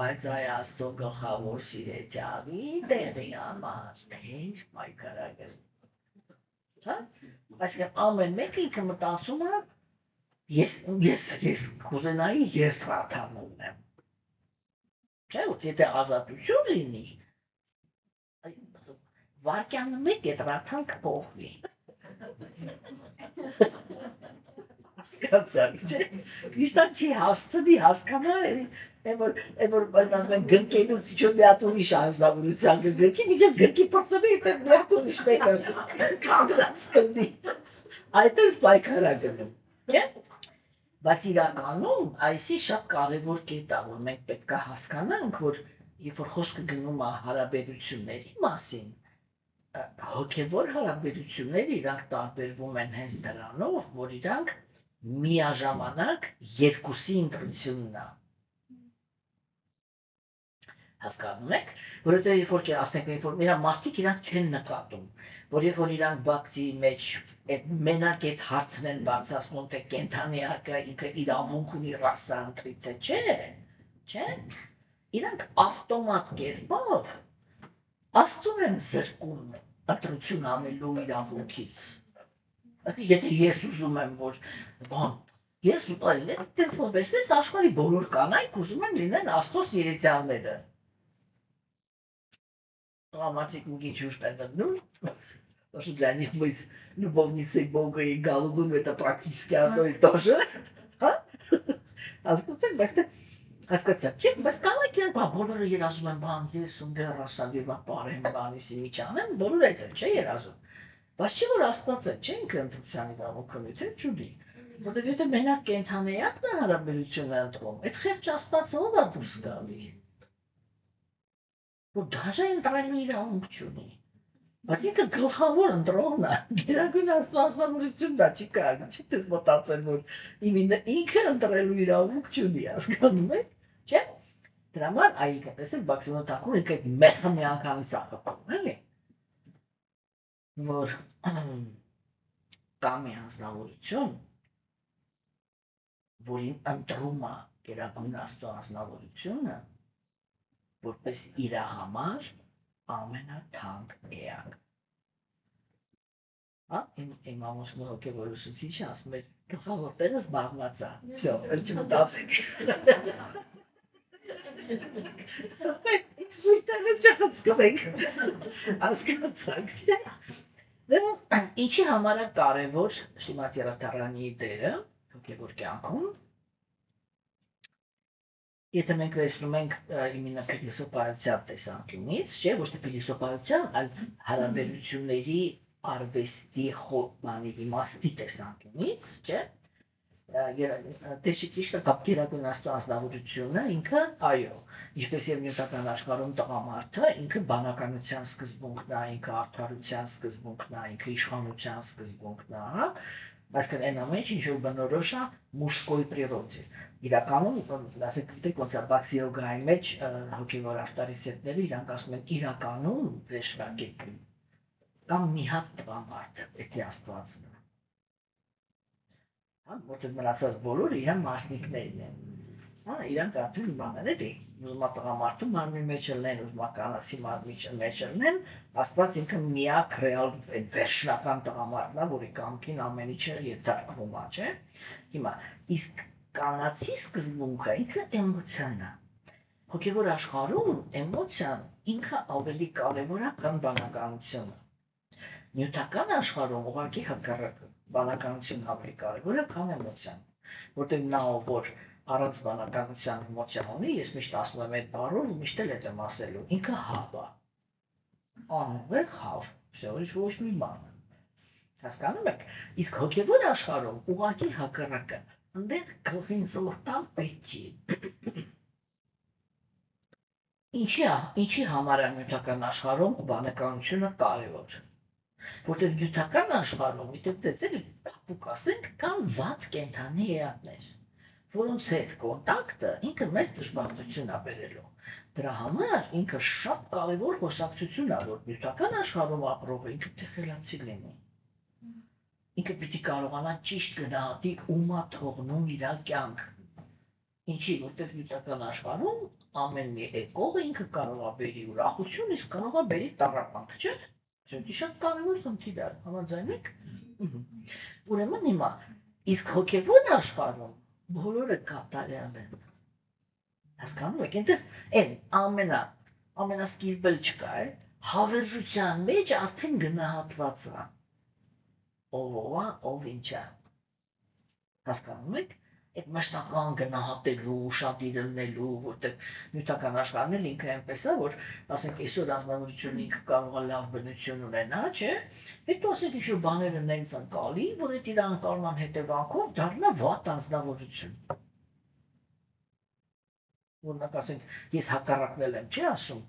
բայց այ Աստծո գլխավոր սիրեցյալի տեղի համար թեր պայքարակել։ Հա? Այսինքն ամեն մեկը ինքը մտածում է Ես կուզենայի ես ռաթան ունեմ։ Չէ՞ որ եթե ազատություն լինի, վարկյանը մեկ է ռաթան կփոխվի։ Հասկացա՞ք, չէ՞։ Միշտ չի հասցնի հասկանալ, որ ասում են գրկելուց ինչ-որ մի հատ ուրիշ անձնավորության կգրկի, մինչև գրկի պրծնի, թե մի հատ ուրիշ մեկը կանգնած կլինի։ Այդպես պայքարա գնում, չէ՞։ Բայց իրականում այսի շատ կարևոր կետ է, որ մենք պետք է հասկանանք, որ երբ որ խոսքը գնում է հարաբերությունների մասին, հոգևոր հարաբերությունները իրանք տարբերվում են հենց դրանով, որ իրանք միաժամանակ երկուսի ընտրությունն է։ Հասկանում եք, որովհետև երբ որ ասենք, երբ որ իրանք մարդիկ իրանք չեն նկատում, որ երբ որ իրանք բակցի մեջ այդ մենակ այդ հարցն են բարձրացնում, թե կենդանիակը ինքը իրավունք ունի ռասա ընտրի, թե չէ, իրանք ավտոմատ կերպով Աստծուն են զրկում ընտրություն անելու իրավունքից։ Եթե ես ուզում եմ, որ ես այդպես որ վերցնես աշխարհի բոլոր կանայք ուզում են լինեն Աստծոս երեծյանները։ Романтик чушь ну, потому что для них быть любовницей Бога и голубым это практически одно и то же. Հասկացա՞ք, չէ՞, բայց կանայք են, բոլորը երազում են, բան, ես ու դեռ ասալի վապարեմ, բանիսի միջանեմ, բոլորը այդ են, չէ՞ երազում։ Բայց չի որ Աստված է, չէ՞ ինքը ընտրության իրավունք ունի, թե չունի։ Որտեւ եթե մենակ կենդանեակն է հարաբերությունը ընտրում, այդ խեղճ Աստվածը ով է դուրս գալի։ Որ դաժե ընտրելու իրավունք չունի։ Բայց ինքը գլխավոր ընտրողն է, գերագույն աստվածնավորությունն է, չի կարող, չի դες մտածել, որ ինքը ընտրելու իրավունք չունի, հասկանում եք, չէ՞։ Դրա համար այգը տեսեք բաքսինոտակում ինքը մեղը մի անգամից աղբում, էլի։ Որ կա մի անձնավորություն, որին ընտրում է գերագույն աստծո անձնավորությունը, որպես իր համար ամենաթանկ էակ։ Իմ ամուսնու հոգևորությունիչը ասում էր, գլխավոր տերը զբաղված է։ Всё, չմտածեք։ Ինքսույթը չխցկվեք։ Հասկացաք, չէ՞։ Ինչի համար է կարևոր Շիմաց Երաթարյանի դերը հոգևոր կյանքում։ Եթե մենք վերցնում ենք իմенно փիլիսոփայության տեսանկյունից, չէ, ոչ թե փիլիսոփայության, այլ հարաբերությունների արվեստի խոհանի իմաստի տեսանկյունից, չէ, ճիշտ է կապ գերագույն աստծո անձնավորությունը ինքը, այո, ինչպես եւ նյութական աշխարհում տղամարդը, ինքը բանականության սկզբունքն է, ինքը արդարության սկզբունքն է, ինքը իշխանության սկզբունքն է, հա, այսինքն այն ամենը, ինչ որ բնորոշ է մужской природе։ Իրականում, ասենք, գիտեք, ոնց է բաքսի յոգայի մեջ հոգևոր ավտորիտետները իրանք ասում են իրականում վերջնակետում կամ մի հատ տղամարդ, եթե Աստվածն է։ Հա, որտեղ մնացած բոլորը իրան մասնիկներն են։ Հա, իրանք արդեն բաներ էլի, ուզում է տղամարդու մարմնի մեջ լինեն, ուզում է կանացի մարմնի մեջ լինեն, Աստված ինքը միակ ռեալ վերջնական տղամարդն է, որի կամքին ամեն ինչը ենթարկվում է, չէ՞։ Հիմա, իսկ կանացի սկզբունքը ինքը էմոցիան է։ Հոգևոր աշխարհում էմոցիան ինքը ավելի կարևոր է, քան բանականությունը։ Նյութական աշխարհում ուղղակի հակառակը, բանականությունն ավելի կարևոր է, քան էմոցիան։ Որտեղ նա որ առանց բանականության էմոցիան ունի, ես միշտ ասում եմ այդ բառով ու միշտ էլ եմ ասելու, ինքը հավ է։ Անուղեղ հավ, ոչ մի բան։ Հասկանում եք, իսկ հոգևոր աշխարհում ուղղակի հակառակը, այնտեղ գլխին զոր տալ պետք չի։ Ինչի համար է նյութական աշխարհում բանականությունը կարևոր։ Որտեղ նյութական աշխարհում, եթե տեսեք, փափուկ ասենք, կան վատ կենդանի էակներ, որոնց հետ կոնտակտը ինքը մեծ դժբախտություն է բերելու։ Դրա համար ինքը շատ կարևոր խոսակցություն է, որ նյութական աշխարհում ապրողը ինքը պիտի խելացի լինի։ Ինքը պիտի կարողանա ճիշտ գնահատի ում է թողնում իր կյանք։ Ինչի, որտեղ նյութական աշխարհում ամեն մի եկողը ինքը կարող է բերի ուրախություն, իսկ կարող է բերի տառապանք, չէ՞։ Դա շատ կարևոր խնդիր է, համաձայն եք։ Ուրեմն հիմա Իսկ հոգևոր աշխարհում բոլորը կատարյալ են։ Հասկանում եք, այնտեղ այն ամենասկիզբը չկա, հավերժության մեջ արդեն գնահատված է։ Ով ով ով ինչա։ Հասկանում եք, այդ մշտական գնահատելու, ուշադիր լինելու, որտեղ նյութական աշխարհն էլ ինքը այնպես է, որ ասենք այսօր անձնավորությունը ինքը կարող է լավ բնություն ունենա, չէ՞։ Հետո ասենք ինչ-որ բաներ ունեն ցանկալի, որ այդ իր անկալման հետևանքով դառնա վատ անձնավորություն։ Օրինակ ասենք, ես հակառակնել եմ, չի ասում,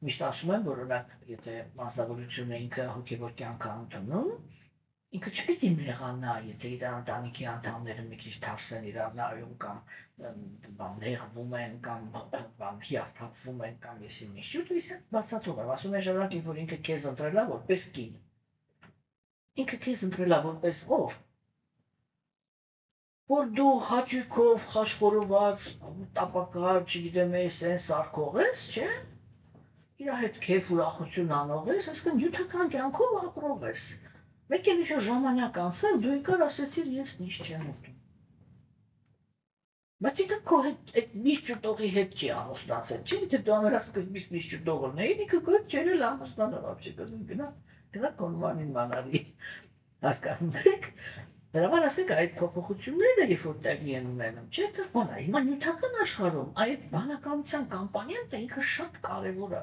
միշտ ասում եմ, որ օրինակ, եթե անձնավորությունը ինքը հոգևոր կյանք ընդունում, ինքը չպիտի մեղանա, եթե իր ընտանիքի անդամները մի քիչ թարսեն իրար նայում կամ նեղվում են կամ հիասթափվում են կամ եսի մի շուտ, ես բացատրում եմ, ասում եմ ժամանակ, որ ինքը քեզ ընտրել է որպես կին։ Ինքը քեզ ընտրել է որպես ով։ Որ դու հաճույքով, խաշխորված, տապակար, չգիտեմ, սեն սարքող ես, չէ՞։ Իր հետ քեֆ ուրախություն անող ես, այսինքն նյութական կյանքով ապրող ես։ Մեկ էլ ինչ-որ ժամանակ անցել, դու եկար ասեցիր, ես միշտ չեմ ուտում։ Բայց ինքը քո հետ այդ միշտ ճուտողի հետ չի ամուսնացել, չէ՞, եթե դու ամենասկզբից միշտ ճուտողը ունեիր, ինքը քո հետ չէր էլ ամուսնանալ, вообще կզին գնա կոնվանին մանարի։ Հասկանում եք։ Դրա համար ասենք այդ փոփոխությունները երբ որ տեղի են ունենում, չէ՞, դա բան է։ Հիմա նյութական աշխարհում այդ բանականության կամպանիան դա ինքը շատ կարևոր է,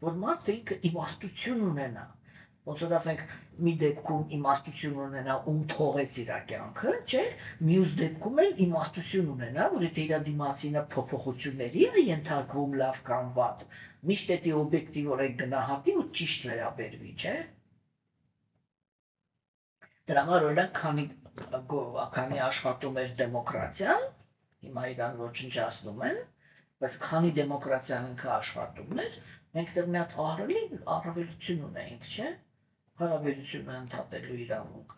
որ մարդը ինքը իմաստություն ունենա։ Ոնց որ ասենք մի դեպքում իմաստություն ունենա ում թողեց իր կյանքը, չէ՞, մյուս դեպքում էլ իմաստություն ունենա, որ եթե իր դիմացինը փոփոխությունների է ենթարկվում լավ կամ վատ, միշտ դա օբյեկտիվորեն գնահատի ու ճիշտ վերաբերվի, չէ՞։ Դրա համար օրինակ քանի աշխատում էր դեմոկրատիան, հիմա իրան ոչնչացնում են, բայց քանի դեմոկրատիան ինքը աշխատում էր, մենք դեռ մի հատ առավելություն ունեինք, չէ՞։ Հարաբերությունը ընդհատելու իրավունք։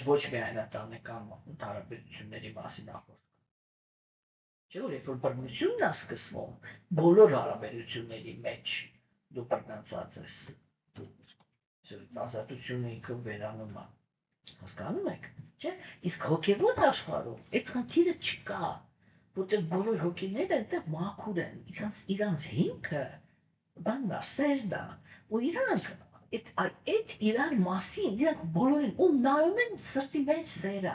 Ոչ միայն ընտանեկան հարաբերությունների մասին ախորժ։ Չէ՞ որ երբ որ բռնությունն է սկսվում, բոլոր հարաբերությունների մեջ դու բռնացած ես։ Ազատությունը ինքը վերանում է։ Հասկանում եք, չէ՞։ Իսկ հոգևոր աշխարհում այդ խնդիրը չկա, որտեղ բոլոր հոգիները այնտեղ մաքուր են, իրանց հիմքը բանն է, սերն է, ու իրանք այդ իրար մասին, իրանք բոլորին ում նայում են սրտի մեջ սեր է։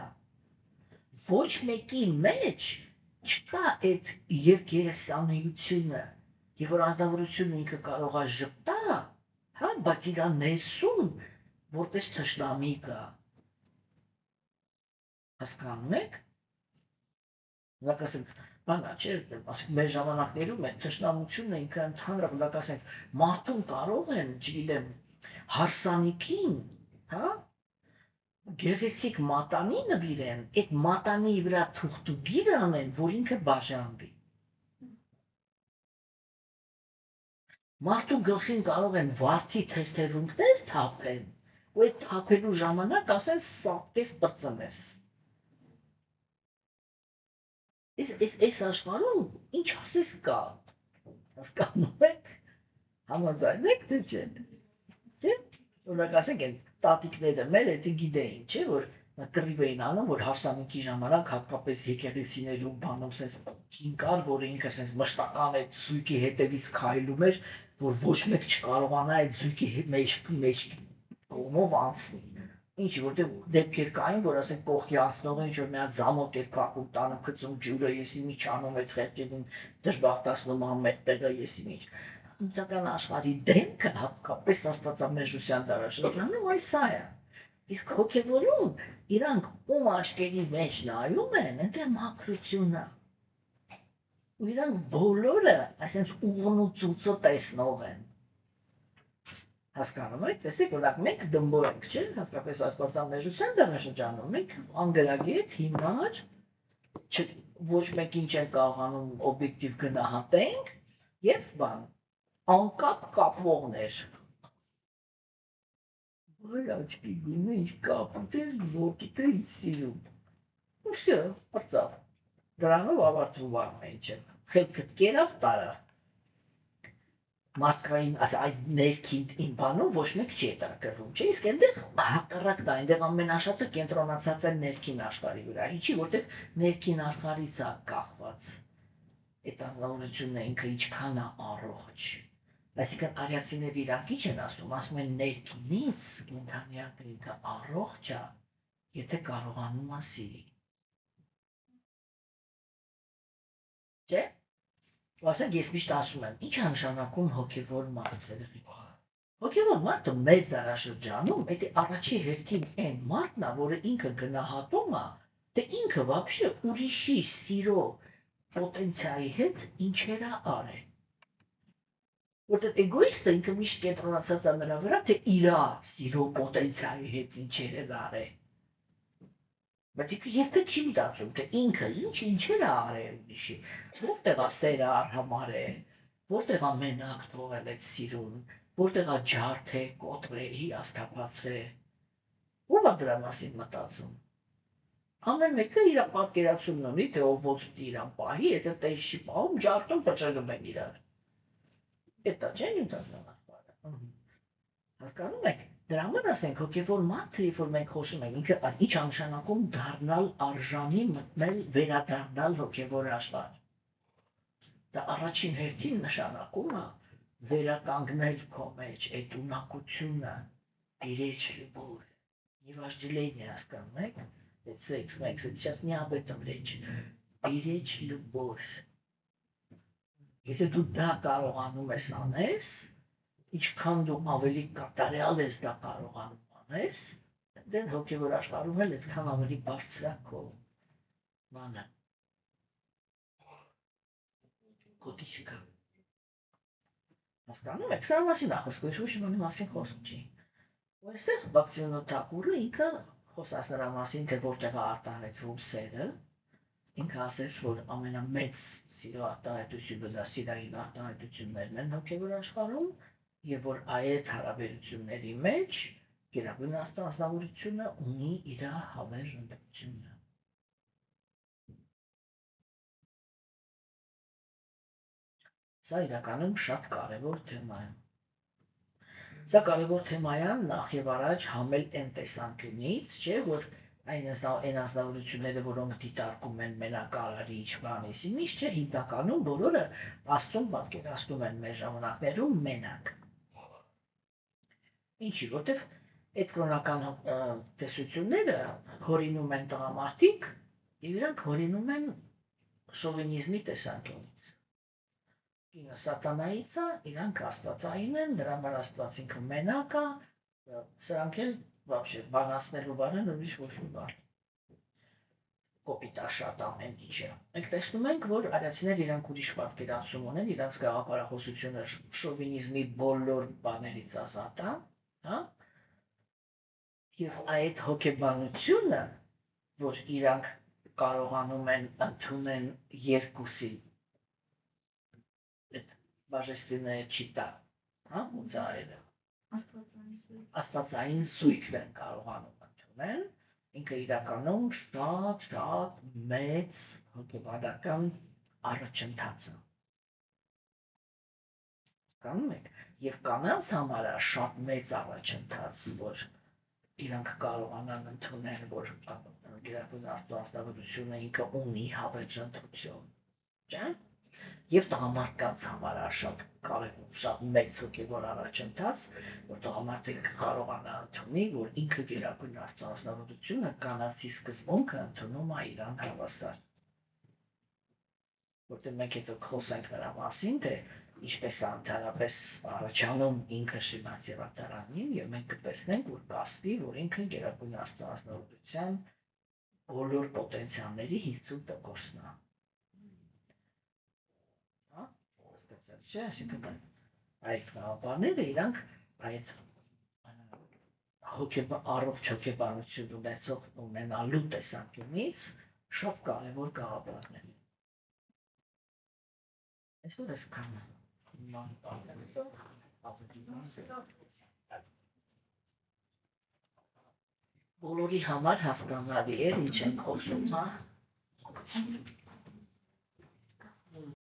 Ոչ մեկի մեջ չկա այդ երկերեսանեությունը, եւ որ անձնավորությունը ինքը կարող է ժպտա, հա, բայց իր ներսում որպես թշնամի կա։ Հասկանում եք։ Like ասենք, բանա չէ, ասենք մեր ժամանակներում այդ թշնամությունը ինքը ընդհանրապես, like ասենք, մարդուն կարող են, չգիտեմ, հարսանիքին, հա, գեղեցիկ մատանի նվիրեն, այդ մատանի վրա թուղթուգիր անեն, որ ինքը բաժանվի։ Մարդու գլխին կարող են վարդի թերթևունքներ թափեն, ու այդ թափելու ժամանակ ասեն սատկես բրծնես։ Այս աշխարհում ինչ ասես կա, հասկանում եք, համաձայն եք թե չէ, չէ՞, օրինակ ասենք են տատիկները մեր եթե գիտեին, չէ, որ կռիվ էին անում, որ հարսանիքի ժամանակ հատկապես եկեղեցիներում բանում սենց կին կար, որը ինքը սենց մշտական այդ զույգի հետևից քայլում էր, որ ոչ մեկ չկարողանա այդ զույգի մեջ կողմով անցնի։ Ինչ որտեղ դեպքեր կային, որ ասենք կողքի անցնողը ինչ որ մի հատ զամոթ էր փակում, տանը գցում ջուրը, եսի մի չանում այդ խեղճերին դժբախտացնում ամեն տեղը, եսի մի։ Նյութական աշխարհի դեմքը հատկապես աստվածամեժության դարաշրջանում այս է։ Իսկ հոգևորում իրանք ում աչքերի մեջ նայում են, այնտեղ մաքրություն է։ Ու իրանք բոլորը այսպես ուղն ու ծուծը տեսնող են։ Հասկանում եք, տեսեք, օրինակ մենք դմբոր ենք, չէ՞, հատկապես աստվածամեժության դարաշրջանում մենք անգրագետ հիմար ոչ մեկին չեն կարողանում օբյեկտիվ գնահատենք եւ բան անկապ կապվողներ։ Որ աչքի գույնը ինչ կապուտեր ոտիկը ինձ սիրում։ Ու всё, արծավ։ Դրանով ավարտվում է ամեն ինչը։ Խելքդ կերավ տարավ։ մարդկային, այդ ներքին իմ բանում ոչ մեկ չի հետաքրվում, չէ՞, իսկ այնտեղ հակառակն է, այնտեղ ամենաշատը կենտրոնացած է ներքին աշխարհի վրա, ինչի, որտեղ ներքին աշխարհից է կախված այդ անձնավորությունը ինքը ինչքան է առողջ։ Այսինքն արիացիները իրանք ինչ են ասում են ներքինից կենդանիակը ինքը առողջ է, եթե կարողանում է սիրի։ Չէ՞։ Ասենք ես միշտ ասում եմ, ի՞նչ է նշանակում հոգևոր մարդ, երեխեք։ Հոգևոր մարդը մեր դարաշրջանում, դա առաջի հերթին այն մարդն է, որը ինքը գնահատում է, թե ինքը вообще ուրիշի սիրո պոտենցիալի հետ ինչեր է արել։ Որտեղ էգոիստը ինքը միշտ կենտրոնացած է նրա վրա, թե իր սիրո պոտենցիալի հետ ինչեր է արել։ Բայց ինքը երբեք չի մտածում, թե ինքը ինչեր է արել ուրիշի, որտեղ է սերը արհամարել, որտեղ է մենակ թողել այդ սիրուն, որտեղ է ջարդել, կոտրել, հիասթափացրել։ Ո՞վ է դրա մասին մտածում։ Ամեն մեկը իր պատկերացումն ունի, թե ով ոնց պիտի իրան պահի, եթե տես չի պահում, ջարդում փչելում են իրար։ Էդա չէ՞ նյութական։ Հասկանում եք։ Դրա համար ասենք հոգևոր մարդը, երբ որ մենք խոսում ենք, ինքը ինչ է նշանակում դառնալ արժանի մտնել, վերադառնալ հոգևոր աշխարհ։ Դա առաջին հերթին նշանակում է վերականգնել քո մեջ այդ ունակությունը, беречь любовь, не вожделение, հասկանում եք, այդ секс, сейчас не об этом речь, беречь любовь։ Եթե դու դա կարողանում ես անես, ինչքան դու ավելի կատարյալ ես դա կարողանում անես, դեն հոգևոր աշխարհում էլ այդքան ավելի բարձր է քո բանը։ Կոդիֆիկա։ Հասկանում եք, սա մասին է խոսքը, ոչ մի մասին խոսք չի։ Ու այստեղ Բաքսիոնո Թակուրը ինքը խոսած նրա մասին, թե որտեղ է արտահայտվում սերը, ինքը ասեց, որ ամենամեծ սիրո արտահայտությունը դա սիրային արտահայտություններն են հոգևոր աշխարհում, եւ որ այդ հարաբերությունների մեջ գերագույն անձնավորությունը ունի իր հավերժ ընդդիմությունը։ Սա իրականում շատ կարևոր թեմա է։ Սա կարևոր թեմա է նախ եւ առաջ համել այն տեսանկյունից, չէ, որ այն անձնավորությունները, որոնք դիտարկում են մենակարարիչ բանիսի, միշտ չէ հիմնականում բոլորը Աստծուն պատկերացնում են մեր ժամանակներում մենակ։ Ինչի, որտեվ այդ կրոնական տեսությունները հորինում են տղամարդիկ եւ իրանք հորինում են շովինիզմի տեսանկյունից։ Կինը սատանայից է, իրանք աստվածային են, դրա համար աստված ինքը մենակ է, սրանք էլ вообще բանացնելու բան են, ուրիշ ոչ մի բան։ Կոպիտ է շատ ամեն ինչը։ Մենք տեսնում ենք, որ արիացիները իրանք ուրիշ պատկերացում ունեն, իրանք գաղափարախոսությունը շովինիզմի բոլոր բաներից ազատ է, հա? Եվ այդ հոգեբանությունը, որ իրանք կարողանում են ընդունել երկուսի բաժեственное չիտա, հա, ուծայելը։ Աստվածային զույգն են կարողանում ընդունել, ինքը իրականում շատ մեծ հոգեբանական առաջընթաց է։ Հասկանում եք, եւ կանանց համար է շատ մեծ առաջընթաց, որ իրանք կարողանան ընդունել, որ գերագույն աստվածությունը ինքը ունի հավերժ ընտրություն, չէ՞։ Եվ տղամարդկանց համար է շատ կարևոր, շատ մեծ հոգևոր առաջընթաց, որ տղամարդը կարողանա ընդունել, որ ինքը գերագույն աստվածությունը կանացի սկզբունքը ընդունում է իրան հավասար։ Որտեղ մենք հետո խոսենք նրա մասին, թե ինչպես է ընդհանրապես առաջանում ինքը Շիմաց Եվատարանին, եւ մենք կտեսնենք, որ կասվի, որ ինքը գերագույն աստվածության բոլոր պոտենցիալների 50%-ն է։ Չէ, այսինքն այդ բաները իրանք այդ առողջ հոգեբանություն ունենալու տեսանկյունից շատ կարևոր գաղափարներ են։ Այսօր այսքան բոլորի համար հասկանալի էր ինչ ենք խոսում, հա։